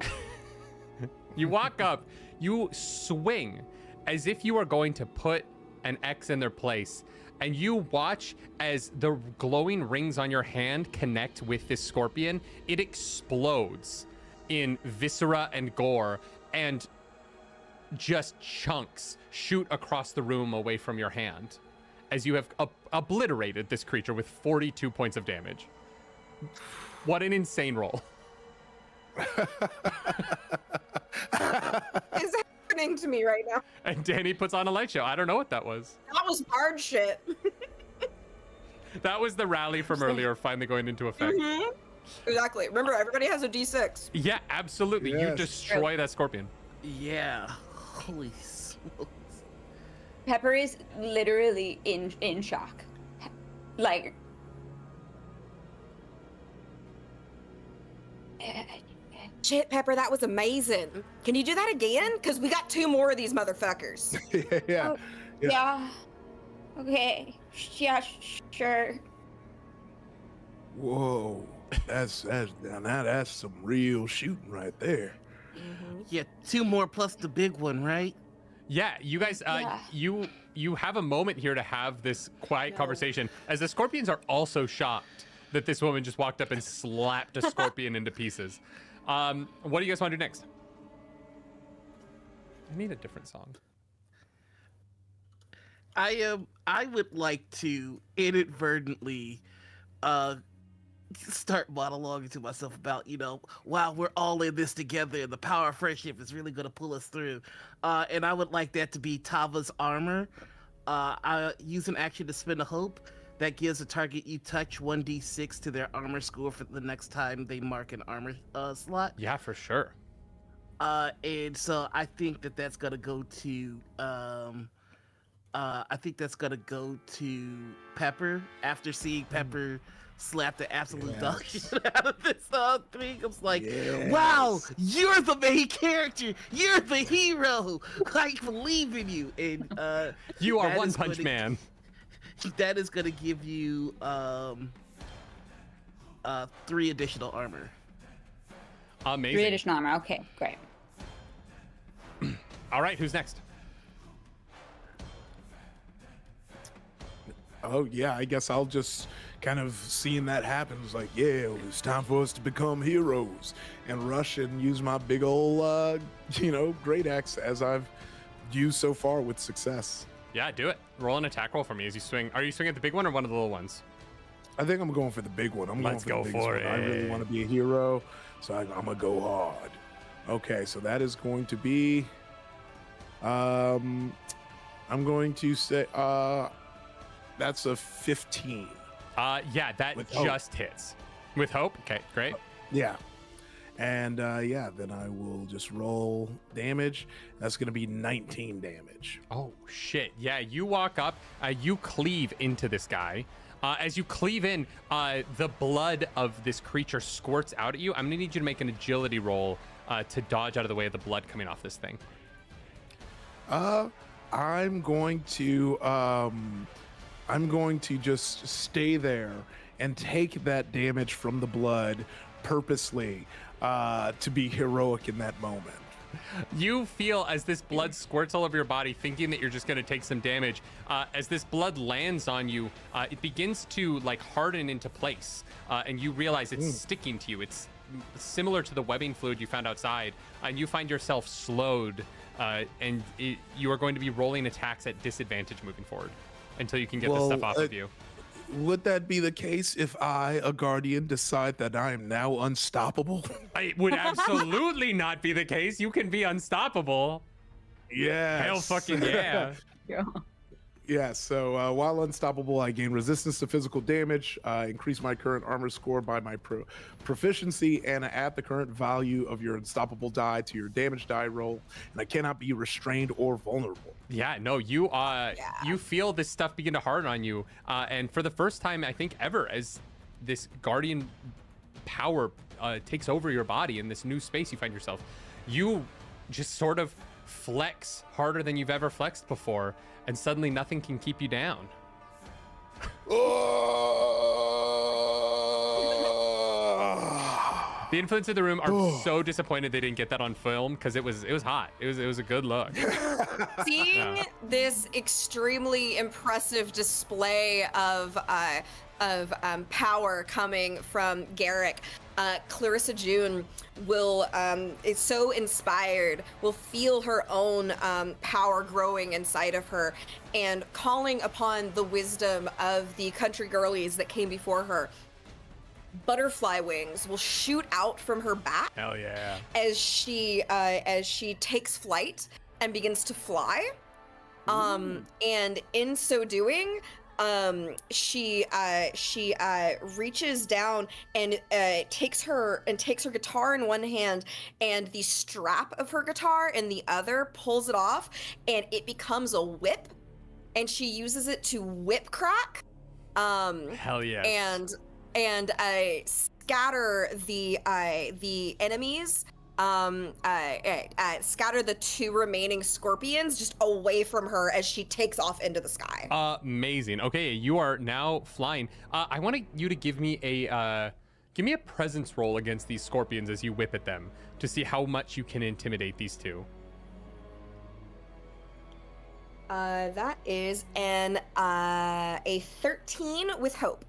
You walk up, you swing as if you are going to put an X in their place, and you watch as the glowing rings on your hand connect with this scorpion. It explodes in viscera and gore, and just chunks shoot across the room away from your hand as you have obliterated this creature with 42 points of damage. What an insane roll. It's happening to me right now. And Danny puts on a light show. I don't know what that was. That was hard shit. That was the rally from earlier finally going into effect. Mhm. Exactly. Remember, everybody has a D6. Yeah, absolutely. You Yes. destroy that scorpion. Yeah. Holy smokes. Pepper is literally in shock. Like, Shit, Pepper, that was amazing. Can you do that again? Because we got 2 more of these motherfuckers. Yeah. yeah. Okay. Yeah, sure. Whoa. That's now that's some real shooting right there. Yeah, 2 more plus the big one, right? Yeah, you guys, Yeah. you have a moment here to have this quiet conversation, as the scorpions are also shocked that this woman just walked up and slapped a scorpion into pieces. What do you guys want to do next? I need a different song. I would like to inadvertently start monologuing to myself about, wow, we're all in this together and the power of friendship is really going to pull us through. And I would like that to be Tava's armor. I use an action to spend a hope that gives a target you touch 1d6 to their armor score for the next time they mark an armor slot. Yeah, for sure. And so I think that's going to go to Pepper after seeing Pepper slap the absolute dog shit out of this thing. I was like, wow, you're the main character. You're the hero. I believe in you. And You are that One is Punch gonna- Man. That is going to give you 3 additional armor. Amazing. 3 additional armor. Okay, great. All right, who's next? Oh yeah, I guess I'll just kind of seeing that happen. It's like, yeah, it's time for us to become heroes and rush and use my big ol' great axe as I've used so far with success. Yeah, do it. Roll an attack roll for me as you swing. Are you swinging at the big one or one of the little ones? I think I'm going for the big one. Let's go for it. I really want to be a hero, so I'm gonna go hard. Okay, so that is going to be. I'm going to say that's a 15. Yeah, that With hope. just hits. With hope. Okay, great. Yeah. And then I will just roll damage. That's going to be 19 damage. Oh shit! Yeah, you walk up, you cleave into this guy. As you cleave in, the blood of this creature squirts out at you. I'm gonna need you to make an agility roll to dodge out of the way of the blood coming off this thing. I'm going to just stay there and take that damage from the blood purposely to be heroic in that moment. You feel as this blood squirts all over your body, thinking that you're just going to take some damage. As this blood lands on you, it begins to like harden into place, and you realize it's sticking to you. It's similar to the webbing fluid you found outside, and you find yourself slowed, and you are going to be rolling attacks at disadvantage moving forward until you can get this stuff off of you. Would that be the case if I, a guardian, decide that I am now unstoppable? It would absolutely not be the case. You can be unstoppable. Yeah. Hell fucking yeah. Yeah, so while unstoppable, I gain resistance to physical damage, increase my current armor score by my proficiency, and add the current value of your unstoppable die to your damage die roll, and I cannot be restrained or vulnerable. Yeah, no, you you feel this stuff begin to harden on you, and for the first time, I think ever, as this guardian power takes over your body in this new space you find yourself, you just sort of flex harder than you've ever flexed before, and suddenly nothing can keep you down. The influence of the room are so disappointed they didn't get that on film because it was hot. It was a good look. Seeing this extremely impressive display of power coming from Garrick, Clarissa June is so inspired, will feel her own power growing inside of her, and calling upon the wisdom of the country girlies that came before her. Butterfly wings will shoot out from her back. Hell yeah. As she takes flight and begins to fly. And in so doing, she reaches down and takes her guitar in one hand and the strap of her guitar in the other, pulls it off, and it becomes a whip, and she uses it to whip crack. Hell yeah. And scatter the enemies. Scatter the two remaining scorpions just away from her as she takes off into the sky. Amazing. Okay, you are now flying. I want you to give me a presence roll against these scorpions as you whip at them to see how much you can intimidate these two. That is a 13 with hope.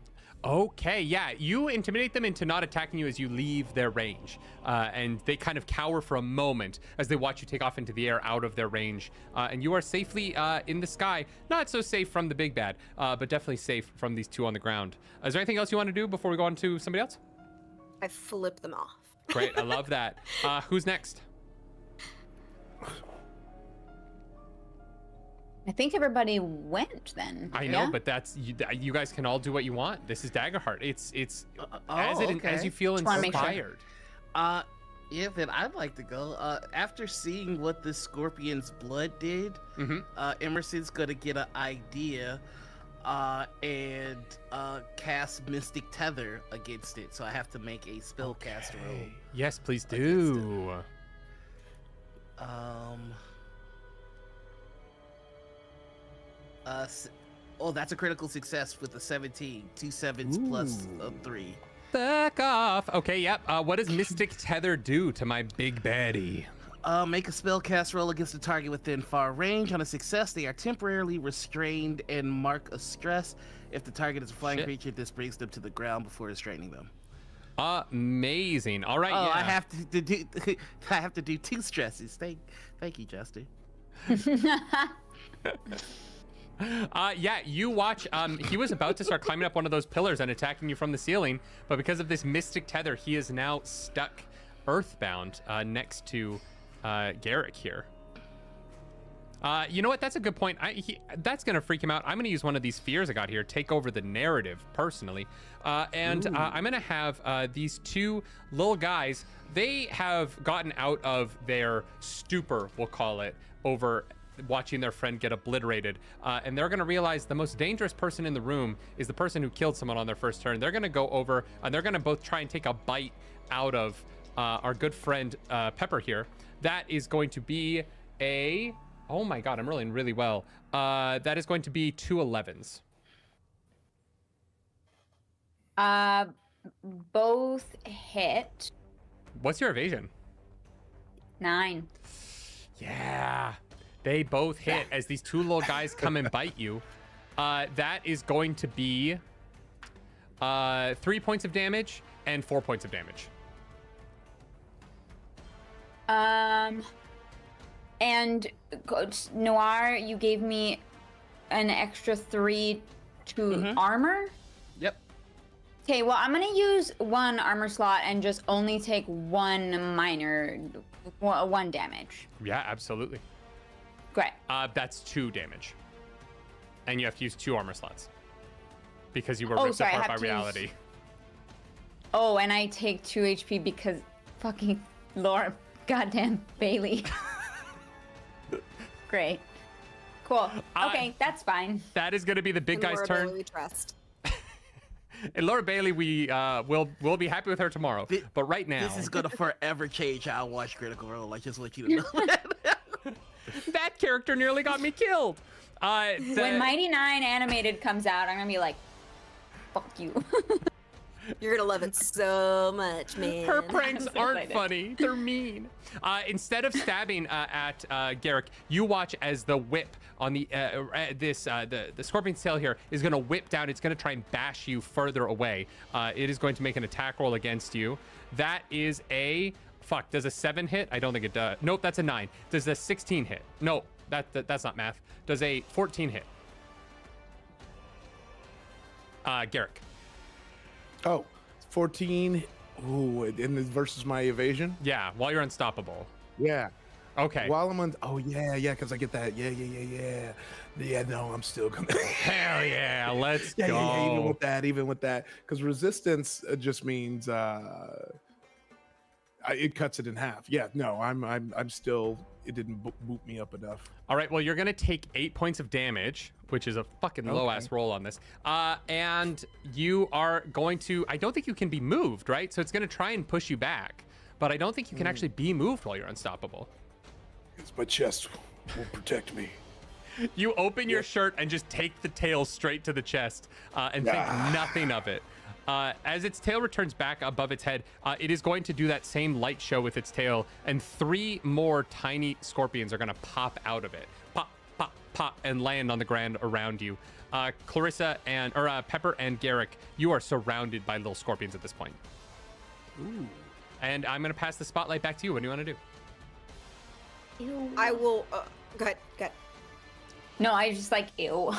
Okay, yeah, you intimidate them into not attacking you as you leave their range, and they kind of cower for a moment as they watch you take off into the air out of their range, and you are safely in the sky. Not so safe from the big bad, but definitely safe from these two on the ground. Is there anything else you want to do before we go on to somebody else? I flip them off. Great, I love that. Who's next? I think everybody went then. I know, but that's you guys can all do what you want. This is Daggerheart. It's as you feel inspired. Yeah, then I'd like to go. After seeing what the scorpion's blood did, Emerson's gonna get an idea and cast Mystic Tether against it. So I have to make a spellcaster roll. Yes, please do. That's a critical success with a 17. 2 7s plus 3. Back off. Okay, yep. What does Mystic Tether do to my big baddie? Make a spellcast roll against a target within far range. On a success, they are temporarily restrained and mark a stress. If the target is a flying creature, this brings them to the ground before restraining them. Amazing. All right. Oh, yeah. I have to do 2 stresses. Thank you, Jester. Yeah, you watch. He was about to start climbing up one of those pillars and attacking you from the ceiling, but because of this mystic tether, he is now stuck earthbound next to Garrick here. You know what? That's a good point. That's going to freak him out. I'm going to use one of these fears I got here, take over the narrative personally. I'm going to have these two little guys. They have gotten out of their stupor, we'll call it, over watching their friend get obliterated. And they're going to realize the most dangerous person in the room is the person who killed someone on their first turn. They're going to go over and they're going to both try and take a bite out of our good friend Pepper here. That is going to be a... Oh my god, I'm rolling really well. That is going to be 2 11s. Both hit. What's your evasion? 9. Yeah, they both hit as these two little guys come and bite you. That is going to be 3 points of damage and 4 points of damage. And Noir, you gave me an extra 3 to armor? Yep. Okay, well, I'm gonna use 1 armor slot and just only take 1 damage. Yeah, absolutely. Great. That's 2 damage. And you have to use 2 armor slots. Because you were Oh, ripped sorry, I apart have by to use- reality. Oh, and I take 2 HP because fucking Laura goddamn Bailey. Great. Cool. Okay, that's fine. That is going to be the big And guy's Laura turn. Bailey we trust. And Laura Bailey, we'll be happy with her tomorrow. But right now, This is gonna forever change how I watch Critical Role. I just want you to know. that character nearly got me killed. When Mighty 9 animated comes out, I'm gonna be like, fuck you. You're gonna love it so much, man. Her pranks so aren't excited. funny. They're mean. Instead of stabbing at Garrick, you watch as the whip on the scorpion's tail here is going to whip down. It's going to try and bash you further away. It is going to make an attack roll against you. That is a... Fuck, does a 7 hit? I don't think it does. Nope, that's a 9. Does a 16 hit? No, that's not math. Does a 14 hit? Garrick. Oh, 14. Ooh, and this versus my evasion? Yeah, while you're unstoppable. Yeah. Okay. While I'm on. Oh, yeah, because I get that. Yeah. Yeah, no, I'm still gonna. Hell yeah, let's Yeah, go. yeah, even with that. Because resistance just means it cuts it in half. Yeah, no, I'm still. It didn't boot me up enough. All right, well, you're going to take 8 points of damage, which is a fucking low-ass roll on this. And you are going to... I don't think you can be moved, right? So it's going to try and push you back. But I don't think you can actually be moved while you're unstoppable. It's my chest will protect me. You open your shirt and just take the tail straight to the chest and think nothing of it. As its tail returns back above its head, it is going to do that same light show with its tail, and 3 more tiny scorpions are going to pop out of it. Pop, pop, pop, and land on the ground around you. Clarissa or Pepper and Garrick, you are surrounded by little scorpions at this point. Ooh. And I'm going to pass the spotlight back to you. What do you want to do? Ew. I will. Go ahead. No, I just like, ew.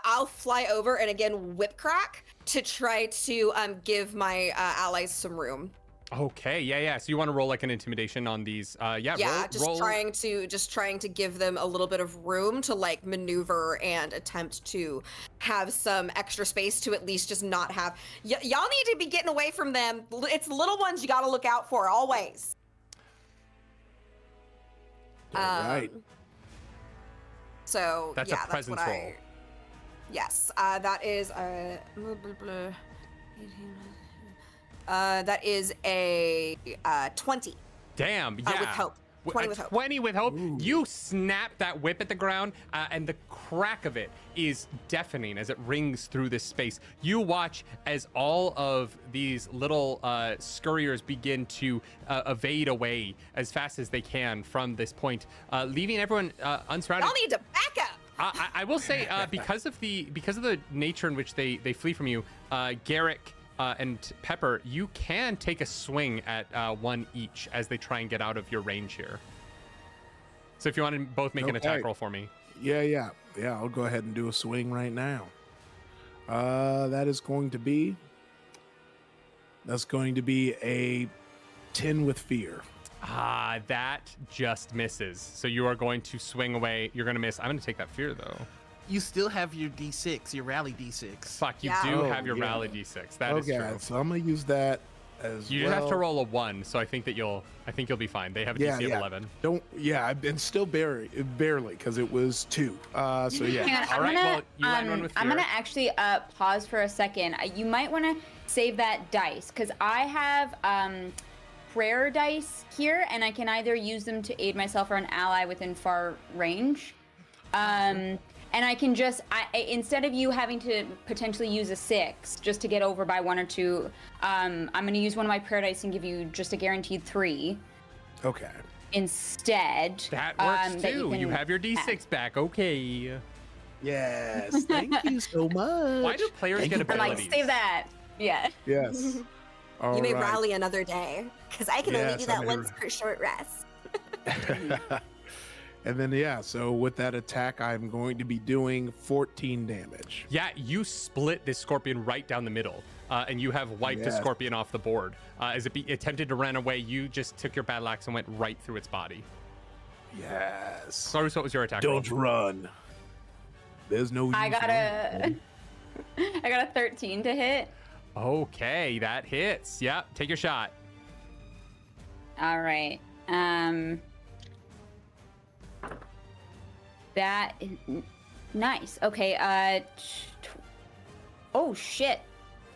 I'll fly over and again whip crack to try to give my allies some room. Okay, yeah. So you want to roll like an intimidation on these? Roll. Trying to give them a little bit of room to like maneuver and attempt to have some extra space to at least just not have. Y'all need to be getting away from them. It's the little ones you got to look out for always. All right. So That's yeah, a presence that's what roll. Yes, that is that is a 20. Damn, yeah. With hope. 20 with hope. 20 with hope. Ooh. You snap that whip at the ground, and the crack of it is deafening as it rings through this space. You watch as all of these little scurriers begin to evade away as fast as they can from this point, leaving everyone unsurrounded. Y'all need to back up. I will say, because of the nature in which they flee from you, Garrick and Pepper, you can take a swing at 1 each as they try and get out of your range here. So if you want to both make an attack Okay. roll for me. Yeah. yeah, I'll go ahead and do a swing right now. That's going to be a 10 with fear. That just misses. So you are going to swing away. You're going to miss. I'm going to take that fear, though. You still have your D6, your rally D6. Fuck, you Yeah. do Oh, have your yeah. rally d6. That is Okay, true. so I'm gonna use that as You well. just have to roll a 1, so I think you'll be fine. They have a DC of 11. I've been still barely because it was 2. So yeah. Hang on, All right, well, you land one with I'm fear. gonna actually pause for a second. You might want to save that dice because I have prayer dice here, and I can either use them to aid myself or an ally within far range. And I can just, instead of you having to potentially use a 6 just to get over by 1 or 2, I'm going to use one of my prayer dice and give you just a guaranteed 3 Okay. instead. That works that too. You can have your D6 add. back. Okay. Yes. Thank you so much. Why do players Thank get you. I'm abilities? like, save that. Yeah. Yes. All You may right. rally another day, because I can only Yes, do I that may once per short rest. And then yeah, so with that attack, I'm going to be doing 14 damage. Yeah, you split this scorpion right down the middle, and you have wiped the Yes. scorpion off the board. As it attempted to run away, you just took your battle axe and went right through its body. Yes. Sorry, what was your attack Don't roll? run. There's no use I got running. I got a 13 to hit. Okay, that hits. Yeah, take your shot. All right. That is nice. Okay. Oh shit.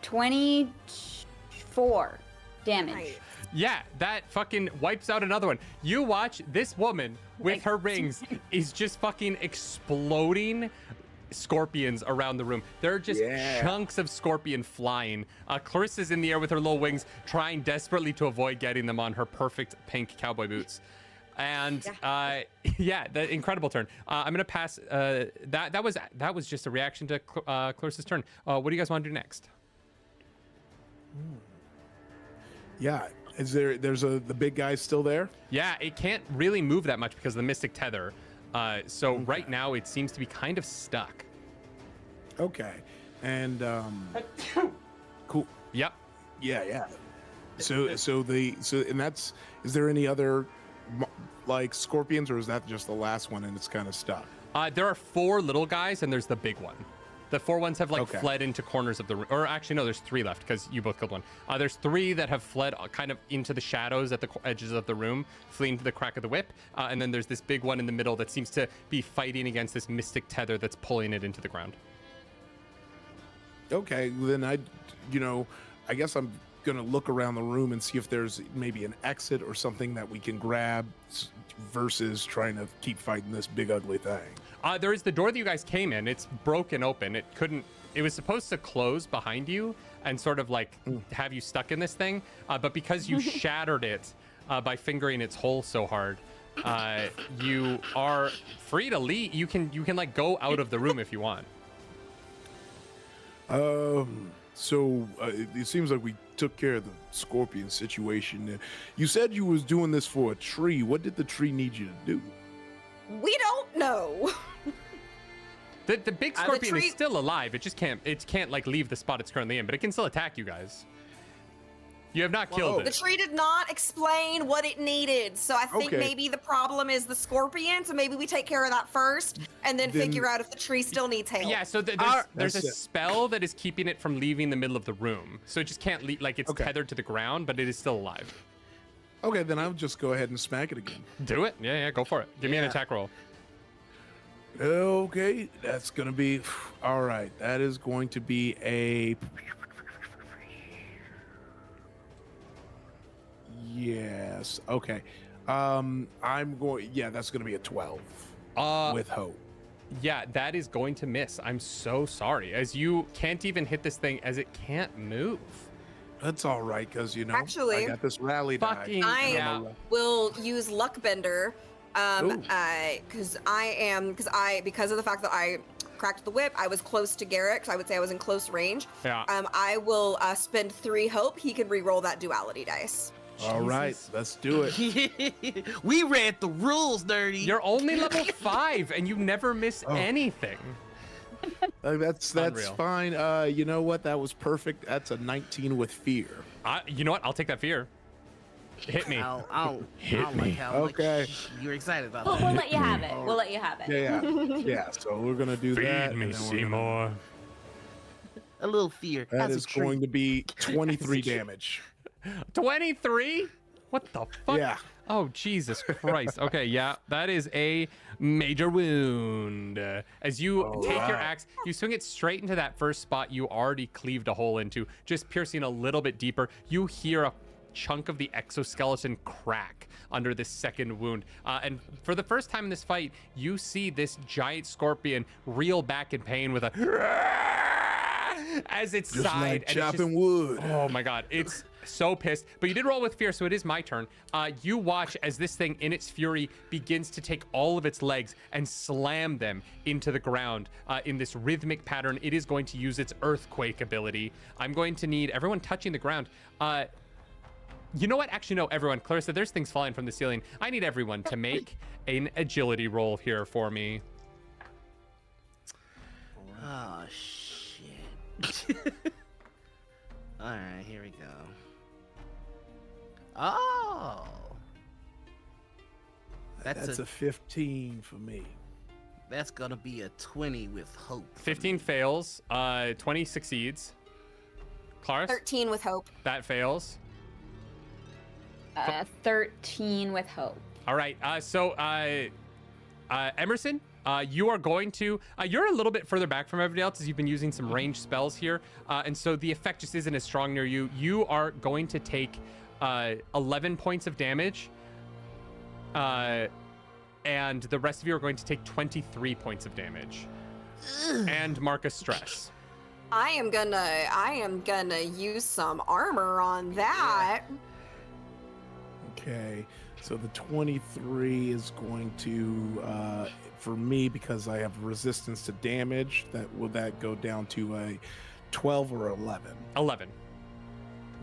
24 damage. Right. Yeah, that fucking wipes out another one. You watch this woman with Like- her rings is just fucking exploding scorpions around the room. There are just Yeah. chunks of scorpion flying. Clarissa's in the air with her little wings, trying desperately to avoid getting them on her perfect pink cowboy boots. And yeah, the incredible turn. I'm gonna pass. That was just a reaction to Clarissa's turn. What do you guys want to do next? Yeah. There's the big guy still there? Yeah, it can't really move that much because of the mystic tether. So right now it seems to be kind of stuck. Okay. And cool. Yep. Yeah. So and that's, is there any other like scorpions, or is that just the last one and it's kind of stuck? There are 4 little guys and there's the big one. The 4 ones have like Okay. fled into corners of the room. Or actually, no, there's 3 left because you both killed one. There's 3 that have fled kind of into the shadows at the edges of the room, fleeing to the crack of the whip. And then there's this big one in the middle that seems to be fighting against this mystic tether that's pulling it into the ground. Okay, then I guess I'm gonna look around the room and see if there's maybe an exit or something that we can grab versus trying to keep fighting this big ugly thing. There is the door that you guys came in. It's broken open. It was supposed to close behind you and sort of like have you stuck in this thing. But because you shattered it by fingering its hole so hard, you are free to leave. You can like go out of the room if you want. So it seems like we took care of the scorpion situation. You said you was doing this for a tree. What did the tree need you to do? We don't know. The big scorpion tree- is still alive. It can't like leave the spot it's currently in, but it can still attack you guys. You have not killed The it. tree did not explain what it needed, so I think Okay. maybe the problem is the scorpion. So maybe we take care of that first, and then figure out if the tree still needs help. Yeah, so there's a That's it. spell that is keeping it from leaving the middle of the room. So it just can't leave, like it's Okay. tethered to the ground, but it is still alive. Okay, then I'll just go ahead and smack it again. Do it. Yeah, go for it. Give me an Yeah. attack roll. Okay, that's gonna be all right. That is going to be a yes. Okay, I'm going. Yeah, that's gonna be a 12 with hope. Yeah, that is going to miss. I'm so sorry. As you can't even hit this thing as it can't move. That's all right, because Actually, I got this rally die. Fucking I yeah. will use Luckbender, Ooh. because because of the fact that I cracked the whip, I was close to Garrick, so I would say I was in close range. Yeah. I will spend 3 hope. He can re-roll that duality dice. All right, let's do it. We read the rules, nerdy. You're only level 5 and you never miss anything. That's Unreal. fine. You know what? That was perfect. That's a 19 with fear. You know what? I'll take that fear. Hit me. I don't Hit me. like how Okay. you're excited about But that. we'll let you have it. We'll let you have it. Yeah. So we're gonna do that. Feed me, and then we're gonna- Seymour. A little fear. That As is a treat. going to be 23 damage. 23? What the fuck? Yeah. Oh, Jesus Christ. Okay, yeah, that is a major wound. As you take your axe, you swing it straight into that first spot you already cleaved a hole into, just piercing a little bit deeper. You hear a chunk of the exoskeleton crack under this second wound. And for the first time in this fight, you see this giant scorpion reel back in pain with a as its Just side. like and it's chopping wood. Oh my god, it's so pissed. But you did roll with fear, so it is my turn. You watch as this thing, in its fury, begins to take all of its legs and slam them into the ground in this rhythmic pattern. It is going to use its earthquake ability. I'm going to need everyone touching the ground. You know what? Actually, no, everyone. Clarissa, there's things falling from the ceiling. I need everyone to make an agility roll here for me. Oh, shit. All right, here we go. Oh. That's a 15 for me. That's gonna be a 20 with hope. 15 fails. 20 succeeds. Claris? 13 with hope. That fails. 13 with hope. All right. Emerson, you are going to. You're a little bit further back from everybody else as you've been using some ranged spells here, and so the effect just isn't as strong near you. You are going to take 11 points of damage, and the rest of you are going to take 23 points of damage, and mark a stress. I am gonna use some armor on that. Okay, so the 23 is going to, for me, because I have resistance to damage, will that go down to a 12 or 11? 11.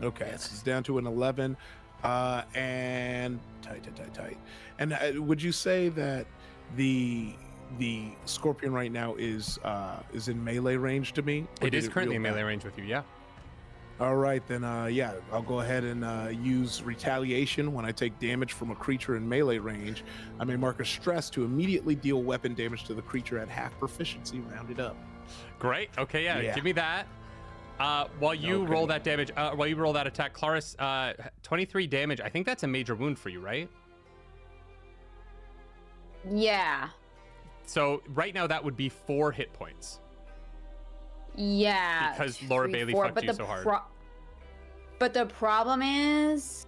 Okay, so it's down to an 11, and tight. And would you say that the scorpion right now is in melee range to me? Or It did is currently in reel melee back? range with you. Yeah. All right, then, yeah, I'll go ahead and use retaliation. When I take damage from a creature in melee range, I may mark a stress to immediately deal weapon damage to the creature at half proficiency, rounded up. Great. Okay. Yeah. Yeah. Give me that. While you Okay. roll that damage, while you roll that attack, Claris, 23 damage. I think that's a major wound for you, right? Yeah. So right now that would be 4 hit points. Yeah. Because Laura 3, Bailey 4, fucked but you the so hard. But the problem is,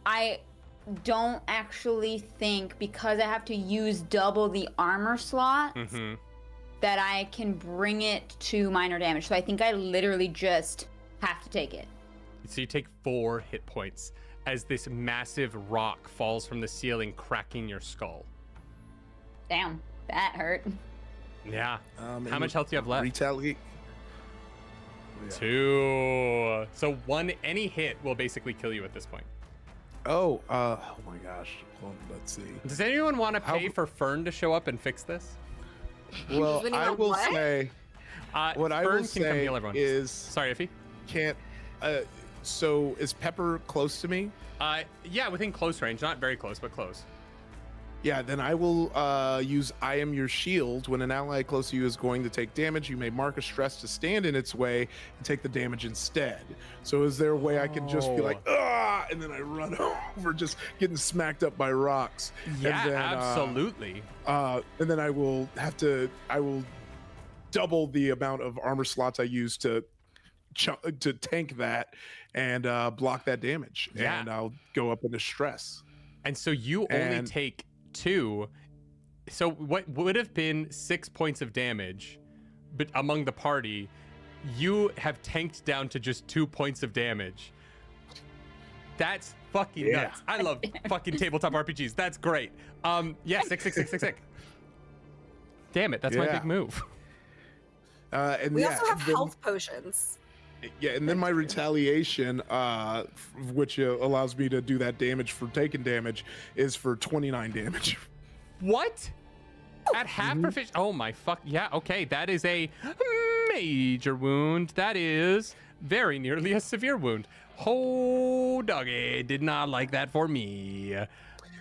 I don't actually think, because I have to use double the armor slot, Mm-hmm. that I can bring it to minor damage. So I think I literally just have to take it. So you take 4 hit points as this massive rock falls from the ceiling, cracking your skull. Damn, that hurt. Yeah. How and much health do you have left? Retaliate. 2. So any hit will basically kill you at this point. Oh my gosh. Well, let's see. Does anyone want to How- pay for Fern to show up and fix this? Well, When you I want will what? say, what I Fern will can come say heal everyone. is, Sorry, Iffy. can't. So is Pepper close to me? Yeah, within close range, not very close, but close. Yeah, then I will use I Am Your Shield. When an ally close to you is going to take damage, you may mark a stress to stand in its way and take the damage instead. So is there a way I can just be like, ah, and then I run over, just getting smacked up by rocks? Yeah, and then, absolutely. And then I will double the amount of armor slots I use to tank that and block that damage. Yeah. And I'll go up into stress. And so you only And- take 2. So what would have been 6 points of damage, but among the party, you have tanked down to just 2 points of damage. That's fucking Yeah. nuts. I love fucking tabletop RPGs. That's great. Yeah, 6. Damn it, that's my Yeah. big move. And We yeah, also have then- health potions. Yeah, and then my retaliation, which allows me to do that damage for taking damage, is for 29 damage. What? At half proficiency? Oh my fuck. Yeah, okay. That is a major wound. That is very nearly a severe wound. Oh, doggy. Did not like that for me.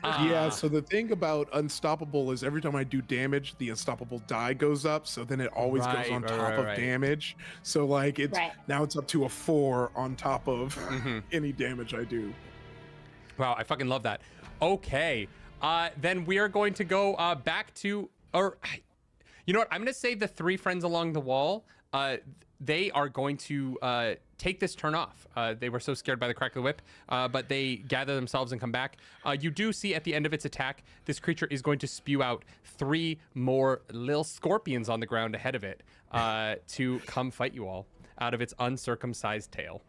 Yeah, so the thing about unstoppable is every time I do damage, the unstoppable die goes up, so then it always goes on top of damage. So like it's now it's up to a 4 on top of any damage I do. Wow, I fucking love that. Okay. Then we are going to go back to, or you know what? I'm going to save the 3 friends along the wall. They are going to take this turn off. They were so scared by the crack of the whip, but they gather themselves and come back. You do see at the end of its attack, this creature is going to spew out 3 more little scorpions on the ground ahead of it to come fight you all out of its uncircumcised tail.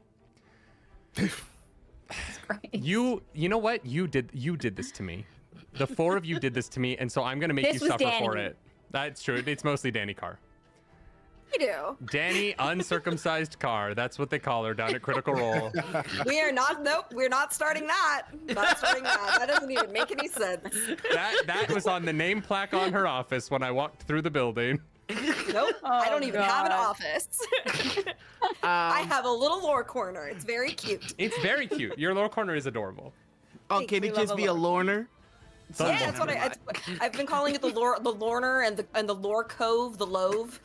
You know what? You did this to me. The 4 of you did this to me, and so I'm gonna make you suffer for it. That's true. It's mostly Danny Carr. You do. Danny Uncircumcised Carr. That's what they call her down at Critical Role. We are not. Nope. We're not starting that. Not starting that. That doesn't even make any sense. That was on the name plaque on her office when I walked through the building. Nope. I don't even have an office. I have a little lore corner. It's very cute. It's very cute. Your lore corner is adorable. Oh, can it just be a lorner? Yeah, that's what I've been calling it, the Lorner and the Lore Cove, the Love.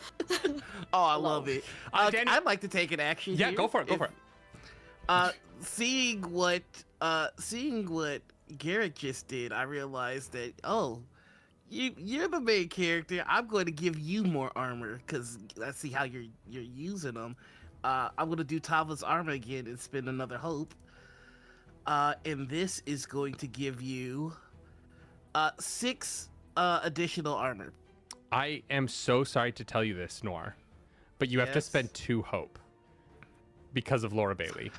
Oh, I love it. Danny, I'd like to take an action. Yeah, here. go for it. Seeing what Garrett just did, I realized that you're the main character. I'm going to give you more armor because I see how you're using them. I'm going to do Tava's armor again and spend another hope. And this is going to give you 6 additional armor. I am so sorry to tell you this, Noir, but you have to spend 2 hope because of Laura Bailey.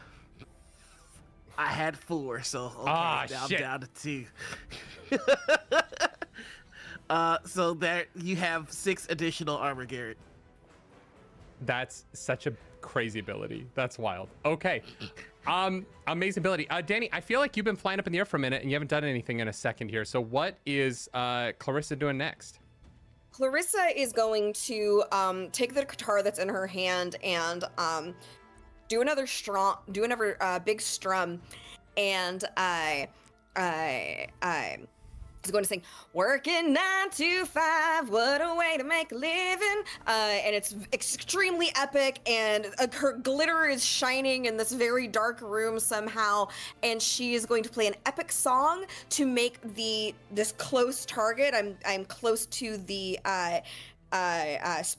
I had 4, so okay, now shit. I'm down to 2. So there you have 6 additional armor, Garrett. That's such a crazy ability. That's wild. Okay. Amazing ability. Danny, I feel like you've been flying up in the air for a minute and you haven't done anything in a second here. So what is Clarissa doing next? Clarissa is going to take the guitar that's in her hand and do another big strum, and I is going to sing "Working 9 to 5, what a way to make a living," and it's extremely epic, and her glitter is shining in this very dark room somehow, and she is going to play an epic song to make this close target. I'm close to the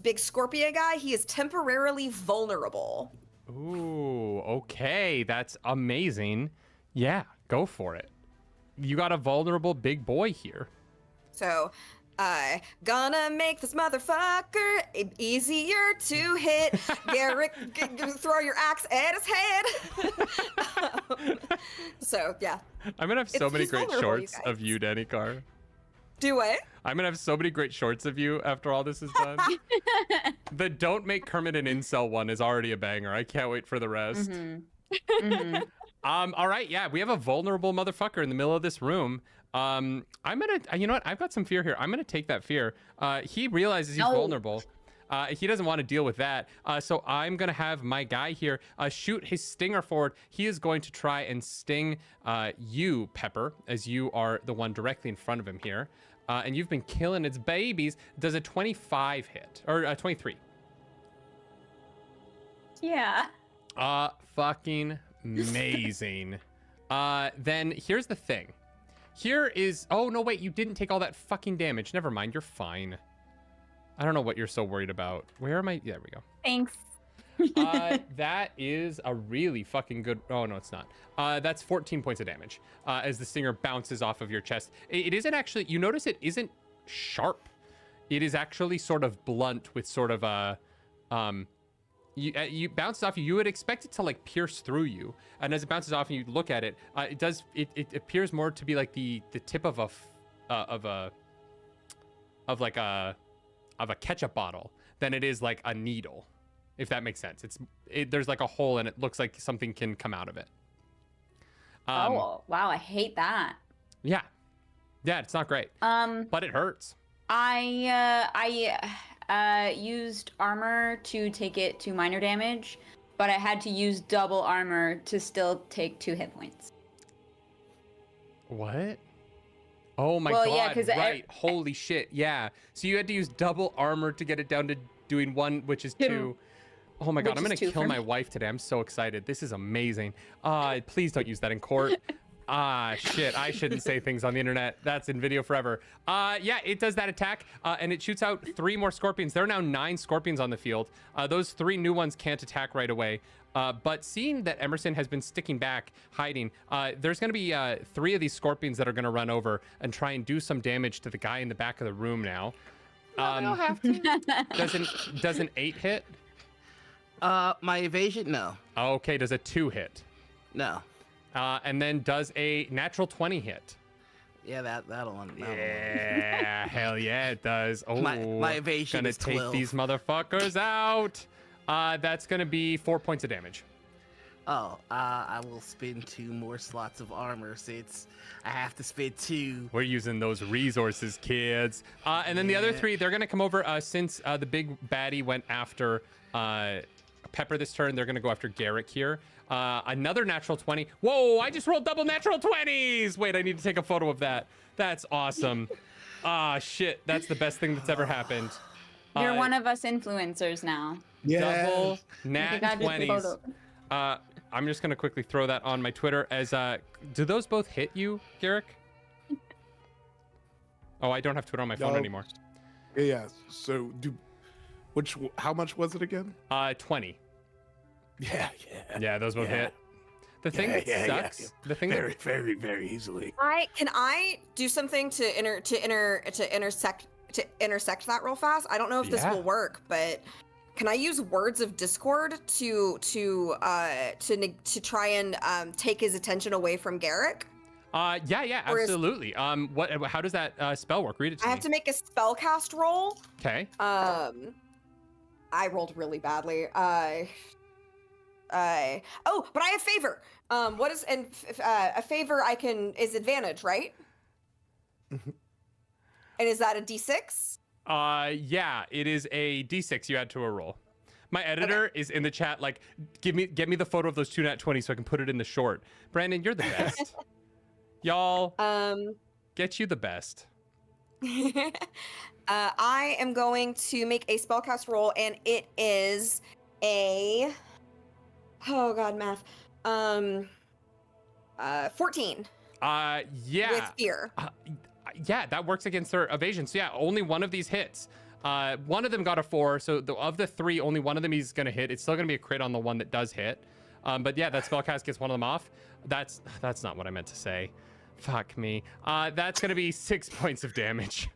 big Scorpio guy. He is temporarily vulnerable. Ooh, okay, that's amazing. Yeah, go for it. You got a vulnerable big boy here. So, gonna make this motherfucker easier to hit. Garrick, throw your axe at his head. So, yeah. I'm gonna have so many great shorts of you, Danny Carr. Do what? I'm gonna have so many great shorts of you after all this is done. The "Don't Make Kermit an Incel" one is already a banger. I can't wait for the rest. All right, yeah, we have a vulnerable motherfucker in the middle of this room. I'm gonna, you know what? I've got some fear here. I'm gonna take that fear. He realizes he's vulnerable. He doesn't want to deal with that. So I'm gonna have my guy here shoot his stinger forward. He is going to try and sting you, Pepper, as you are the one directly in front of him here. And you've been killing its babies. Does a 25 hit or 23? Yeah. Fucking amazing. Then here's the thing. Here is, oh no, wait, you didn't take all that fucking damage. Never mind, you're fine. I don't know what you're so worried about. Where am I? There we go. Thanks. That is a really fucking good, oh no, it's not. That's 14 points of damage as the stinger bounces off of your chest. It isn't actually, you notice it isn't sharp. It is actually sort of blunt with sort of a, you bounces off you. You would expect it to like pierce through you, and as it bounces off and you look at it, it appears more to be like the tip of a ketchup bottle than it is like a needle. if that makes sense. There's like a hole and it looks like something can come out of it. Oh wow, I hate that. Yeah, it's not great. But it hurts. I used armor to take it to minor damage, but I had to use double armor to still take 2 hit points. What? Oh my Well, god, yeah, 'cause right. Holy shit, yeah. So you had to use double armor to get it down to doing 1, which is 2. Oh my god, I'm Which gonna is 2 kill for my me. wife today. I'm so excited. This is amazing. Please don't use that in court. Shit, I shouldn't say things on the internet. That's in video forever. Yeah, it does that attack, and it shoots out 3 more scorpions. There are now 9 scorpions on the field. Those 3 new ones can't attack right away. But seeing that Emerson has been sticking back, hiding, there's going to be 3 of these scorpions that are going to run over and try and do some damage to the guy in the back of the room now. I don't have to. Does an 8 hit? My evasion? No. Okay, does a 2 hit? No. And then does a natural 20 hit? Yeah, that'll one. Yeah, hell yeah, it does. Oh, My evasion gonna is take 12. these motherfuckers out. That's gonna be 4 points of damage. I will spend 2 more slots of armor since I have to spend 2. We're using those resources, kids. And then the other 3, they're gonna come over since the big baddie went after Pepper this turn. They're gonna go after Garrick here. Another natural 20. Whoa, I just rolled double natural 20s. Wait, I need to take a photo of that. That's awesome. Shit, that's the best thing that's ever happened. You're one of us influencers now. Yeah. Double nat gotta do the 20s. photo. I'm just gonna quickly throw that on my Twitter as do those both hit you, Garrick? Oh, I don't have Twitter on my phone No. anymore. Yeah. So how much was it again? 20. Yeah. Yeah, those both Yeah. hit. The thing that sucks, the thing Very, that very, very easily. Can I do something to intersect that real fast? I don't know if this Yeah. will work, but can I use words of discord to try and take his attention away from Garrick? yeah, Or is- absolutely. How does that spell work? Read it to I me. have to make a spellcast roll. Okay. I rolled really badly. But I have favor. What is a favor? Is advantage, right? Mhm. And is that a D6? Yeah, it is a D6 you add to a roll. My editor is in the chat, like, get me the photo of those 2 nat 20 so I can put it in the short. Brandon, you're the best. Y'all, get you the best. I am going to make a spellcast roll, and it is a math. 14 Yeah. with fear. Yeah, that works against their evasion. So yeah, only one of these hits. One of them got a 4, so of the 3, only one of them he's gonna hit. It's still gonna be a crit on the one that does hit. But yeah, that spellcast gets one of them off. That's not what I meant to say. Fuck me. That's gonna be 6 points of damage.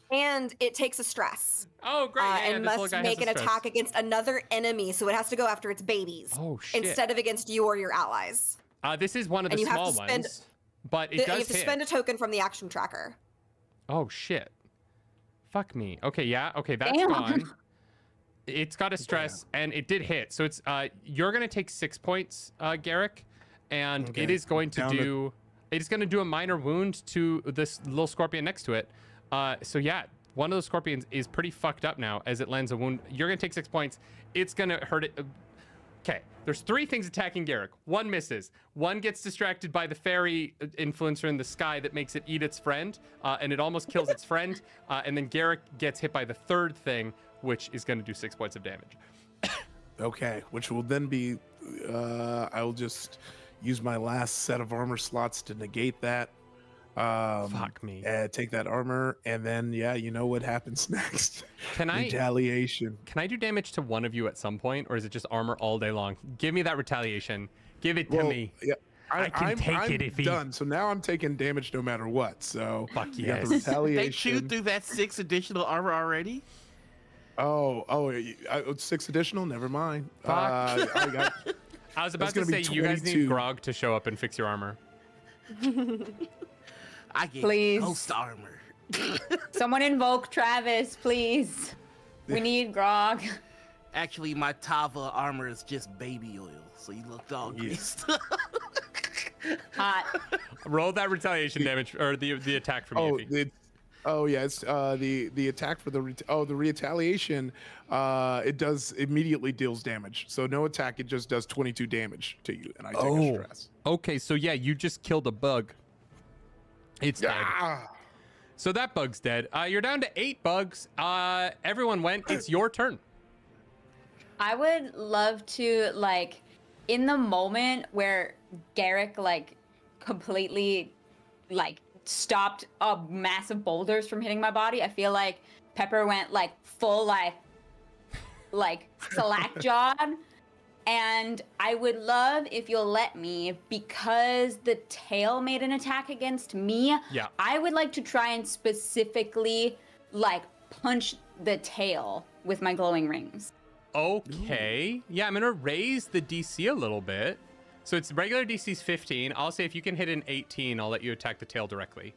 And it takes a stress. Oh great! Yeah, And this little must guy make has an a stress. attack against another enemy, so it has to go after its babies. Oh shit! Instead of against you or your allies. This is one of the And you have small to spend- ones, but it You does have to hit. spend a token from the action tracker. Oh shit! Fuck me. Okay, yeah. Okay, that's Damn. gone. It's got a stress, and it did hit. So it's you're gonna take 6 points, Garrick, and Okay. it is going to Down to- do. It is going to do a minor wound to this little scorpion next to it. So yeah, one of those scorpions is pretty fucked up now as it lands a wound. You're gonna take 6 points. It's gonna hurt it. Okay, there's 3 things attacking Garrick. 1 misses. 1 gets distracted by the fairy influencer in the sky that makes it eat its friend, and it almost kills its friend. And then Garrick gets hit by the 3rd thing, which is gonna do 6 points of damage. Okay, which will then be, I'll just use my last set of armor slots to negate that. Fuck me. Take that armor, and then yeah, you know what happens next. Can I? Retaliation. Can I do damage to one of you at some point, or is it just armor all day long? Give me that retaliation. Give it to me. Yeah, I can I'm take it if he- done. So now I'm taking damage no matter what. So Fuck you got yes. the They retaliation. chewed through that 6 additional armor already? Oh, 6 additional. Never mind. Fuck. I got, I was about to gonna say be you guys need 22. Grog to show up and fix your armor. I get Please. ghost armor. Someone invoke Travis, please. We need Grog. Actually, my Tava armor is just baby oil, so you looked all greased. Hot. Roll that retaliation damage or the attack from Oh, Yiffy. it's the attack for the retaliation. It does immediately deals damage. So no attack, it just does 22 damage to you, and I take a stress. Okay, so yeah, you just killed a bug. It's dead. So that bug's dead. You're down to 8 bugs. Everyone went. It's your turn. I would love to, like, in the moment where Garrick, like, completely, like, stopped massive boulders from hitting my body, I feel like Pepper went, like, full, like slack-jawed. And I would love if you'll let me, because the tail made an attack against me, Yeah. I would like to try and specifically, like, punch the tail with my glowing rings. Okay. Yeah, I'm going to raise the DC a little bit. So it's regular DC's 15. I'll say if you can hit an 18, I'll let you attack the tail directly.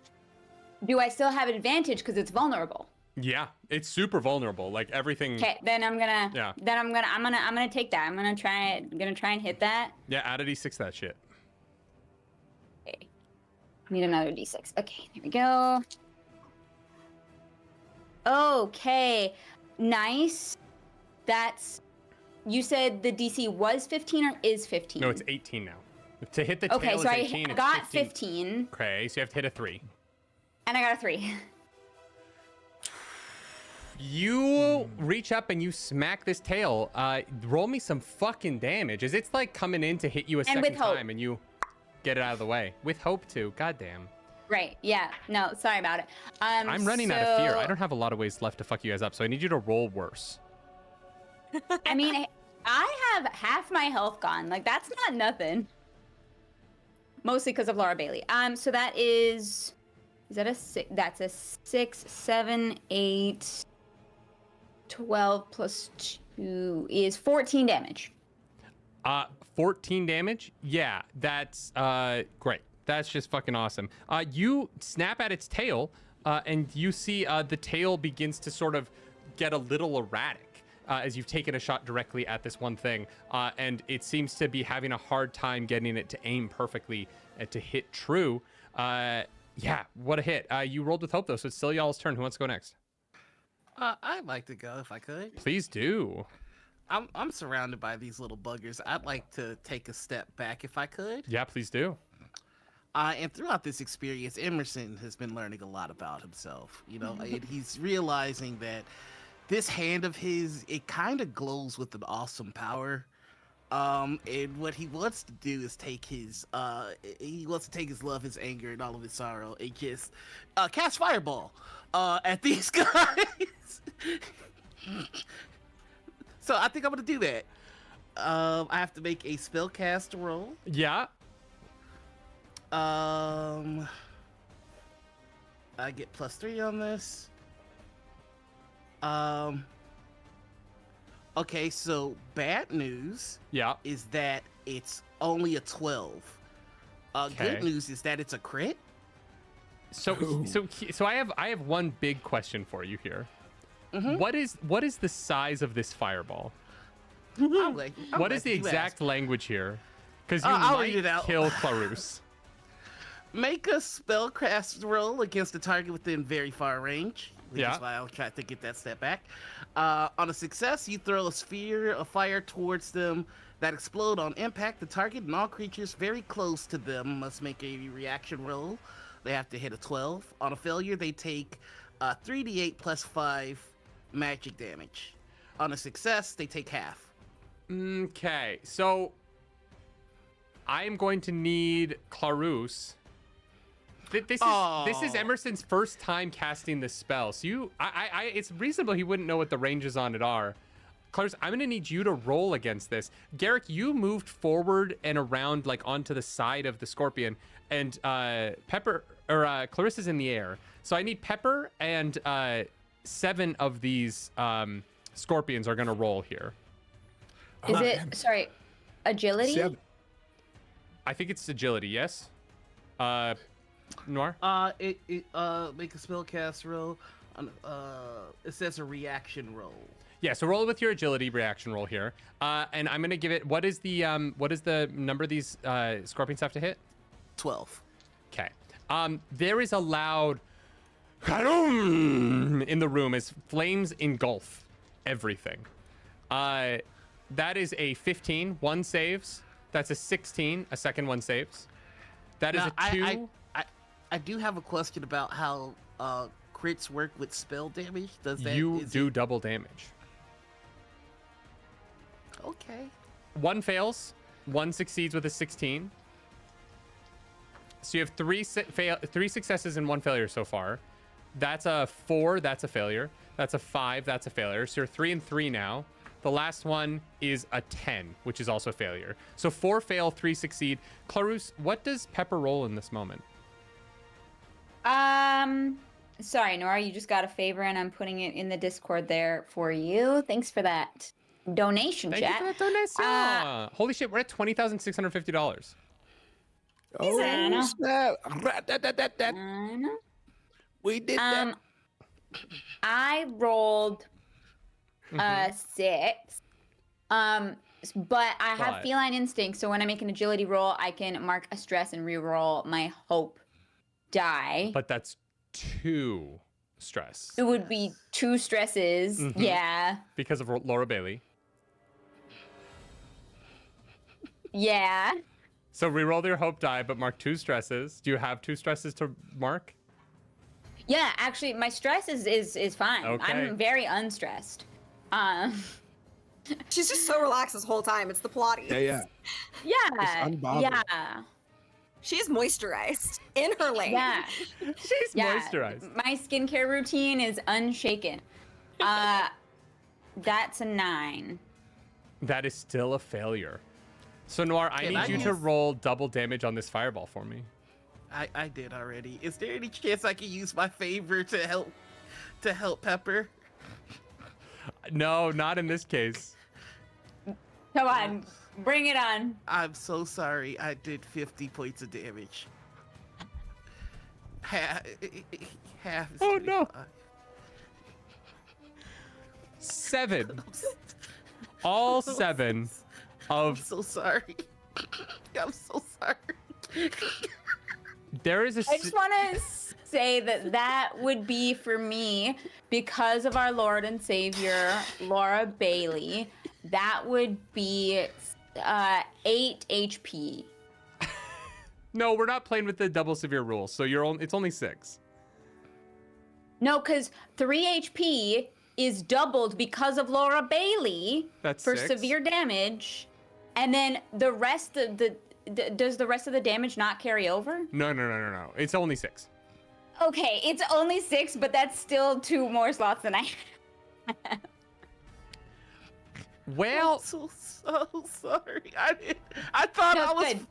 Do I still have advantage because it's vulnerable? Yeah, it's super vulnerable. Like everything. Okay, then I'm gonna. Yeah. Then I'm gonna take that. I'm gonna try and hit that. Yeah, add a D6 to that shit. Okay. Need another D6. Okay, here we go. Okay, nice. That's. You said the DC was 15 or is 15? No, it's 18 now. To hit the tail Okay, is so 18. I it's got 15. Okay, so you have to hit a 3. And I got a 3. You reach up and you smack this tail. Roll me some fucking damage, as it's like coming in to hit you a second with hope. time, and you get it out of the way with hope too. Goddamn. Right. Yeah. No. Sorry about it. I'm running out of fear. I don't have a lot of ways left to fuck you guys up, so I need you to roll worse. I mean, I have half my health gone. Like, that's not nothing. Mostly because of Laura Bailey. So that is that a 6? That's a 6, 7, 8, 12 plus 2 is 14 damage. 14 damage? Yeah, that's great. That's just fucking awesome. You snap at its tail, and you see the tail begins to sort of get a little erratic as you've taken a shot directly at this one thing, and it seems to be having a hard time getting it to aim perfectly and to hit true. Yeah, what a hit. You rolled with hope, though, so it's still y'all's turn. Who wants to go next? I'd like to go if I could. Please do. I'm surrounded by these little buggers. I'd like to take a step back if I could. Yeah, please do. And throughout this experience, Emerson has been learning a lot about himself, you know, and he's realizing that this hand of his, it kind of glows with an awesome power. And what he wants to do is take his, love, his anger, and all of his sorrow, and just cast Fireball at these guys. So I think I'm gonna do that. I have to make a spellcast roll. Yeah. I get +3 on this. Okay, so bad news Yeah. is that it's only a 12. Okay. Good news is that it's a crit. So I have one big question for you here. Mm-hmm. What is the size of this fireball? What is the exact language here? Because you I'll read might it out. kill Clarus. Make a spellcast roll against a target within very far range. Which Yeah. is why I'll try to get that step back. On a success, you throw a sphere of fire towards them that explode on impact. The target and all creatures very close to them must make a reaction roll. They have to hit a 12. On a failure, they take 3d8 plus 5 magic damage. On a success, they take half. Okay, so I'm going to need Clarus. This is Emerson's first time casting this spell, so it's reasonable he wouldn't know what the ranges on it are. Clarus, I'm gonna need you to roll against this. Garrick, you moved forward and around, like onto the side of the scorpion, and Clarissa's in the air. So I need Pepper and 7 of these scorpions are gonna roll here. Is it, sorry, agility? 7. I think it's agility, yes? Noir? Make a spellcast roll. It says a reaction roll. Yeah, so roll with your agility reaction roll here. And I'm going to give it, what is the number these scorpions have to hit? 12. Okay. There is a loud in the room as flames engulf everything. That is a 15, one saves. That's a 16, a second one saves. That is Now, a 2. I do have a question about how crits work with spell damage. Does that You do double damage. Okay. One fails, one succeeds with a 16. So you have three successes and one failure so far. That's a 4, that's a failure. That's a 5, that's a failure. So you're 3 and 3 now. The last one is a 10, which is also a failure. So 4 fail, 3 succeed. Clarus, what does Pepper roll in this moment? Sorry, Nora, you just got a favor, and I'm putting it in the Discord there for you. Thanks for that donation, Thank chat. you for that donation. Holy shit, we're at $20,650. Oh, know. snap. I know. We did that. I rolled a 6. But I have But- feline instinct, so when I make an agility roll, I can mark a stress and re-roll my hope die. But that's 2 stress It would be 2 stresses. Mhm. Yeah. because of Laura Bailey. Yeah. So reroll your hope die, but mark 2 stresses. Do you have 2 stresses to mark? Yeah, actually, my stress is fine. Okay. I'm very unstressed. She's just so relaxed this whole time. It's the Pilates. Yeah. Yeah. unbothered. Yeah. She's moisturized in her lane. Yeah. She's Yeah. moisturized. My skincare routine is unshaken. That's a 9. That is still a failure. So Noir, I Can need I you to use- roll double damage on this fireball for me. I did already. Is there any chance I can use my favor to help Pepper? No, not in this case. Come on, bring it on. I'm so sorry. I did 50 points of damage. Half is Oh, no. 25. 7. All 7 I'm of so sorry. I'm so sorry. there is a I just want to say that would be for me, because of our Lord and Savior, Laura Bailey, that would be 8 HP. No, we're not playing with the double severe rule. So it's only 6. No, because 3 HP is doubled because of Laura Bailey That's for 6. severe damage. And then the rest of does the rest of the damage not carry over? No. It's only 6. Okay, it's only 6, but that's still 2 more slots than I have. Well, So sorry. I thought No, I was good.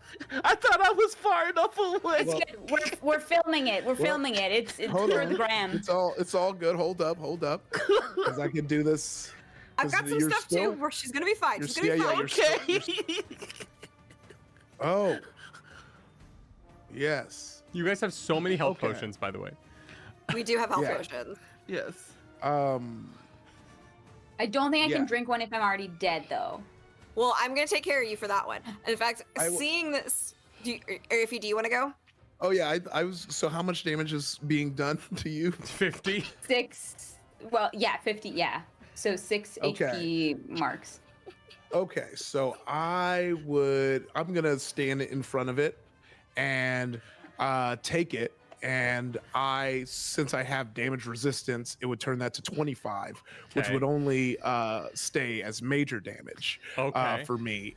I thought I was far enough away. It's good. We're filming it. We're filming it. It's Hold for on. the gram. It's all good. Hold up. Because I can do this. I've got some You're stuff still- too where she's gonna be fine. you're She's gonna be yeah, fine. you're still- Okay. Oh. Yes. you guys have so many health Okay. potions, by the way. We do have health Yeah. potions. Yes. I don't think I can Yeah. drink one if I'm already dead, though. Well, I'm gonna take care of you for that one. In fact, I w- seeing this, do you want to go? Oh yeah, I was. So how much damage is being done to you? 50. 6. Well, yeah, 50. Yeah. So 6 Okay. HP marks. Okay, so I'm gonna stand in front of it and take it, and since I have damage resistance, it would turn that to 25, which Okay. would only stay as major damage Okay. for me.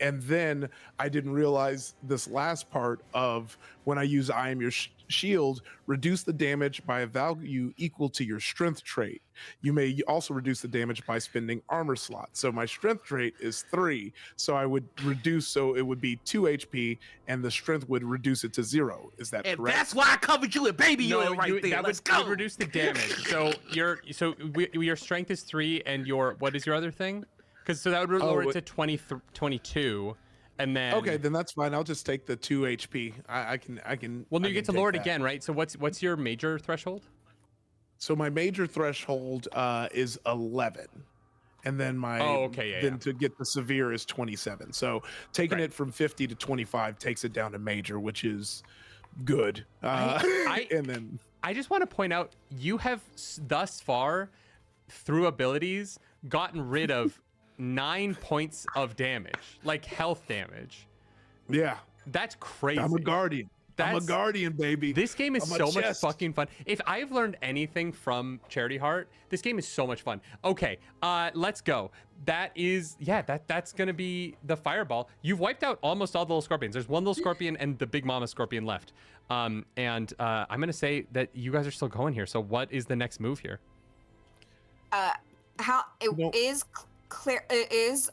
And then I didn't realize this last part of when I use I am your shield, reduce the damage by a value equal to your strength trait. You may also reduce the damage by spending armor slots. So my strength trait is 3. So I would reduce, so it would be 2 HP and the strength would reduce it to 0. Is that And correct? that's why I covered you in baby oil right there. that Let's would go. reduce the damage. So your strength is 3, and what is your other thing? Because so that would lower it to 22, and then Okay, then that's fine. I'll just take the 2 HP. I can. Well, no, I you get can to lower it take that. again, right? So what's your major threshold? So my major threshold is 11. and then my to get the severe is 27. So taking it from 50 to 25 takes it down to major, which is good. And then I just want to point out, you have thus far, through abilities, gotten rid of 9 points of damage, like health damage. Yeah. That's crazy. I'm a guardian. I'm a guardian, baby. This game is so much fucking fun. If I've learned anything from Charity Heart, this game is so much fun. Okay, let's go. That is, that's gonna be the fireball. You've wiped out almost all the little scorpions. There's one little scorpion and the big mama scorpion left. I'm gonna say that you guys are still going here. So what is the next move here? Is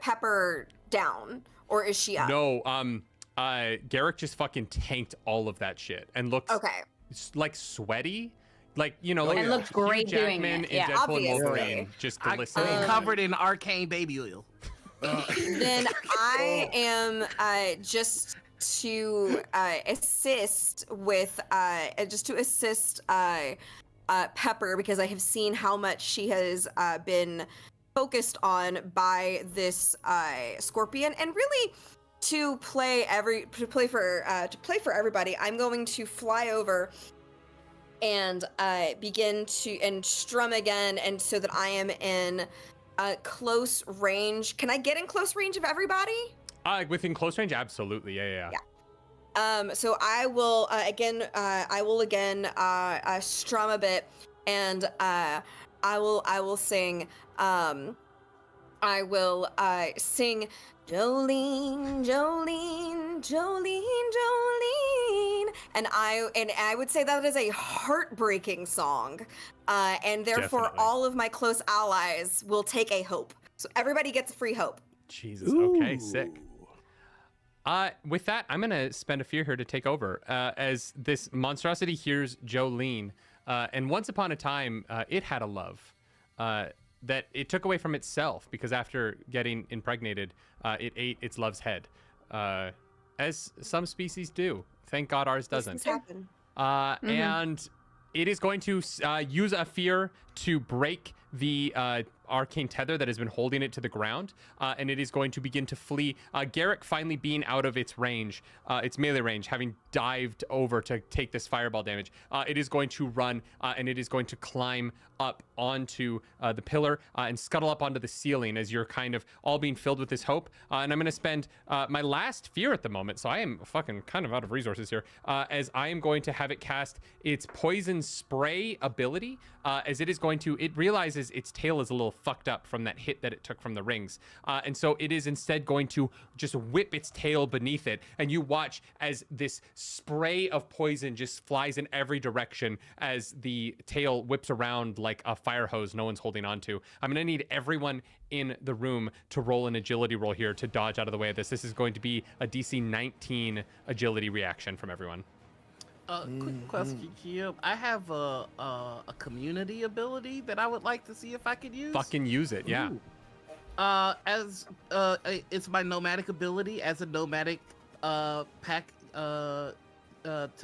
Pepper down, or is she up? No, Garrick just fucking tanked all in shit and looks like sweaty. Like, you know, like and looked great Hugh doing Jackman it. in Deadpool and Wolverine, just glistening. I'm covered in arcane baby oil. Then I am just to assist with Pepper, because I have seen how much she has been focused on by this scorpion, and really to play for everybody, I'm going to fly over and begin to strum again, and so that I am in close range. Can I get in close range of everybody? Within close range, absolutely. Yeah. So I will again strum a bit, and I will sing sing Jolene, Jolene, Jolene, Jolene, and I would say that is a heartbreaking song, and therefore Definitely. all of my close allies will take a hope. So everybody gets a free hope. Jesus. Okay, sick. With that, I'm gonna spend a fear here to take over, as this monstrosity hears Jolene, and once upon a time, it had a love that it took away from itself, because after getting impregnated, it ate its love's head, as some species do. Thank God ours doesn't. Happen. And it is going to use a fear to break the arcane tether that has been holding it to the ground, and it is going to begin to flee. Garrick finally being out of its range, its melee range, having dived over to take this fireball damage. It is going to run, and it is going to climb up onto the pillar and scuttle up onto the ceiling as you're kind of all being filled with this hope. And I'm going to spend my last fear at the moment, so I am fucking kind of out of resources here, as I am going to have it cast its poison spray ability, as it is going to, it realizes its tail is a little fucked up from that hit that it took from the rings. And so it is instead going to just whip its tail beneath it. And you watch as this spray of poison just flies in every direction as the tail whips around like a fire hose no one's holding on to. I'm going to need everyone in the room to roll an agility roll here to dodge out of the way of this. This is going to be a DC 19 agility reaction from everyone. Quick question, Gio. I have a community ability that I would like to see if I could use. Fucking use it, yeah. It's my nomadic ability as a nomadic pack to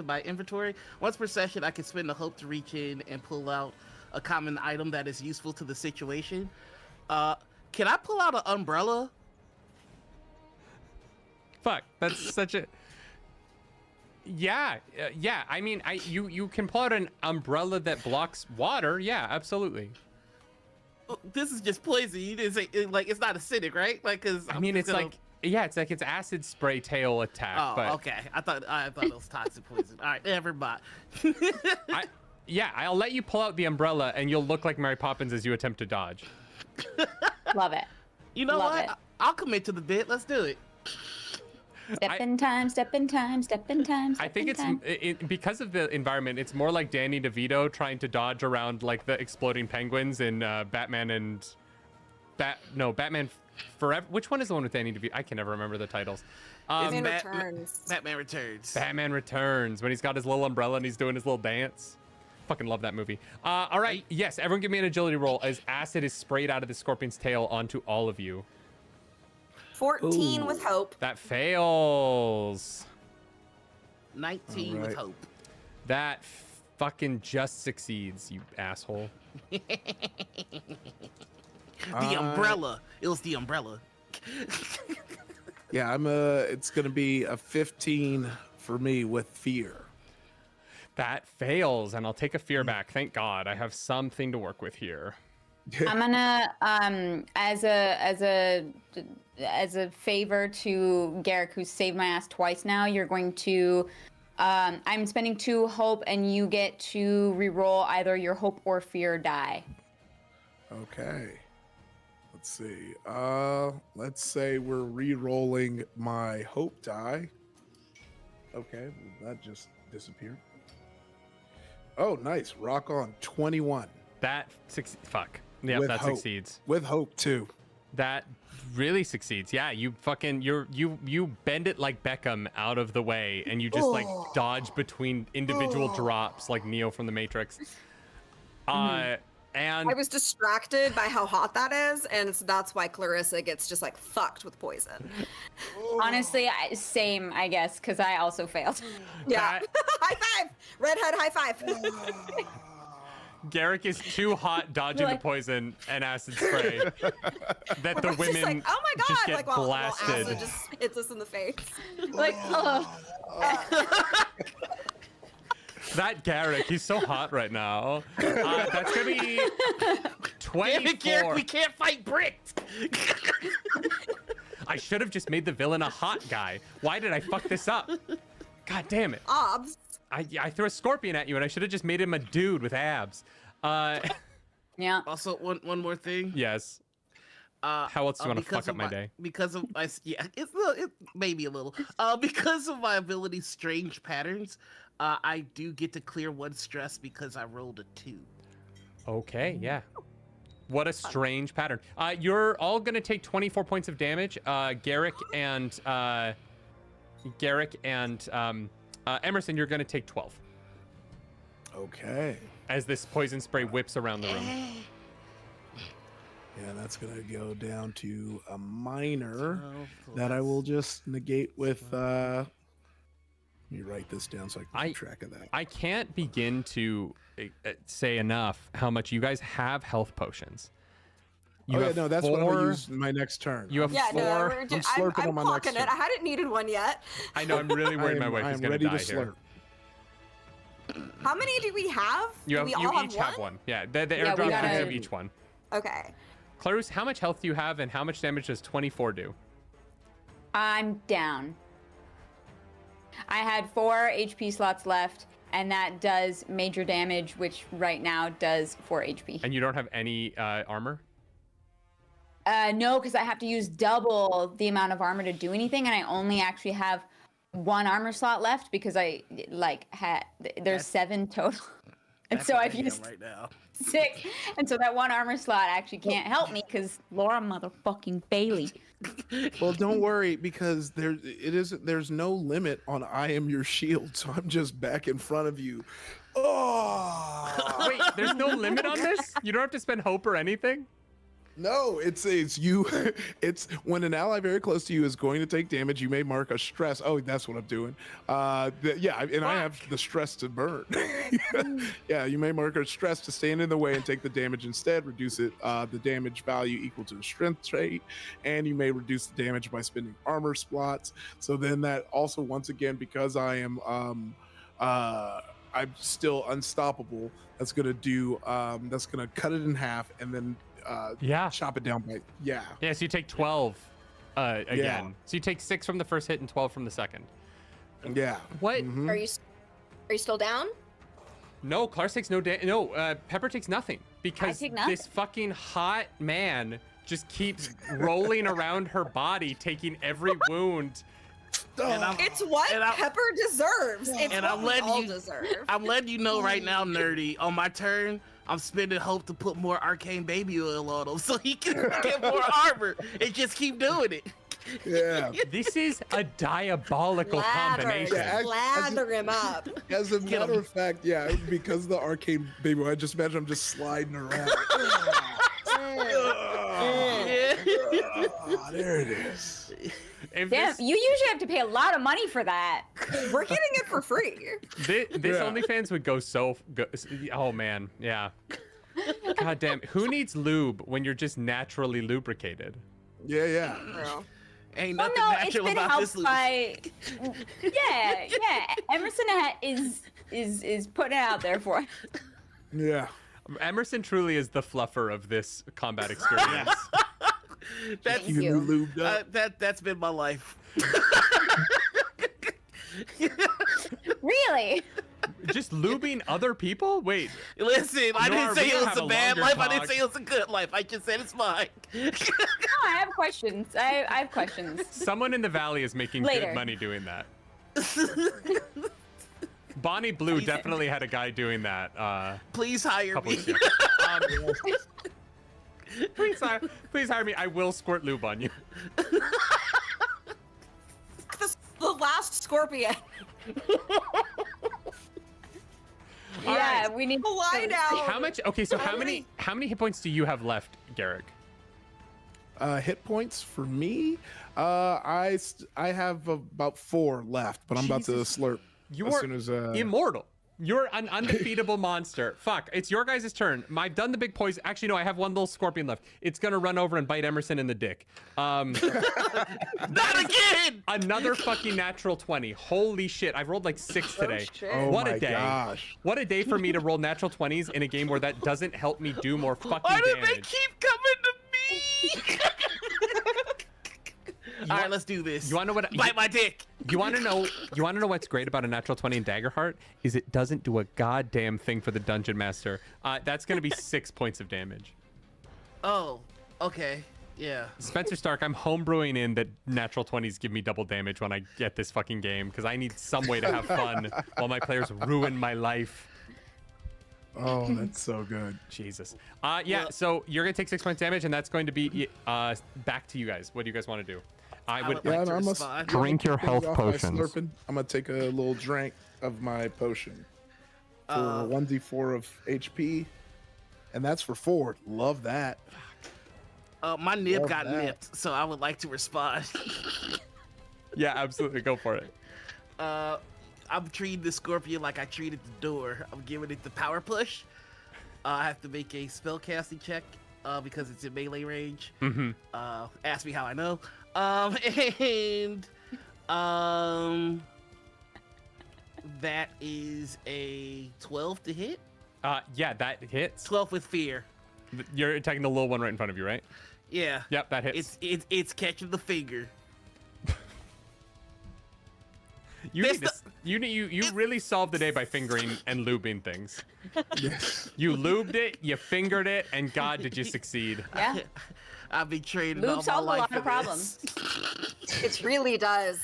my inventory. Once per session, I can spend a hope to reach in and pull out a common item that is useful to the situation. Can I pull out an umbrella? Fuck, that's such a... Yeah. I mean, you can pull out an umbrella that blocks water. Yeah, absolutely. This is just poison. You didn't say it's not acidic, right? Like, cause it's like it's acid spray tail attack. Oh, but okay. I thought it was toxic poison. All right, never mind. I'll let you pull out the umbrella, and you'll look like Mary Poppins as you attempt to dodge. Love it. You know Love what? it. I'll commit to the bit. Let's do it. Step in time, step in time, step in time. I think it's because of the environment. It's more like Danny DeVito trying to dodge around like the exploding penguins in Batman Forever. Which one is the one with Danny DeVito? I can never remember the titles. Batman Returns. Batman Returns. Batman Returns, when he's got his little umbrella and he's doing his little dance. Fucking love that movie. All right, yes, everyone give me an agility roll as acid is sprayed out of the scorpion's tail onto all of you. 14 with hope. That fails. 19 with hope. That fucking just succeeds, you asshole. The umbrella. It was the umbrella. Yeah, it's gonna be a 15 for me with fear. That fails, and I'll take a fear back. Thank God, I have something to work with here. I'm gonna as a favor to Garrick, who's saved my ass twice now. You're going to I'm spending 2 hope, and you get to reroll either your hope or fear die. Okay. Let's see. Let's say we're re-rolling my hope die. Okay, well, that just disappeared. Oh, nice. Rock on. 21. Fuck. Yep, With that hope. succeeds. With hope too. That really succeeds. Yeah, you fucking you bend it like Beckham out of the way, and you just like dodge between individual drops like Neo from the Matrix. And I was distracted by how hot that is, and so that's why Clarissa gets just like fucked with poison. Honestly, same, I guess, because I also failed. Yeah. That- High five! Redhead high five! Garrick is too hot dodging the Like- poison and acid spray that the It's women just like, oh my god! just get Like while blasted. acid just hits us in the face. Like, That Garrick, he's so hot right now. That's gonna be 24. Garrick, we can't fight bricks. I should have just made the villain a hot guy. Why did I fuck this up? God damn it. Obs. I threw a scorpion at you, and I should have just made him a dude with abs. yeah. Also, one more thing. Yes. How else do you want to because fuck up of my day? Because of my it maybe a little. Because of my ability strange patterns, I do get to clear 1 stress because I rolled a 2. Okay, yeah. What a strange pattern. You're all gonna take 24 points of damage. Garrick and Emerson, you're gonna take 12 Okay. as this poison spray whips around the room. Yeah, that's gonna go down to a minor that I will just negate with. Let me write this down so I can keep track of that. I can't begin to say enough how much you guys have health potions. You have no, that's what I'm 4 gonna use my next turn. You have Yeah, 4. no, I'm slurping I'm on my clocking next it. turn. I hadn't needed one yet. I know. I'm really worried my wife I is am gonna ready die to here. How many do we have? You Do have. we You all each have have one. Yeah. The Yeah, we airdrop gotta- gives you each one. Okay. Clarus, how much health do you have, and how much damage does 24 do? I'm down. I had 4 HP slots left, and that does major damage, which right now does 4 HP. And you don't have any armor? No, because I have to use double the amount of armor to do anything, and I only actually have 1 armor slot left because I there's 7 total. And so I've used right now. 6, and so that 1 armor slot actually can't help me because Laura motherfucking Bailey. Well, don't worry because there's no limit on I am your shield, so I'm just back in front of you. Oh Wait, there's no limit on this? You don't have to spend hope or anything? no, it's you. It's when an ally very close to you is going to take damage, you may mark a stress. Oh, that's what I'm doing. I have the stress to burn. Yeah, you may mark a stress to stand in the way and take the damage instead. Reduce it the damage value equal to the strength trait, and you may reduce the damage by spending armor slots. So then that also once again because I am I'm still unstoppable. That's gonna cut it in half and then chop it down by Yeah, so you take 12 again. Yeah. So you take 6 from the first hit and 12 from the second. yeah. What? Mhm. Are you still down? No, Clark takes no damage. No, Pepper takes nothing because take nothing. this fucking hot man just keeps rolling around her body, taking every wound. And I'm, It's what and I- Pepper deserves. It's and what I'm we letting all you- deserve. I'm letting you know right now, Nerdy. On my turn, I'm spending hope to put more arcane baby oil on him so he can get more armor and just keep doing it. Yeah. This is a diabolical combination. Yeah, Lather him up. As a matter of fact, yeah, because of the arcane baby, I just imagine I'm just sliding around. There it is. If Damn, this, you usually have to pay a lot of money for that. We're getting it for free. this Yeah. OnlyFans would go oh man, yeah. God damn. Who needs lube when you're just naturally lubricated? Yeah. True. Ain't Well, nothing no, it's natural been about helped this loop. by. Yeah. Emerson is putting it out there for us. Yeah. Emerson truly is the fluffer of this combat experience. That's Thank you. Lubed up. that's been my life. Really? Just lubing other people? Wait. Listen, I didn't Nor, say we it don't was have a a bad longer life. I didn't talk. say it was a good life. I just said it's mine. No, I have questions. I have questions. Someone in the valley is making Later. good money doing that. Bonnie Blue definitely had a guy doing that Please hire couple me. weeks ago. Please hire me. I will squirt lube on you. The last scorpion. Yeah, we need to Lie down. How much? Okay, so how many hit points do you have left, Garrick? Hit points for me. I have about 4 left, but I'm about to Jesus. slurp You as are soon as immortal. You're an undefeatable monster. Fuck, it's your guys' turn. I've done the big poison. Actually, no, I have one little scorpion left. It's gonna run over and bite Emerson in the dick. Not again. Another fucking natural 20. Holy shit, I've rolled like 6 today. shit. Oh What my a day. gosh. What a day for me to roll natural 20s in a game where that doesn't help me do more fucking Why do damage. they keep coming to me? All right, let's do this. You wanna know what? Bite my dick. You want to know what's great about a natural 20 in Daggerheart is it doesn't do a goddamn thing for the dungeon master. That's going to be 6 points of damage. Oh, okay. Yeah. Spencer Stark, I'm homebrewing in that natural 20s give me double damage when I get this fucking game because I need some way to have fun while my players ruin my life. Oh, that's so good. Jesus. Yeah, so you're going to take 6 points damage and that's going to be back to you guys. What do you guys want to do? I would like to I'm gonna respond. Drink your finish health off my potions. slurping. I'm gonna take a little drink of my potion for 1d4 of HP, and that's for 4. Love that. My nib Love got that. nipped, so I would like to respond. Yeah, absolutely. Go for it. I'm treating the scorpion like I treated the door. I'm giving it the power push. I have to make a spellcasting check because it's in melee range. Mm-hmm. Ask me how I know. And that is a 12 to hit. Yeah, that hits. 12 with fear. You're attacking the little one right in front of you, right? Yeah. Yep, that hits. It's catching the finger. You This need to, you really solved the day by fingering and lubing things. You lubed it, you fingered it, and God, did you succeed? Yeah. I've been training Lube all my solves a life lot for of problems. this. It really does.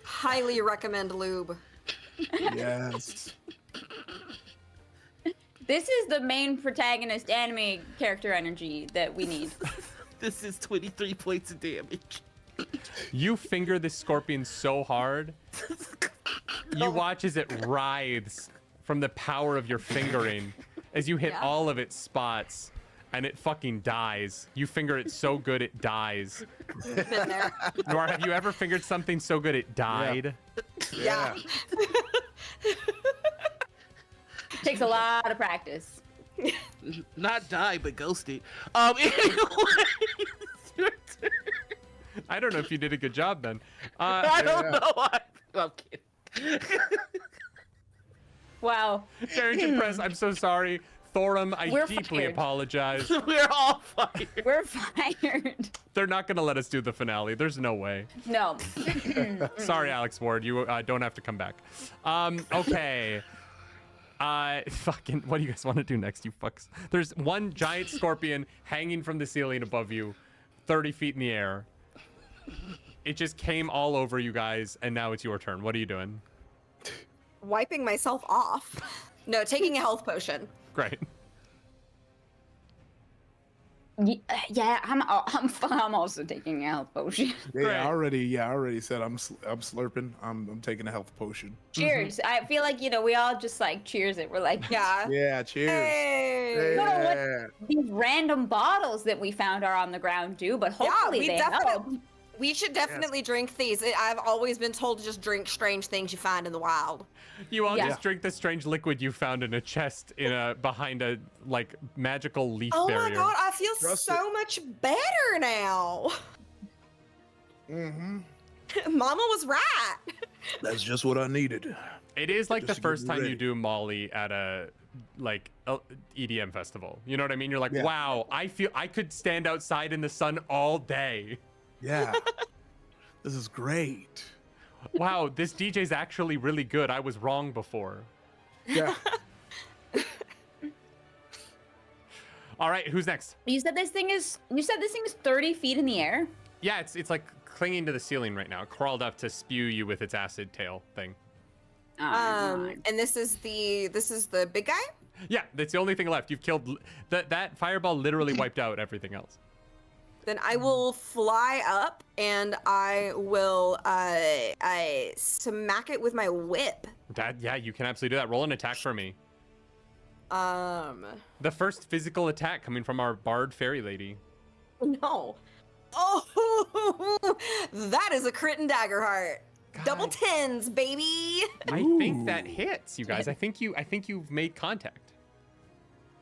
Highly recommend lube. Yes. This is the main protagonist anime character energy that we need. This is 23 points of damage. You finger this scorpion so hard, you watch as it writhes from the power of your fingering as you hit Yeah. all of its spots, and it fucking dies. You finger it so good it dies. Been there. Nor have you ever fingered something so good it died? Yeah. Takes a lot of practice. Not die, but ghosted. Anyway, it's your turn. I don't know if you did a good job then. I don't know. I'm kidding. Wow. Darrington Press, I'm so sorry. Thorum, I We're deeply fired. apologize. We're all fired. We're fired. They're not going to let us do the finale. There's no way. No. Sorry, Alex Ward. You don't have to come back. Okay. Fucking, what do you guys want to do next, you fucks? There's one giant scorpion hanging from the ceiling above you, 30 feet in the air. It just came all over you guys, and now it's your turn. What are you doing? Wiping myself off. No, taking a health potion. Great. Yeah, I'm also taking a health potion. Yeah, I already said I'm slurping. I'm taking a health potion. Cheers. I feel like, we all just like cheers it. We're like, Yeah. Yeah, cheers. Hey. No, what- Yeah. these random bottles that we found are on the ground too, but hopefully we they definitely- help. We should definitely drink these. I've always been told to just drink strange things you find in the wild. You all Yeah. just drink the strange liquid you found in a chest behind a like magical leaf Oh barrier. my god, I feel Trust so much better now. Mm-hmm. Mama was right. That's just what I needed. It is like the Just to get first you time you ready. do Molly at a EDM festival. You know what I mean? You're like, Yeah. wow, I feel I could stand outside in the sun all day. Yeah. This is great. Wow, this DJ's actually really good. I was wrong before. Yeah. All right, who's next? You said this thing is 30 feet in the air. Yeah, it's like clinging to the ceiling right now. It crawled up to spew you with its acid tail thing. Oh, my God. And this is the big guy? Yeah, that's the only thing left. You've killed that fireball. Literally wiped out everything else. Then I will fly up and I will I smack it with my whip. Yeah, you can absolutely do that. Roll an attack for me. The first physical attack coming from our bard fairy lady. No. Oh, that is a crit and Daggerheart. Double God. tens, baby. I think that hits, you guys. I think you've made contact.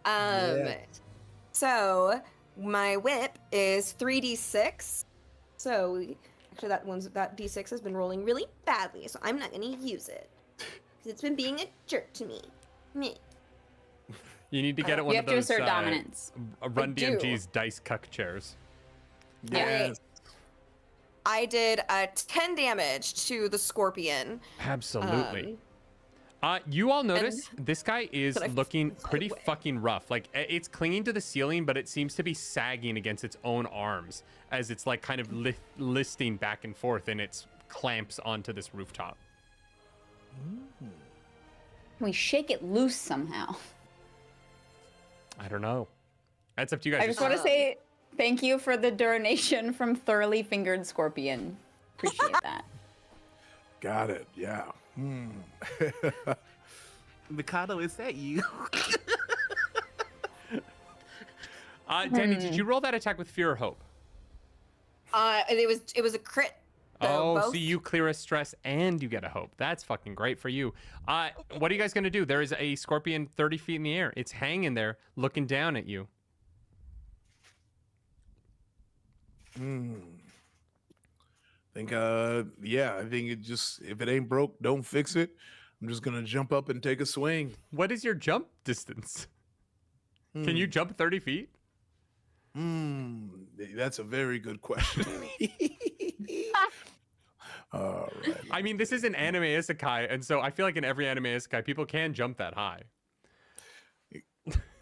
Yeah. So my whip is 3d6. So actually that d6 has been rolling really badly, so I'm not gonna use it. 'Cause it's been being a jerk to me. Me. You need to get it one You of have to those assert dominance. Run I do. DMG's dice cuck chairs. Yeah. Yes. I did 10 damage to the scorpion. Absolutely. You all notice this guy is But I looking flew pretty away. fucking rough. Like it's clinging to the ceiling, but it seems to be sagging against its own arms as it's like kind of listing back and forth in its clamps onto this rooftop. Can we shake it loose somehow? I don't know. That's up to you guys. I just want to say thank you for the donation from Thoroughly Fingered Scorpion. Appreciate that. Got it. Yeah. Hmm. Mikado, is that you? Danny, did you roll that attack with fear or hope? It was a crit. Oh, both. so you clear a stress and you get a hope. That's fucking great for you. What are you guys gonna do? There is a scorpion 30 feet in the air. It's hanging there, looking down at you. I think it just, if it ain't broke, don't fix it. I'm just gonna jump up and take a swing. What is your jump distance? Can you jump 30 feet? That's a very good question. All right. I mean, this is an anime isekai, and so I feel like in every anime isekai, people can jump that high.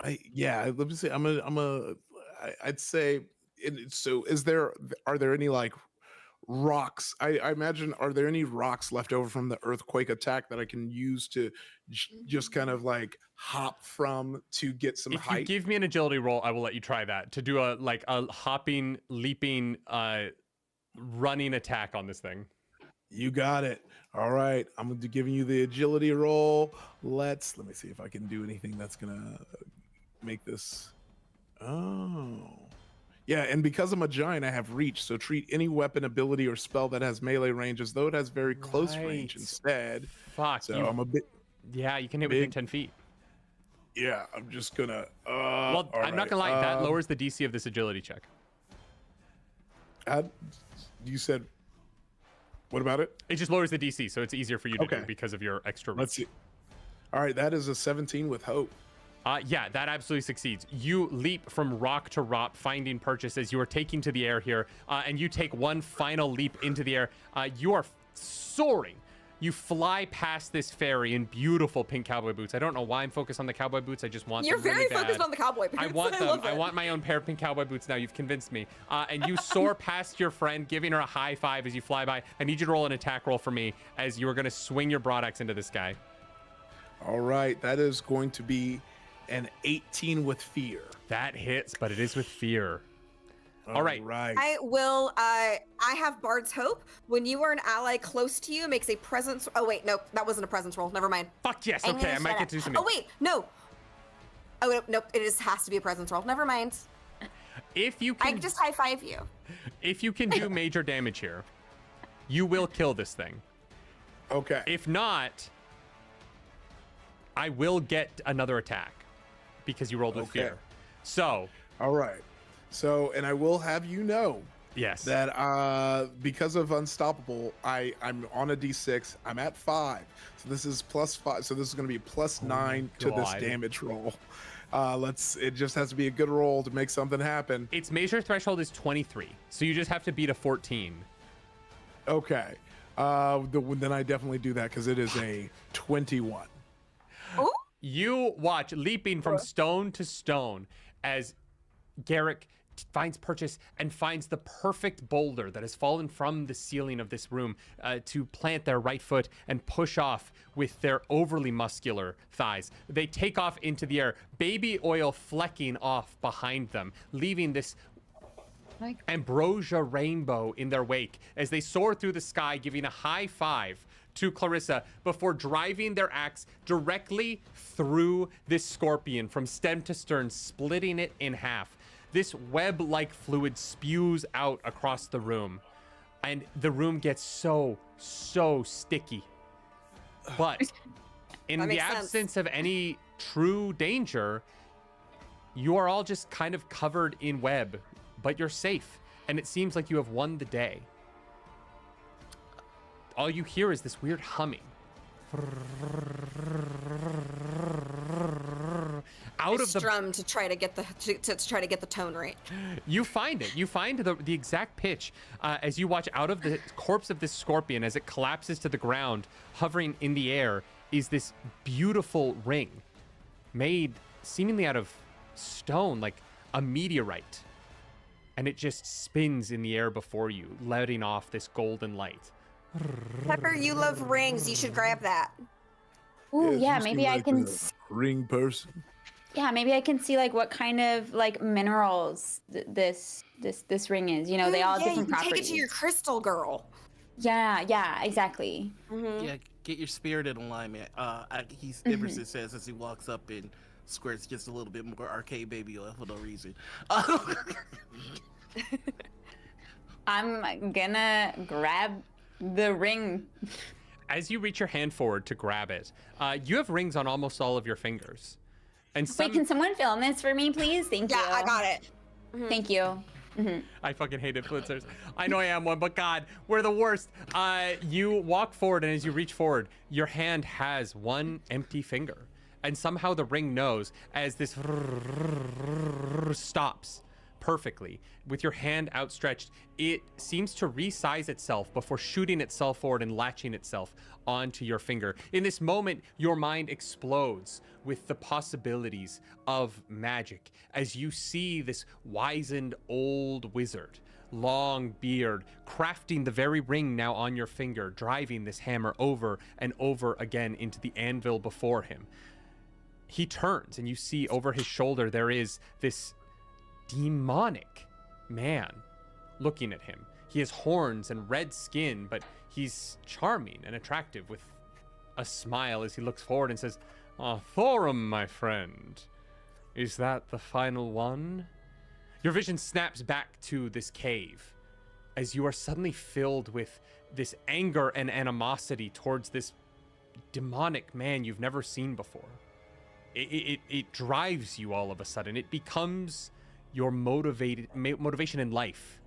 Let me say, I'd say, so are there any like rocks? I imagine, are there any rocks left over from the earthquake attack that I can use to just kind of like hop from to get some If height? you give me an agility roll, I will let you try that to do a hopping, leaping, running attack on this thing. You got it. All right, I'm gonna be giving you the agility roll. Let me see if I can do anything that's gonna make this. Oh, yeah, and because I'm a giant, I have reach. So treat any weapon, ability, or spell that has melee range as though it has very close range Right. instead. Fuck. So I'm a bit. Yeah, you can hit within big. 10 feet. Yeah, I'm just gonna. Well, I'm not gonna lie. That lowers the DC of this agility check. You said. What about it? It just lowers the DC, so it's easier for you to do Okay. because of your extra reach. Let's see. All right, that is a 17 with hope. Yeah, that absolutely succeeds. You leap from rock to rock, finding purchase as you are taking to the air here, and you take one final leap into the air. You are soaring. You fly past this fairy in beautiful pink cowboy boots. I don't know why I'm focused on the cowboy boots. I just want You're them really very focused bad. on the cowboy boots. I want them. love I it. want my own pair of pink cowboy boots now. You've convinced me. And you soar past your friend, giving her a high five as you fly by. I need you to roll an attack roll for me as you are going to swing your broadaxe into this guy. All right, that is going to be an 18 with fear. That hits, but it is with fear. All right. Right. I will. I have Bard's Hope. When you are an ally close to you, makes a presence. Oh wait, no, that wasn't a presence roll. Never mind. Fuck yes. I'm Okay, gonna I might shut get up. to do something. Oh wait, no. Oh nope, it has to be a presence roll. Never mind. If you I can, can just high five you. if you can do major damage here, you will kill this thing. Okay. If not, I will get another attack because you rolled with Okay. fear. So, All right. So, and I will have you know yes. that because of Unstoppable, I'm on a D6. I'm at 5. So this is +5. So this is going to be +9 to this God. damage roll. It just has to be a good roll to make something happen. Its major threshold is 23. So you just have to beat a 14. Okay. Then I definitely do that because it is a 21. Oh, You watch leaping from stone to stone as Garrick finds purchase and finds the perfect boulder that has fallen from the ceiling of this room to plant their right foot and push off with their overly muscular thighs. They take off into the air, baby oil flecking off behind them, leaving this ambrosia rainbow in their wake as they soar through the sky, giving a high five to Clarissa before driving their axe directly through this scorpion from stem to stern, splitting it in half. This web-like fluid spews out across the room, and the room gets so sticky. But in That the makes sense. absence of any true danger, you are all just kind of covered in web, but you're safe, and it seems like you have won the day. All you hear is this weird humming. Out of the strum to try to get the to try to get the tone right. You find it. You find the exact pitch as you watch out of the corpse of this scorpion as it collapses to the ground, hovering in the air, is this beautiful ring made seemingly out of stone, like a meteorite. And it just spins in the air before you, letting off this golden light. Pepper, you love rings. You should grab that. Ooh, yeah, you seem maybe I like can. a ring person. Yeah, maybe I can see like what kind of like minerals this ring is. You know, they all have yeah, different you can properties. take it to your crystal girl. Yeah, exactly. Yeah, get your spirit in alignment. Emerson says as he walks up and squirts just a little bit more arcade baby oil for no reason. I'm gonna grab the ring. As you reach your hand forward to grab it, you have rings on almost all of your fingers. And Wait, can someone film this for me, please? Thank you. Yeah, I got it. Thank you. I fucking hate influencers. I know I am one, but God, we're the worst. You walk forward, and as you reach forward, your hand has one empty finger. And somehow the ring knows as this stops perfectly. With your hand outstretched, it seems to resize itself before shooting itself forward and latching itself onto your finger. In this moment, your mind explodes with the possibilities of magic as you see this wizened old wizard, long beard, crafting the very ring now on your finger, driving this hammer over and over again into the anvil before him. He turns, and you see over his shoulder there is this demonic man looking at him. He has horns and red skin, but he's charming and attractive with a smile as he looks forward and says, "Ah, Thorum, my friend. Is that the final one?" Your vision snaps back to this cave as you are suddenly filled with this anger and animosity towards this demonic man you've never seen before. It drives you all of a sudden. It becomes your motivation in life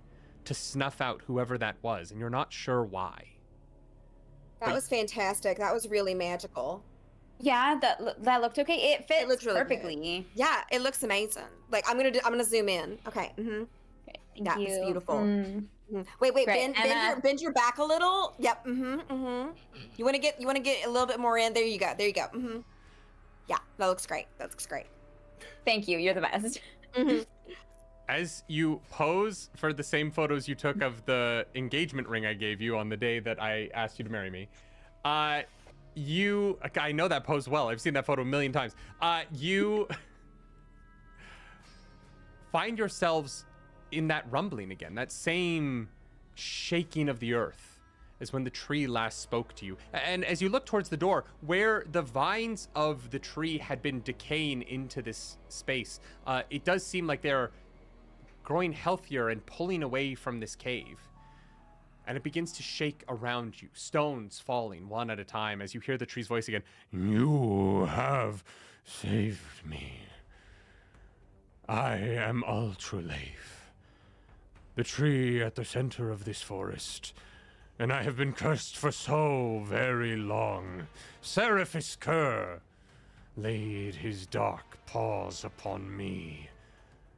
to snuff out whoever that was, and you're not sure why. That was fantastic. That was really magical. Yeah, that looked okay. It fits looked really good. perfectly. Yeah, it looks amazing. Like I'm gonna zoom in. Okay. Thank That you. was beautiful. Mm. Wait, Great. bend your back a little. Yep. You want to get a little bit more in. There you go. Yeah, that looks great. Thank you. You're the best. As you pose for the same photos you took of the engagement ring I gave you on the day that I asked you to marry me, I know that pose well. I've seen that photo a million times. You find yourselves in that rumbling again, that same shaking of the earth as when the tree last spoke to you. And as you look towards the door, where the vines of the tree had been decaying into this space, it does seem like they're growing healthier and pulling away from this cave. And it begins to shake around you, stones falling one at a time as you hear the tree's voice again. You have saved me. I am Ultraleaf, the tree at the center of this forest, and I have been cursed for so very long. Seraphis Kerr laid his dark paws upon me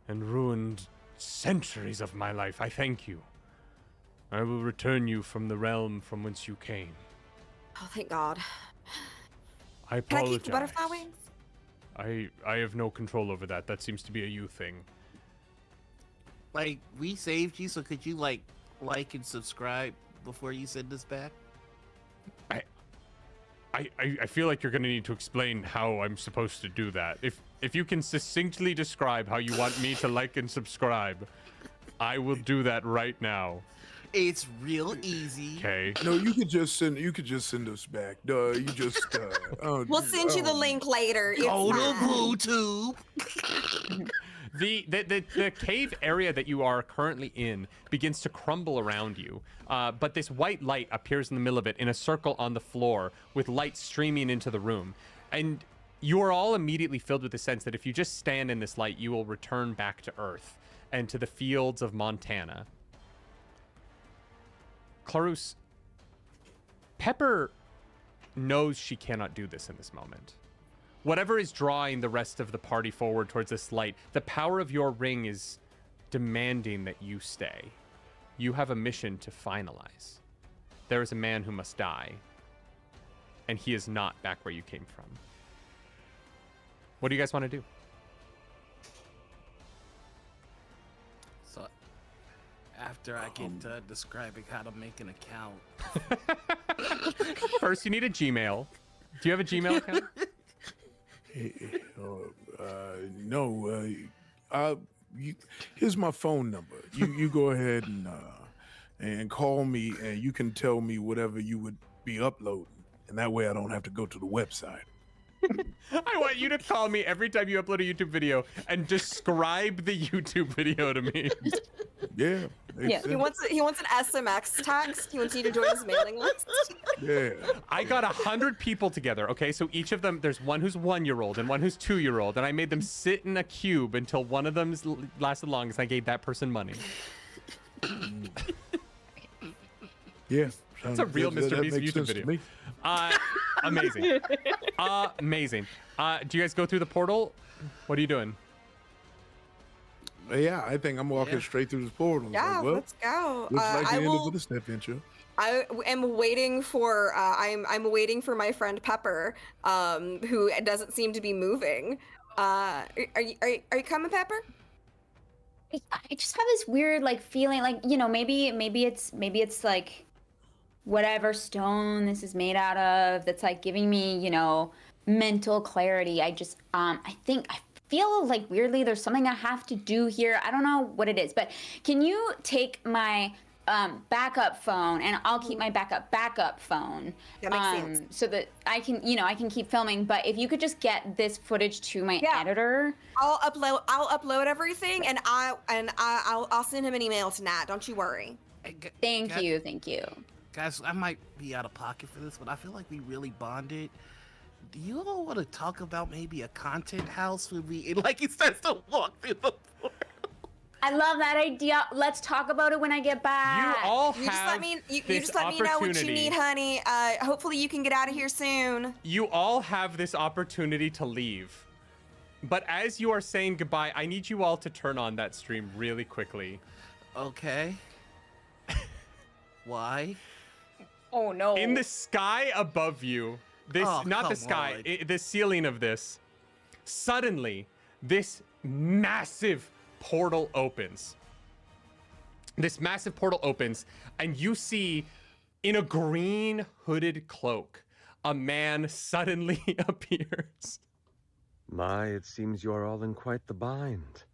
and ruined centuries of my life. I thank you. I will return you from the realm from whence you came. Oh, thank God. I apologize. Can I keep the butterfly wings? I have no control over that. That seems to be a you thing. Like, we saved you, so could you, like and subscribe before you send us back? I feel like you're going to need to explain how I'm supposed to do that. If you can succinctly describe how you want me to like and subscribe, I will do that right now. It's real easy. Okay. No, you could just send us back. You just We'll send you the link later. It's Go to fine. YouTube. The cave area that you are currently in begins to crumble around you, but this white light appears in the middle of it in a circle on the floor with light streaming into the room. And you are all immediately filled with the sense that if you just stand in this light, you will return back to Earth and to the fields of Montana. Clarus, Pepper knows she cannot do this in this moment. Whatever is drawing the rest of the party forward towards this light, the power of your ring is demanding that you stay. You have a mission to finalize. There is a man who must die, and he is not back where you came from. What do you guys want to do? So, after I get done describing how to make an account. First, you need a Gmail. Do you have a Gmail account? No. Here's my phone number. You go ahead and call me, and you can tell me whatever you would be uploading, and that way I don't have to go to the website. I want you to call me every time you upload a YouTube video and describe the YouTube video to me. Yeah. Yeah, he wants an SMX text. He wants you to join his mailing list. Yeah. I got 100 people together, okay? So each of them, there's one who's 1-year-old and one who's 2-year-old, and I made them sit in a cube until one of them lasted longest. I gave that person money. Yeah. It's a real Mr. Beast YouTube video. Amazing. Amazing. Do you guys go through the portal? What are you doing? Yeah, I think I'm walking straight through this portal. Yeah, Like, well, let's go. looks like the I end will. of this adventure. I am waiting for. I'm waiting for my friend Pepper, who doesn't seem to be moving. Are you coming, Pepper? I just have this weird like feeling, like, you know, maybe it's like whatever stone this is made out of that's like giving me, you know, mental clarity. I just I feel like weirdly there's something I have to do here. I don't know what it is, but can you take my backup phone, and I'll keep my backup phone. That makes sense. So that I can keep filming. But if you could just get this footage to my editor. I'll upload everything, and I'll send him an email tonight. Don't you worry. Thank you. Guys, I might be out of pocket for this, but I feel like we really bonded. Do you all want to talk about maybe a content house when he starts to walk through the portal? I love that idea. Let's talk about it when I get back. You all You just let me know what you need, honey. Hopefully you can get out of here soon. You all have this opportunity to leave. But as you are saying goodbye, I need you all to turn on that stream really quickly. Okay. Why? Oh no. In the sky above you, not the sky, the ceiling of this, suddenly this massive portal opens. This massive portal opens, and you see in a green hooded cloak, a man suddenly appears. My, it seems you are all in quite the bind.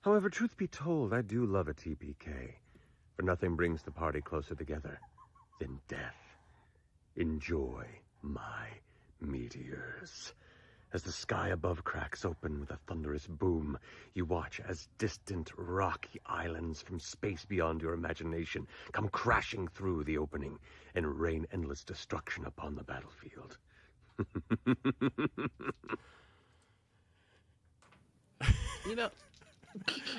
However, truth be told, I do love a TPK, for nothing brings the party closer together than death. Enjoy my meteors. As the sky above cracks open with a thunderous boom, you watch as distant rocky islands from space beyond your imagination come crashing through the opening and rain endless destruction upon the battlefield. You know,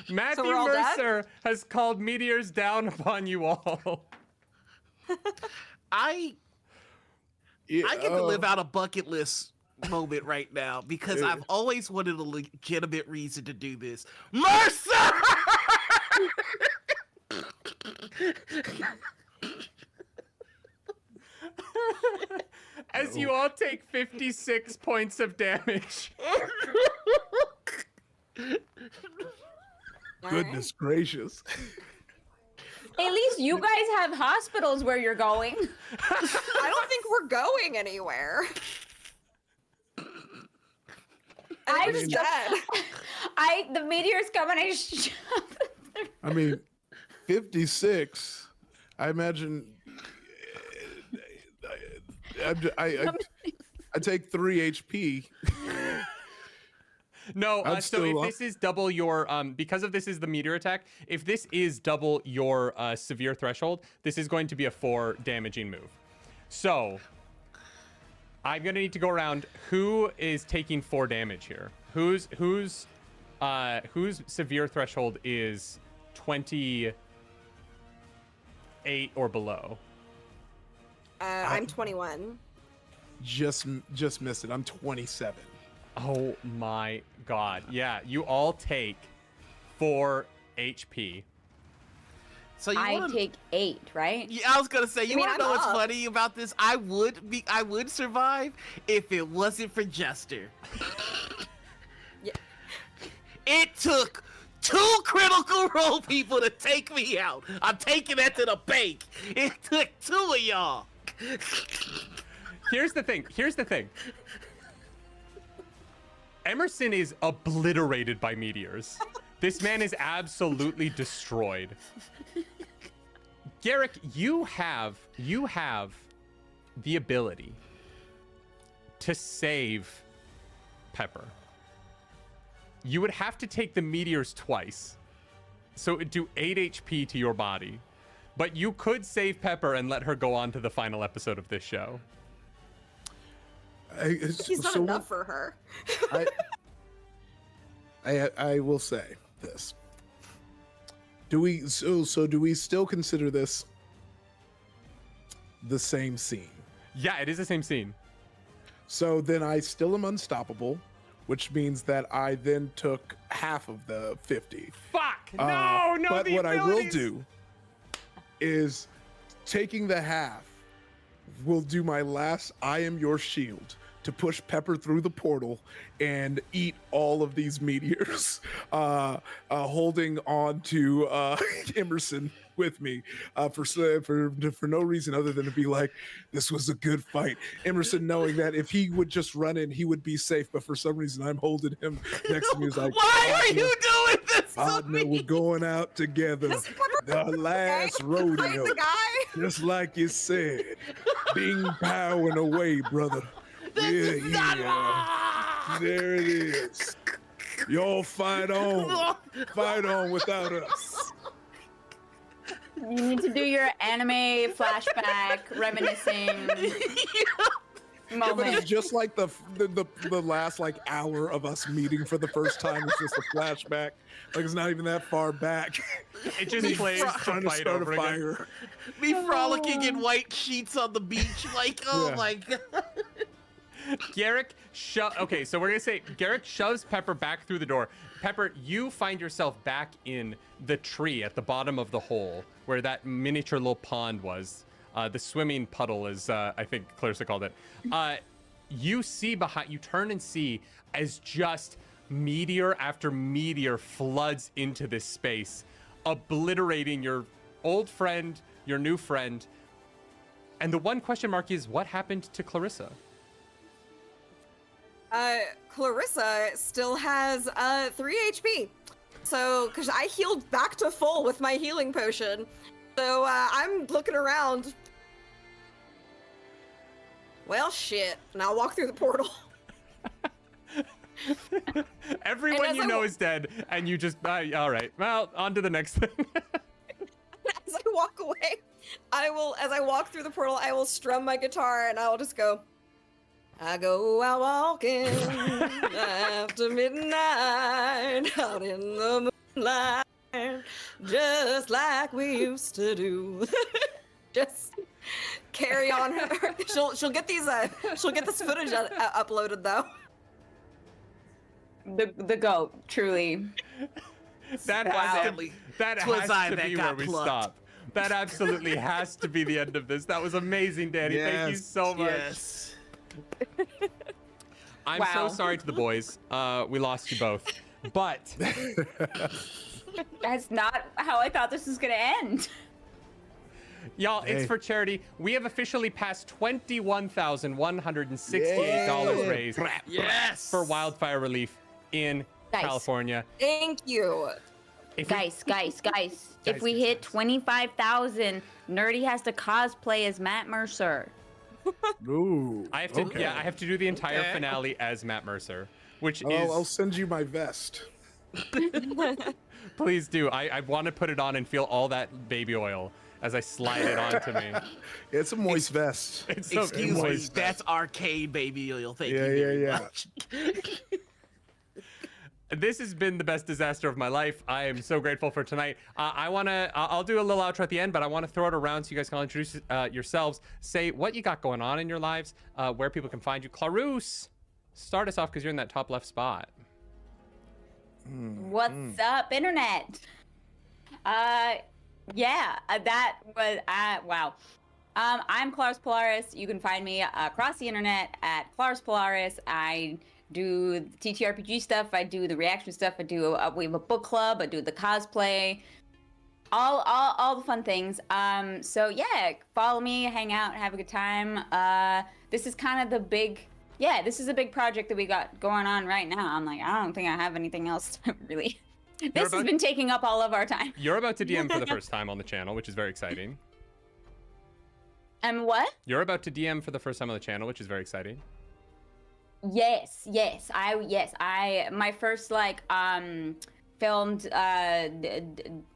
Matthew we're all dead? Mercer has called meteors down upon you all. I get to live out a bucket list moment right now because I've always wanted a legitimate reason to do this. Mercer! As you all take 56 points of damage. Goodness gracious. At least you guys have hospitals where you're going. I don't think we're going anywhere. I We're dead. the meteors come and I shove them. I mean, 56. I imagine. I take 3 HP. No, I'm so if still this is double your, because of this is the meteor attack, if this is double your severe threshold, this is going to be a 4 damaging move. So, I'm going to need to go around. Who is taking 4 damage here? Whose severe threshold is 28 or below? I'm 21. Just missed it. I'm 27. Oh my god. Yeah, you all take 4 HP. So you I wanna... take 8, right? Yeah, I was gonna say, you mean, wanna know I'm what's up. funny about this? I would survive if it wasn't for Jester. Yeah. It took 2 critical role people to take me out. I'm taking that to the bank. It took 2 of y'all. Here's the thing. Emerson is obliterated by meteors. This man is absolutely destroyed. Garrick, you have the ability to save Pepper. You would have to take the meteors twice. So it would do 8 HP to your body. But you could save Pepper and let her go on to the final episode of this show. He's not enough for her. I will say this. Do we still consider this the same scene? Yeah, it is the same scene. So then I still am unstoppable, which means that I then took half of the 50. Fuck! No, But the what I will abilities. do is taking the half will do my last I am your shield to push Pepper through the portal and eat all of these meteors, holding on to Emerson with me for no reason other than to be like, this was a good fight. Emerson knowing that if he would just run in, he would be safe, but for some reason I'm holding him next to me. He's like, Why are you doing this to partner, we're me? going out together. The last rodeo. The guy. Just like you said. Bing, pow, and away, brother. This is not There it is. Y'all fight on. Fight on without us. You need to do your anime flashback, reminiscing But moment. it's just like the last like hour of us meeting for the first time. It's just a flashback. Like it's not even that far back. It just plays to Trying to fight start a over again. fire. Me frolicking in white sheets on the beach, like, oh Yeah. my god. Garrick okay, so we're gonna say Garrick shoves Pepper back through the door. Pepper, you find yourself back in the tree at the bottom of the hole where that miniature little pond was. The swimming puddle, as I think Clarissa called it. You see behind, you turn and see as just meteor after meteor floods into this space, obliterating your old friend, your new friend. And the one question mark is, what happened to Clarissa? Clarissa still has 3 HP. So, because I healed back to full with my healing potion. So I'm looking around. Well, shit. And I'll walk through the portal. Everyone you know is dead, and you just all right. Well, on to the next thing. As I walk away, as I walk through the portal, I will strum my guitar and I will just go. I go out walking after midnight, out in the moonlight, just like we used to do. Just carry on. She'll get these. She'll get this footage uploaded though. The goat, truly. That has to be where we stop. That absolutely has to be the end of this. That was amazing, Danny. Yes, thank you so much. Yes. I'm so sorry to the boys. We lost you both. But That's not how I thought this was gonna end. y'all, it's for charity. We have officially passed $21,168 raised Yes. for wildfire relief in California. Thank you. Guys, if we hit 25,000, Nerdy has to cosplay as Matt Mercer. Ooh. I have to, okay. I have to do the entire finale as Matt Mercer, which I'll is. send you my vest. Please do. I want to put it on and feel all that baby oil as I slide it onto me. It's a moist vest. It's so Excuse me, moist. that's arcade baby oil. Thank you Yeah, very yeah. much. This has been the best disaster of my life. I am so grateful for tonight. I'll do a little outro at the end, but I want to throw it around so you guys can all introduce yourselves. Say what you got going on in your lives, where people can find you. Clarus, start us off because you're in that top left spot. What's up, internet? That was wow. I'm Clarus Polaris. You can find me across the internet at Clarus Polaris. I do the TTRPG stuff. I do the reaction stuff. We have a book club. I do the cosplay. All the fun things. So yeah, follow me, hang out, have a good time. This is kind of the big. Yeah, this is a big project that we got going on right now. I'm like, I don't think I have anything else to really. This has been taking up all of our time. You're about to DM for the first time on the channel, which is very exciting. And what? You're about to DM for the first time on the channel, which is very exciting. Yes. My first filmed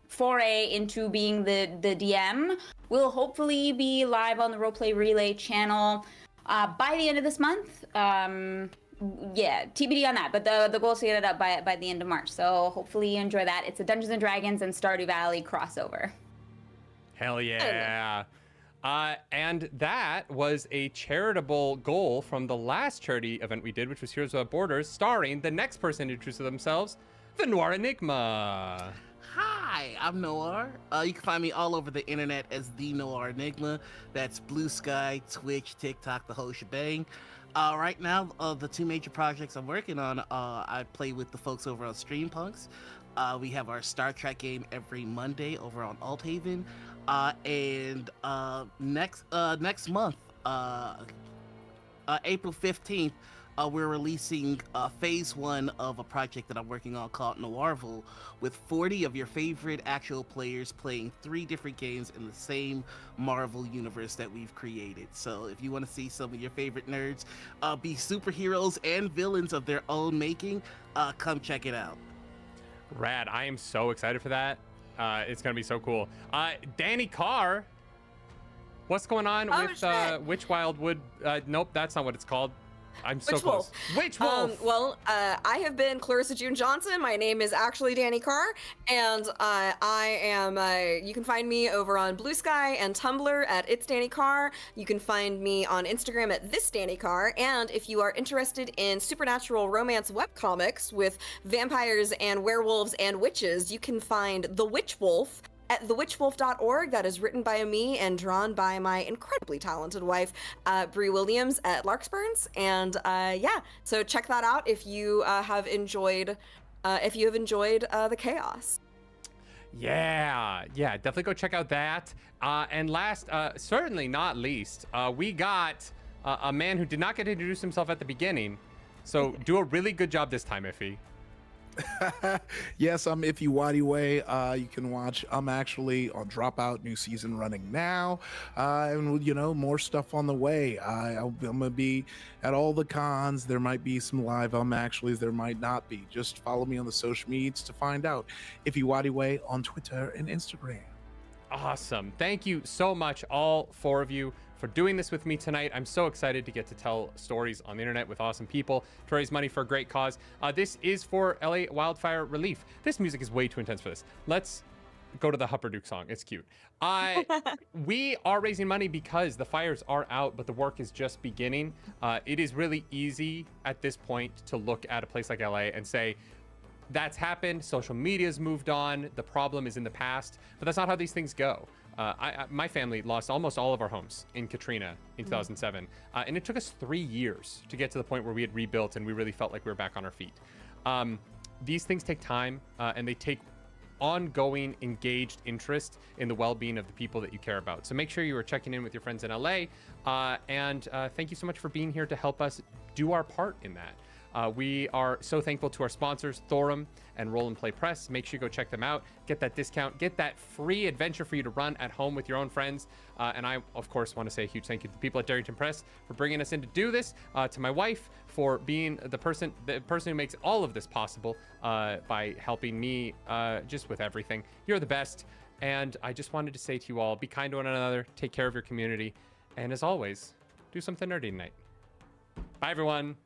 foray into being the DM will hopefully be live on the Roleplay Relay channel by the end of this month. Yeah, TBD on that, but the goal is to get it up by the end of March. So hopefully you enjoy that. It's a Dungeons and Dragons and Stardew Valley crossover. Hell yeah. And that was a charitable goal from the last charity event we did, which was Heroes Without Borders, starring the next person to introduce themselves, the Noir Enigma. Hi, I'm Noir. You can find me all over the internet as the Noir Enigma. That's Blue Sky, Twitch, TikTok, the whole shebang. Right now, the two major projects I'm working on, I play with the folks over on Streampunks. We have our Star Trek game every Monday over on Althaven. And next month, April 15th, we're releasing phase 1 of a project that I'm working on called Noirville, with 40 of your favorite actual players playing 3 different games in the same Marvel universe that we've created. So if you want to see some of your favorite nerds be superheroes and villains of their own making, come check it out. Rad. I am so excited for that. It's going to be so cool. Danny Carr, what's going on with Witch Wildwood? Nope, that's not what it's called. I'm so Witch close. Wolf. Witch Wolf. I have been Clarissa June Johnson. My name is actually Danny Carr, and I am. You can find me over on Blue Sky and Tumblr at It's Danny Carr. You can find me on Instagram at This Danny Carr. And if you are interested in supernatural romance webcomics with vampires and werewolves and witches, you can find The Witch Wolf at thewitchwolf.org. That is written by me and drawn by my incredibly talented wife, Bree Williams at Larkspurns. And so check that out if you have enjoyed the chaos. Yeah, definitely go check out that. And last, certainly not least, we got a man who did not get to introduce himself at the beginning. So do a really good job this time, Iffy. Yes, I'm If You Waddy Way. You can watch. I'm actually on Dropout, new season running now, and more stuff on the way. I'm gonna be at all the cons. There might be some live actuallys. There might not be. Just follow me on the social medias to find out. If You Waddy Way on Twitter and Instagram. Awesome. Thank you so much, all four of you, for doing this with me tonight. I'm so excited to get to tell stories on the internet with awesome people to raise money for a great cause. This is for LA wildfire relief. This music is way too intense for this. Let's go to the Hupperduke song. It's cute. We are raising money because the fires are out, but the work is just beginning. It is really easy at this point to look at a place like LA and say, that's happened. Social media's moved on. The problem is in the past, but that's not how these things go. My family lost almost all of our homes in Katrina in 2007, and it took us 3 years to get to the point where we had rebuilt and we really felt like we were back on our feet. These things take time, and they take ongoing engaged interest in the well-being of the people that you care about. So make sure you are checking in with your friends in LA, and thank you so much for being here to help us do our part in that. We are so thankful to our sponsors, Thorum and Roll and Play Press. Make sure you go check them out. Get that discount. Get that free adventure for you to run at home with your own friends. And I, of course, want to say a huge thank you to the people at Darrington Press for bringing us in to do this. To my wife for being the person who makes all of this possible by helping me just with everything. You're the best. And I just wanted to say to you all, be kind to one another. Take care of your community. And as always, do something nerdy tonight. Bye, everyone.